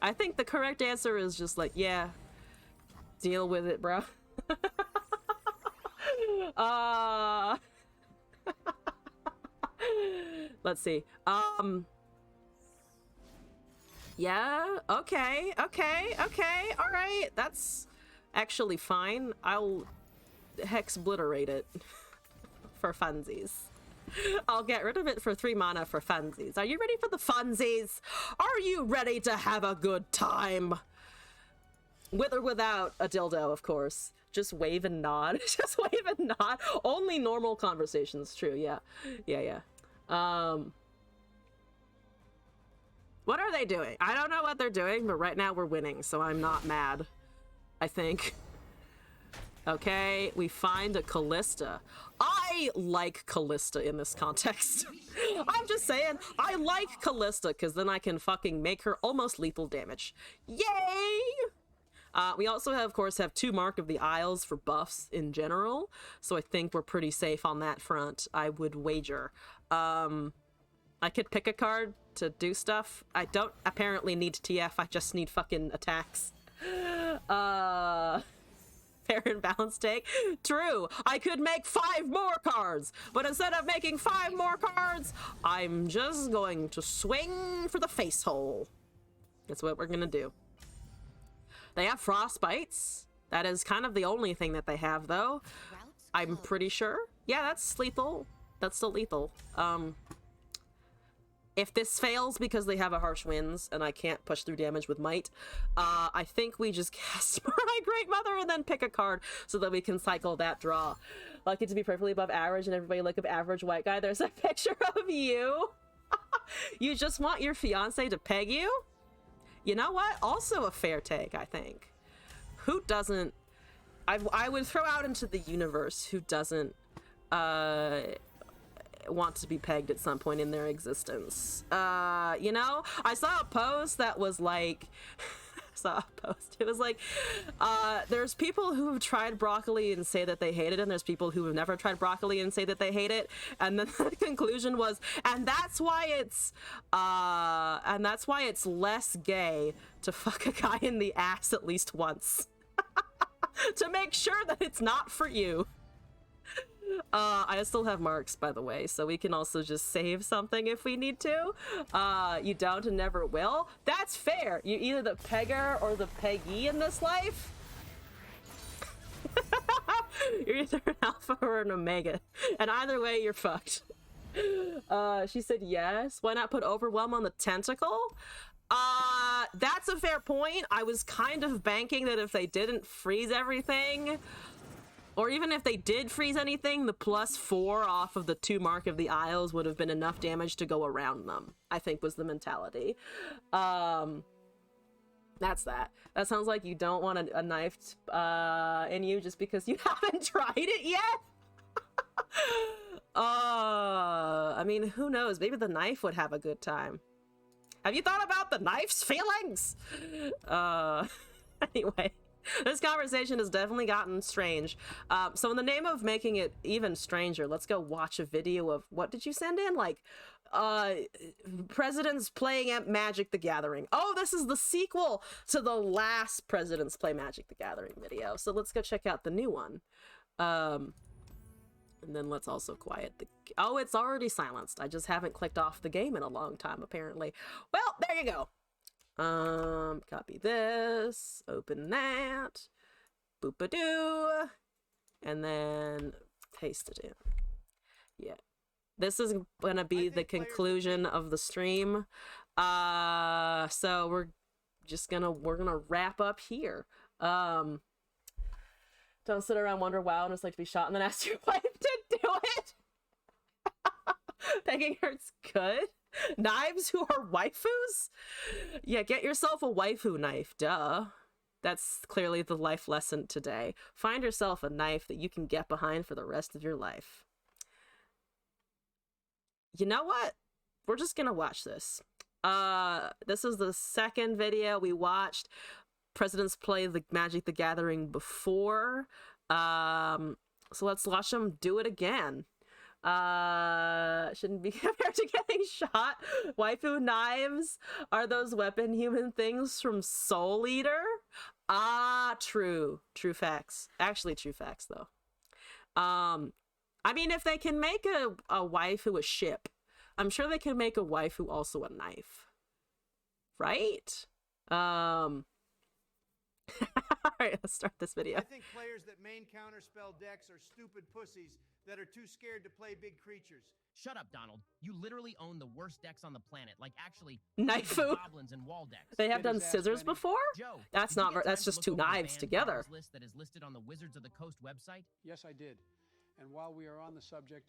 I think the correct answer is just like, yeah. Deal with it, bro. Let's see. Yeah, okay, all right. That's actually fine. I'll hex-obliterate it for funsies. I'll get rid of it for 3 mana for funsies. Are you ready for the funsies? Are you ready to have a good time? With or without a dildo, of course. Just wave and nod. Just wave and nod. Only normal conversations, true, yeah. Yeah. What are they doing? I don't know what they're doing, but right now we're winning, so I'm not mad. I think. Okay, we find a Callista. I like Callista in this context. I'm just saying, I like Callista, because then I can fucking make her almost lethal damage. Yay! We also, of course, have 2 Mark of the Isles for buffs in general, so I think we're pretty safe on that front, I would wager. I could pick a card to do stuff. I don't apparently need TF, I just need fucking attacks. Fair and balanced take. True, I could make 5 more cards, but instead of making 5 more cards, I'm just going to swing for the face hole. That's what we're gonna do. They have frostbites. That is kind of the only thing that they have, though. I'm pretty sure. Yeah, that's lethal. That's still lethal. If this fails because they have a harsh winds and I can't push through damage with might, I think we just cast my Great Mother and then pick a card so that we can cycle that draw. Lucky to be perfectly above average and everybody look up average white guy. There's a picture of you. You just want your fiance to peg you? You know what? Also a fair take, I think. Who doesn't... I would throw out into the universe who doesn't want to be pegged at some point in their existence. You know? I saw a post that was like... It was like, there's people who have tried broccoli and say that they hate it, and there's people who have never tried broccoli and say that they hate it. And then the conclusion was, and that's why it's less gay to fuck a guy in the ass at least once. To make sure that it's not for you. I still have marks, by the way, so we can also just save something if we need to. You don't and never will. That's fair. You're either the pegger or the peggy in this life. You're either an alpha or an omega. And either way, you're fucked. She said yes. Why not put overwhelm on the tentacle? That's a fair point. I was kind of banking that if they didn't freeze everything... Or even if they did freeze anything, the +4 off of the 2 Mark of the Isles would have been enough damage to go around them, I think was the mentality. That's that. That sounds like you don't want a knife in you just because you haven't tried it yet? I mean, who knows? Maybe the knife would have a good time. Have you thought about the knife's feelings? Anyway. This conversation has definitely gotten strange. So in the name of making it even stranger, let's go watch a video of, what did you send in? Like, presidents playing at Magic the Gathering. Oh, this is the sequel to the last Presidents Play Magic the Gathering video. So let's go check out the new one. And then let's also quiet the... Oh, it's already silenced. I just haven't clicked off the game in a long time, apparently. Well, there you go. Copy this, open that, boop-a-doo, and then paste it in. Yeah. This is gonna be the conclusion of the stream. So we're gonna wrap up here. Don't sit around wonder wow and just like to be shot and then ask your wife to do it. Pegging hurts good. Knives who are waifus? Yeah, get yourself a waifu knife, duh. That's clearly the life lesson today. Find yourself a knife that you can get behind for the rest of your life. You know what? We're just gonna watch this. This is the second video we watched. presidents play the Magic the Gathering before. So let's watch them do it again. Shouldn't be compared to getting shot. Waifu knives are those weapon human things from Soul Eater. True facts. Actually, true facts though. I mean, if they can make a waifu a ship, I'm sure they can make a waifu also a knife, right? All right, let's start this video. I think players that main counterspell decks are stupid pussies that are too scared to play big creatures. Shut up, Donald. You literally own the worst decks on the planet. Like, actually, Knifeu. goblins and wall decks. They have done scissors before? Joe, That's did you not. get That's time to just look two over the knives banned together. cards list that is listed on the Wizards of the Coast website? Yes, I did. And while we are on the subject,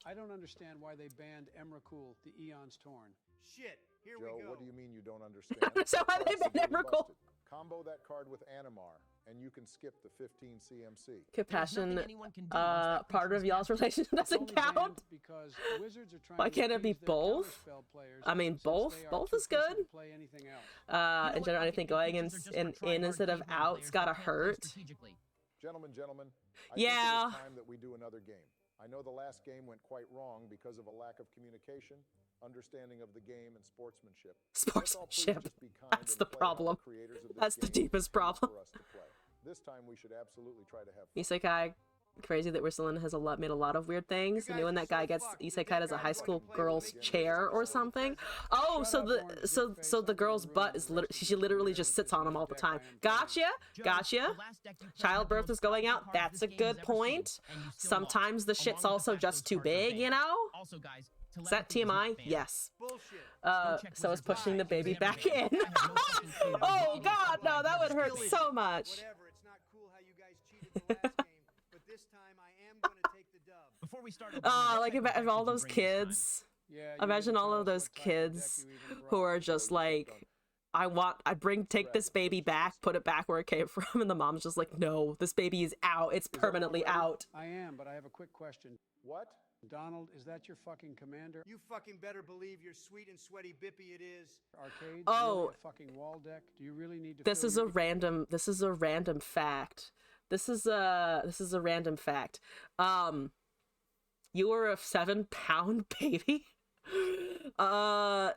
I don't understand why they banned Emrakul, the Eon's Torn. Shit, here Joe, we go. what do you mean you don't understand? So why they Cards banned severely Emrakul? busted. Combo that card with Animar, and you can skip the 15 CMC. Compassion. anyone can do once that Part creature of is y'all's captured. relationship It's doesn't only count. banned because Wizards are trying Why to can't it be appease their both? counterspell players I mean, since both. they are Both too is pussy good. to play anything else. In general, I think going in instead of out's gotta hurt. Gentlemen, I Yeah. think it is time that we do another game. I know the last game went quite wrong because of a lack of communication, understanding of the game, and sportsmanship. Let's all please Sportsmanship. just be kind That's and the play how problem. the creators of this That's the game deepest intended problem. for us to play. This time we should absolutely try to have fun. Isekai, crazy that Ursulin has made a lot of weird things. And when that guy gets isekai as a high school girl's chair or something. Oh, so the girl's butt is she literally just sits on him all the time. Gotcha. Childbirth is going out. That's a good point. Sometimes the shit's also just too big, you know? Also, guys, Is that TMI? Yes. So it's pushing the baby back in. Oh god, no, that would hurt so much. Whatever, it's not cool how you guys cheated the last game, but this time I am going to take the dub. Before we start, Like if all those kids. Yeah, Imagine all of those kids who are just like, take this baby back, put it back where it came from, and the mom's just like, no, this baby is out. It's permanently out. I am, but I have a quick question. What? Donald, is that your fucking commander? You fucking better believe your sweet and sweaty bippy it is. Arcade? Oh. Really a fucking wall deck? Do you really need to This fill is your- a random fact. This is a random fact. You were a 7-pound baby. There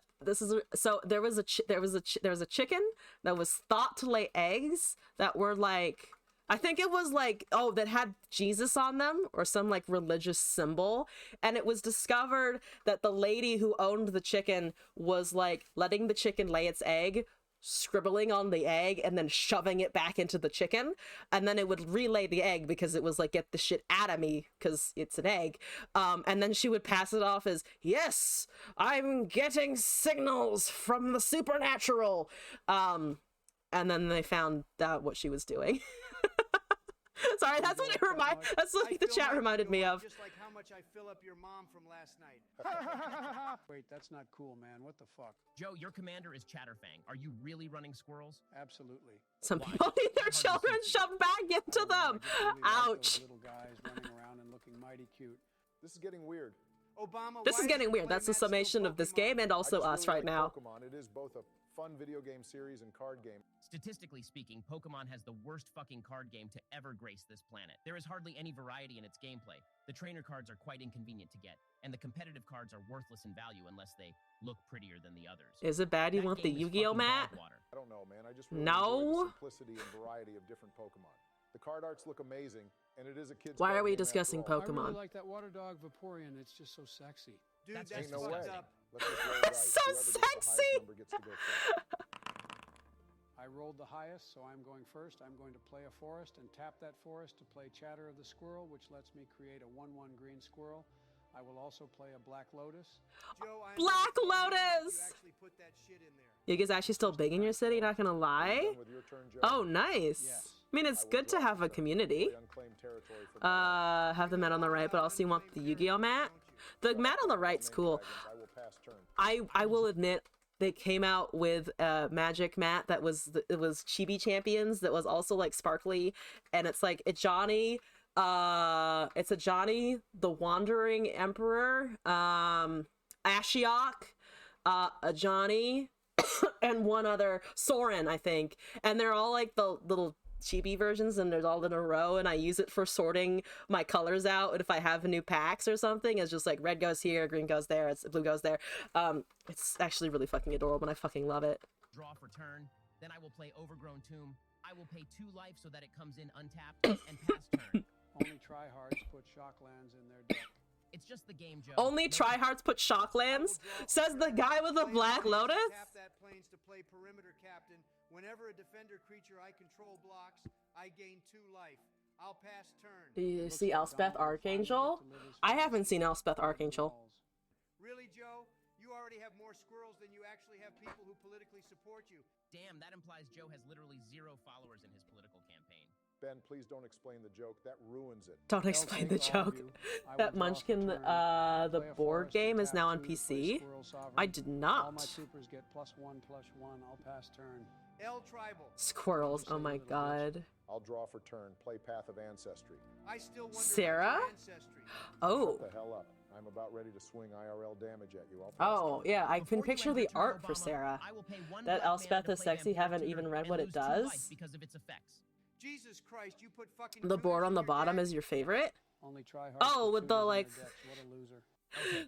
was a chicken that was thought to lay eggs that were like, I think it was like, that had Jesus on them or some like religious symbol. And it was discovered that the lady who owned the chicken was like letting the chicken lay its egg, scribbling on the egg, and then shoving it back into the chicken. And then it would relay the egg because it was like, get the shit out of me because it's an egg. And then she would pass it off as, yes, I'm getting signals from the supernatural. And then they found out what she was doing. Sorry, that's what that's what the chat reminded me of. Just like how much I fill up your mom from last night. Wait, that's not cool, man. What the fuck? Joe, your commander is Chatterfang. Are you really running squirrels? Absolutely. Some people need their children shoved back into them. Ouch. Little guys running around and looking mighty cute. This is getting weird. Obama, This is getting weird. That's the summation of this game and also us right now. Pokemon. It is both a fun video game series and card game. Statistically speaking, Pokemon has the worst fucking card game to ever grace this planet. There is hardly any variety in its gameplay. The trainer cards are quite inconvenient to get, and the competitive cards are worthless in value unless they look prettier than the others. Is it bad you want the Yu-Gi-Oh mat? I don't know, man. I just really enjoy No. the simplicity and variety of different Pokemon. The card arts look amazing, and it is a kid's Why card are we game after discussing all. I really Pokemon? like that water dog Vaporeon. It's just so sexy. Dude, That's that's Ain't no way. fucked up. Let's just roll dice. So Whoever gets the highest sexy. number gets to go first. I rolled the highest, so I'm going first. I'm going to play a forest and tap that forest to play Chatter of the Squirrel, which lets me create a 1/1 green squirrel. I will also play a Black Lotus. Joe, I'm Black gonna tell you Lotus! You actually put that shit in there. You guys actually still big in your city, not gonna lie? Done with your turn, Joe? Oh, nice. Yes. I mean, it's I will good to draw have a first. community. Play unclaimed territory for my Have the mat on the right, but also you want the Yu-Gi-Oh mat? The mat on the right's cool. I will pass turn. I will admit they came out with a magic mat that was it was Chibi Champions that was also like sparkly, and it's like a Johnny, it's a Johnny the Wandering Emperor, Ashiok, a Johnny, and one other, Soren, I think. And they're all like the little chibi versions, and there's all in a row, and I use it for sorting my colors out. And if I have new packs or something, it's just like red goes here, green goes there, it's blue goes there. It's actually really fucking adorable, and I fucking love it. Draw for turn, then I will play Overgrown Tomb. I will pay 2 life so that it comes in untapped and pass turn. Only tryhards put shocklands in their deck. It's just the game, Joe. Only tryhards put shocklands? Says the guy with the Black Lotus? Tap that plains to play perimeter captain. Whenever a defender creature I control blocks, I gain 2 life. I'll pass turn. Do you see Elspeth Archangel? I haven't seen Elspeth Archangel. Really, Joe? You already have more squirrels than you actually have people who politically support you. Damn, that implies Joe has literally 0 followers in his political campaign. Ben, please don't explain the joke. That ruins it. Don't explain the joke. That Munchkin, the board game is now on PC. I did not. All my troopers get +1/+1. I'll pass turn. L tribal. Squirrels, oh my god. I'll draw for turn. Play Path of Ancestry. I still wonder Sarah? about your ancestry. Oh. Shut the hell up. I'm about ready to swing IRL damage at you. Oh, yeah, I can picture the art for Sarah. That Elspeth is sexy, haven't even read what it does. Because of its effects. Jesus Christ, you put fucking The board on the bottom is your favorite? Only tryhards. Oh, with the like What a loser.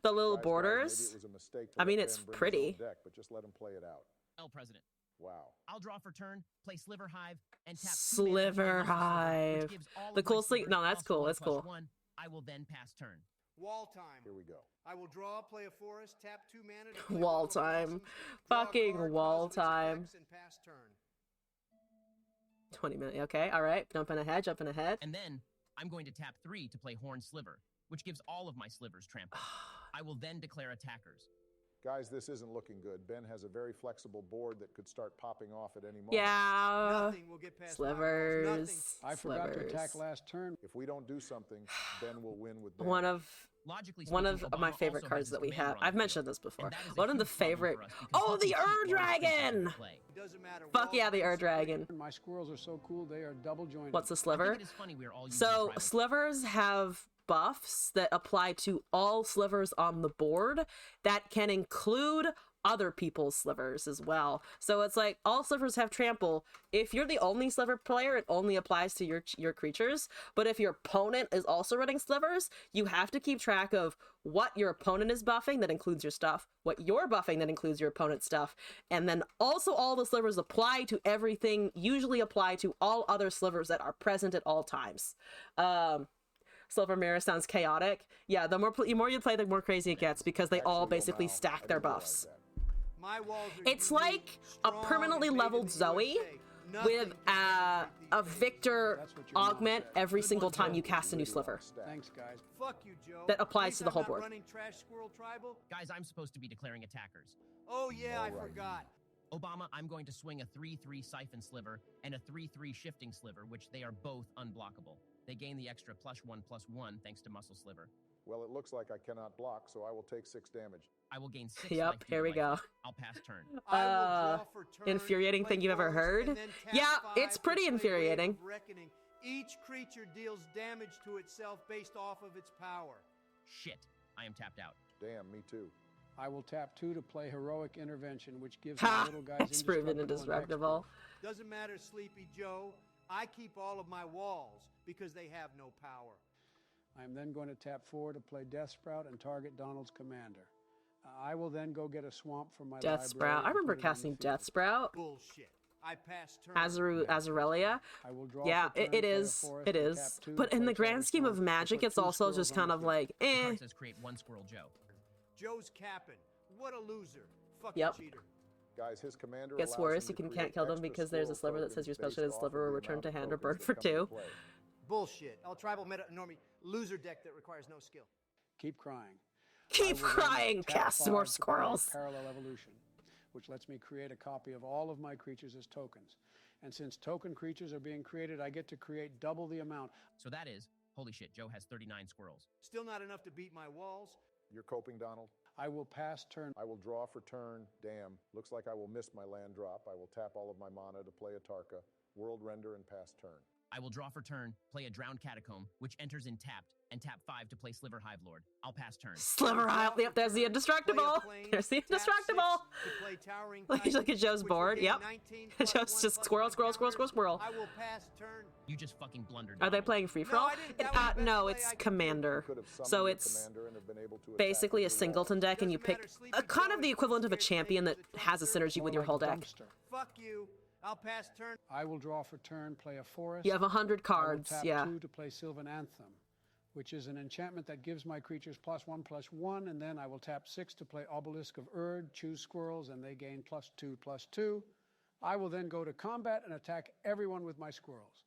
the little Guys, borders. maybe it was a mistake to I mean, let it's Ben bring his pretty. own deck, but just let him play it out. L President. Wow. I'll draw for turn, play Sliver Hive, and tap Sliver Hive. The cool sleep. No, that's cool. That's cool. I will then pass turn. Wall time. Here we go. I will draw, play a forest, tap 2 mana to play Wall Wall of time. Blossoms, draw a Fucking card, wall cause its time. effects, and pass turn. 20 minutes. Okay, alright. Jumping ahead, jumping ahead. And then I'm going to tap 3 to play Horn Sliver, which gives all of my slivers trample. I will then declare attackers. Guys, this isn't looking good. Ben has a very flexible board that could start popping off at any moment. Yeah. Nothing will get past Slivers. I forgot to attack last turn. If we don't do something, Ben will win with damage. One of Logically one speaking, of my Obama favorite also cards has that his we commander have. on the I've field, mentioned this before. and that is a One of the huge problem favorite. for us because Oh, he the can keep Ur all his creatures Dragon! in play. Doesn't matter. Fuck yeah, the Ur Dragon. My squirrels are so cool, they are double jointed. What's a I sliver? think it is funny we are all using So tribal slivers have buffs that apply to all slivers on the board that can include other people's slivers as well. So it's like all slivers have trample. If you're the only sliver player, it only applies to your creatures. But if your opponent is also running slivers, you have to keep track of what your opponent is buffing that includes your stuff, what you're buffing that includes your opponent's stuff, and then also all the slivers apply to everything, usually apply to all other slivers that are present at all times. Sliver Mirror sounds chaotic. Yeah, the more you play, the more crazy it gets because they all basically stack their buffs. My walls are It's unique, like a strong, permanently and made in leveled the Zoe USA. with Nothing can a Victor augment every single time you cast a new sliver. Thanks, guys. Fuck you, Joe. That applies At to least the I'm whole not board. Running Trash Squirrel Tribal? Guys, I'm supposed to be declaring attackers. Oh yeah, I forgot. Obama, I'm going to swing a 3/3 Siphon Sliver and a 3/3 Shifting Sliver, which they are both unblockable. They gain the extra +1/+1 thanks to Muscle Sliver. Well, it looks like I cannot block, so I will take 6 damage. I will gain 6 Yep, life to here your we life. go. I'll pass turn. I will draw for turn, Infuriating play thing you've ever forest, heard? and then tap Yeah, 5 it's to pretty play Wave infuriating. of Reckoning. Each creature deals damage to itself based off of its power. Shit, I am tapped out. Damn, me too. I will tap 2 to play Heroic Intervention, which gives Ha! my little guys It's proven indestructible. Doesn't matter, Sleepy Joe. I keep all of my walls because they have no power. I am then going to tap 4 to play Death Sprout and target Donald's commander. I will then go get a swamp from my Death library Sprout. I and remember put it on the casting field. Death Sprout. Bullshit. I pass turn. Azarelia. I will draw Yeah, for turn, it play a is. forest, It and tap is. 2 to But in play the grand Shadow scheme of Swamp to Magic, put it's 2 also squirrels just on kind the of field. like, The eh. card says create 1 Squirrel Joe. Joe's capping. What a loser. Fucking Yep. cheater. Guys, his commander Gets allows worse, him you to can't create kill them extra because there's a squirrel sliver that says your tokens special based off sliver of will the return amount to of hand or tokens burn that for come into 2. play. Bullshit. El Tribal Meta Normie loser deck that requires no skill. Keep crying. Keep I will then crying, tap cast 5 more to play squirrels. Parallel Evolution, which lets me create a copy of all of my creatures as tokens. And since token creatures are being created, I get to create double the amount. So that is, holy shit, Joe has 39 squirrels. Still not enough to beat my walls. You're coping, Donald? I will pass turn. I will draw for turn. Damn. Looks like I will miss my land drop. I will tap all of my mana to play a Tarka, World Render, and pass turn. I will draw for turn, play a Drowned Catacomb, which enters in tapped, and tap 5 to play Sliver Hive Lord. I'll pass turn. Sliver Hive. Yep, there's the indestructible. There's the indestructible. Look at Joe's board. Yep. Joe's just squirrel, squirrel, squirrel, squirrel, squirrel. I will pass turn. You just fucking blundered. Are they playing free for all? No, it's Commander. So it's basically a singleton deck, and you pick a kind of the equivalent of a champion that has a synergy with your whole deck. Fuck you. I'll pass turn. I will draw for turn, play a forest. You have 100 cards, I will tap yeah. 2 to play Sylvan Anthem, which is an enchantment that gives my creatures +1/+1, and then I will tap 6 to play Obelisk of Erd, choose squirrels, and they gain +2/+2. I will then go to combat and attack everyone with my squirrels.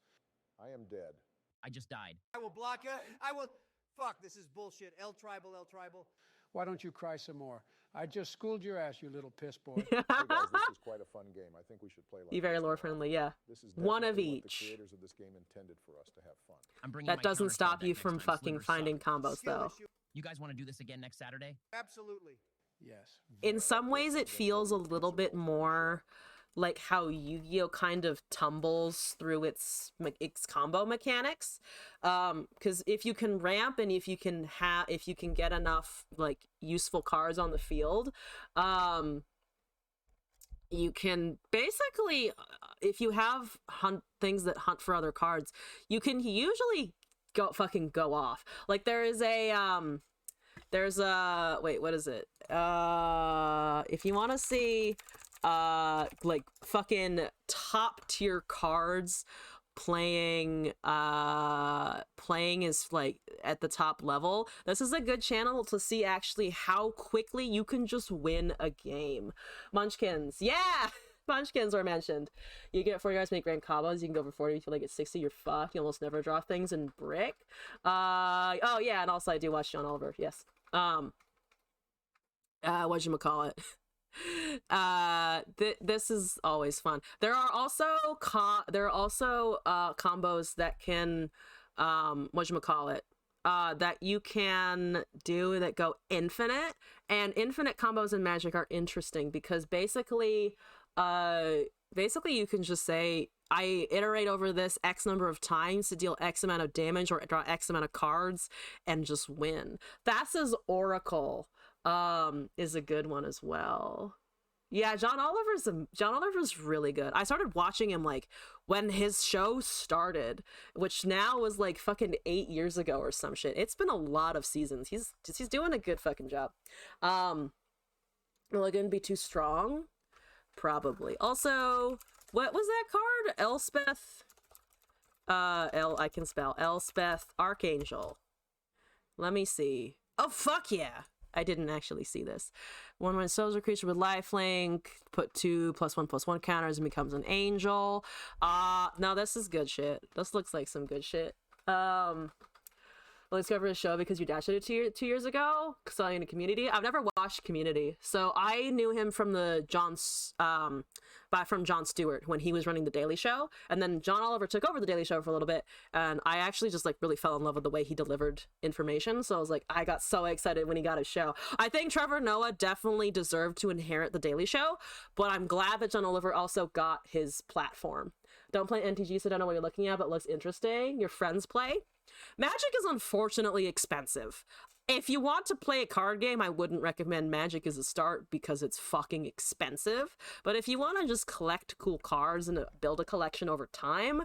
I am dead. I just died. I will block it. I will. Fuck, this is bullshit. L tribal, L tribal. Why don't you cry some more? I just schooled your ass, you little piss boy. Hey guys, this is quite a fun game. I think we should play like Be very lore friendly, yeah. This is One of definitely what each. the creators of this game intended for us to have fun. I'm bringing That my doesn't counterspell stop deck you next from time. fucking Slivers finding suck. combos, though. You guys want to do this again next Saturday? Absolutely. Yes. In some ways, it feels a little bit more like how Yu-Gi-Oh kind of tumbles through its combo mechanics. Because if you can ramp and if you can get enough like useful cards on the field, you can basically, if you have things that hunt for other cards, you can usually go off. Like there's a wait, what is it? If you want to see like fucking top tier cards playing is like at the top level, this is a good channel to see actually how quickly you can just win a game. Munchkins, yeah. Munchkins were mentioned. You get 40 yards to make grand combos. You can go for 40 if you like at 60. You're fucked. You almost never draw things in Brick. Oh yeah, and also I do watch John Oliver. Yes. Whatchamacallit? This is always fun. There are also combos that can that you can do that go infinite, and infinite combos in Magic are interesting because basically you can just say I iterate over this X number of times to deal X amount of damage or draw X amount of cards and just win. Thassa's Oracle is a good one as well. Yeah, John Oliver's really good. I started watching him like when his show started, which now was like fucking 8 years ago or some shit. It's been a lot of seasons. He's doing a good fucking job. Will it gonna be too strong? Probably. Also, what was that card? Elspeth. I can spell Elspeth Archangel. Let me see. Oh fuck yeah! I didn't actually see this. When souls a creature with lifelink, put 2 +1/+1 counters and becomes an angel. No, this is good shit. This looks like some good shit. Let's cover a show because your dad showed it 2 years ago. Saw you in a Community. I've never watched Community, so I knew him from from Jon Stewart when he was running the Daily Show, and then John Oliver took over the Daily Show for a little bit, and I actually just like really fell in love with the way he delivered information. So I was like, I got so excited when he got his show. I think Trevor Noah definitely deserved to inherit the Daily Show, but I'm glad that John Oliver also got his platform. Don't play NTG, so I don't know what you're looking at, but it looks interesting. Your friends play. Magic is unfortunately expensive. If you want to play a card game, I wouldn't recommend Magic as a start because it's fucking expensive. But if you want to just collect cool cards and build a collection over time,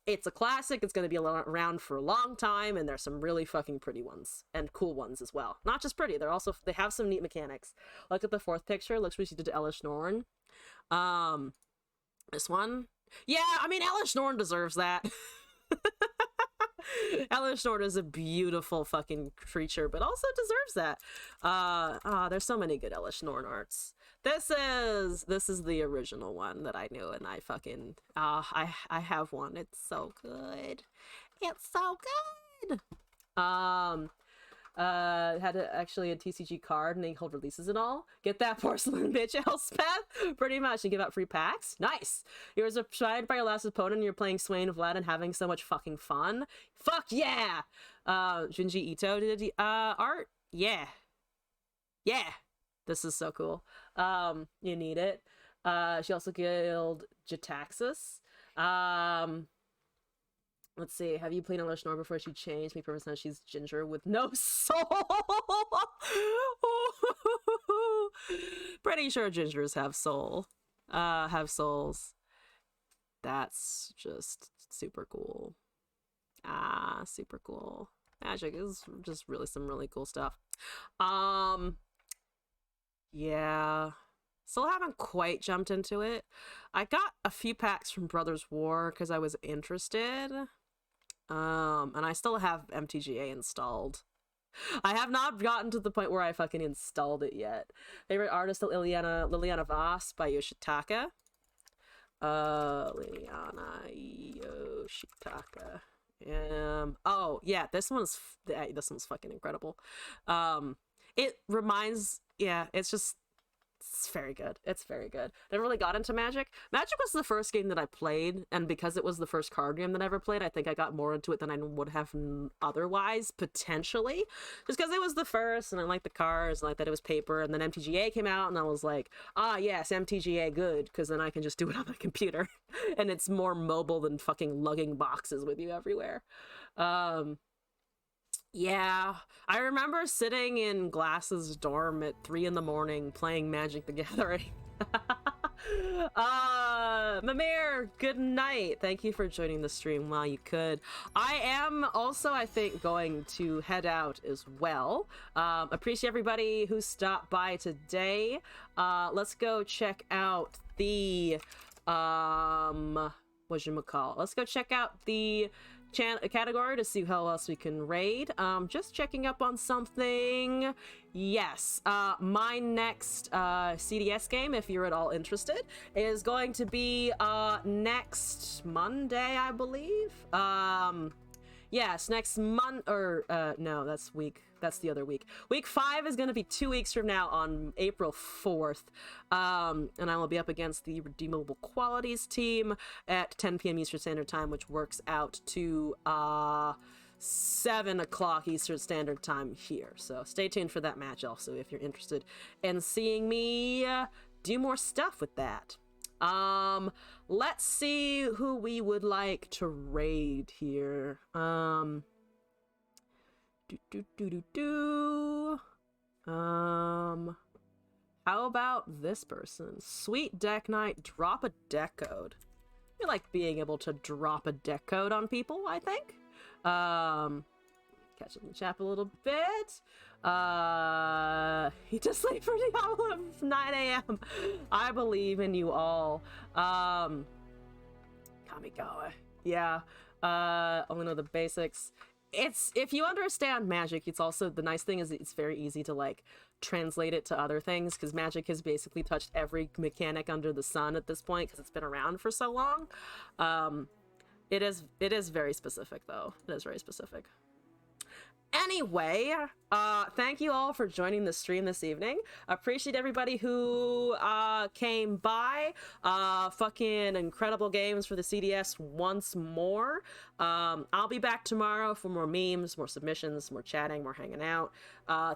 it's a classic. It's going to be around for a long time, and there's some really fucking pretty ones and cool ones as well. Not just pretty, they have some neat mechanics. Look at the fourth picture. Looks what you did to Elish Norn. This one. Yeah, I mean, Elish Norn deserves that. Elish Norn is a beautiful fucking creature, but also deserves that. There's so many good Elish Norn arts. This is the original one that I knew, and I fucking I have one. It's so good. It's so good. Had actually a TCG card and they hold releases and all. Get that porcelain bitch, Elspeth. Pretty much, and give out free packs. Nice. You were surprised by your last opponent and you're playing Swain of Vlad and having so much fucking fun. Fuck yeah. Junji Ito did art. Yeah. This is so cool. You need it. She also killed Jataxis. Let's see. Have you played on Snore before she changed? Me percent she's ginger with no soul. Pretty sure gingers have soul. Have souls. That's just super cool. Super cool. Magic is just really some really cool stuff. Yeah. Still haven't quite jumped into it. I got a few packs from Brothers War because I was interested. And I still have MTGA installed. I have not gotten to the point where I fucking installed it yet. Favorite artist still Liliana Voss by Yoshitaka. Liliana Yoshitaka. Oh yeah, this one's fucking incredible. It reminds, yeah, it's very good. It's very good. Never really got into Magic. Magic was the first game that I played, and because it was the first card game that I ever played, I think I got more into it than I would have otherwise, potentially. Just because it was the first, and I liked the cards, and I liked that it was paper, and then MTGA came out, and I was like, ah, yes, MTGA, good, because then I can just do it on my computer, and it's more mobile than fucking lugging boxes with you everywhere. Yeah, I remember sitting in Glass's dorm at 3 in the morning playing Magic the Gathering. Mimir, good night. Thank you for joining the stream while you could. I am also, I think, going to head out as well. Appreciate everybody who stopped by today. Let's go check out the, whatchamacallit? Let's go check out the category to see how else we can raid. Just checking up on something. Yes, my next CDS game, if you're at all interested, is going to be next Monday, I believe. Yes, next month, or no, that's the other week. Week 5 is going to be 2 weeks from now on April 4th. And I will be up against the Redeemable Qualities team at 10 p.m. Eastern Standard Time, which works out to 7 o'clock Eastern Standard Time here. So stay tuned for that match also if you're interested in seeing me do more stuff with that. Let's see who we would like to raid here. How about this person? Sweet Deck Knight, drop a deck code. I like being able to drop a deck code on people, I think. Catch up in the chat a little bit. He just sleep for the hour of 9 a.m. I believe in you all. Kamigawa. Yeah. Only know the basics. If you understand Magic, it's also, the nice thing is it's very easy to like translate it to other things, because Magic has basically touched every mechanic under the sun at this point because it's been around for so long. It is very specific though. It is very specific. Anyway, thank you all for joining the stream this evening. Appreciate everybody who came by. Fucking incredible games for the CDS once more. I'll be back tomorrow for more memes, more submissions, more chatting, more hanging out.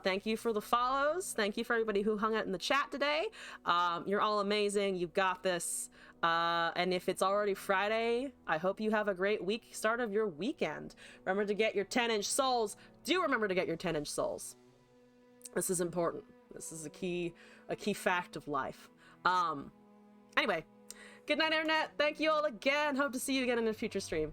Thank you for the follows. Thank you for everybody who hung out in the chat today. You're all amazing. You got this. And if it's already Friday, I hope you have a great start of your weekend. Remember to get your 10-inch souls. Do remember to get your 10-inch souls. This is important. This is a key fact of life. Anyway, good night, Internet. Thank you all again. Hope to see you again in a future stream.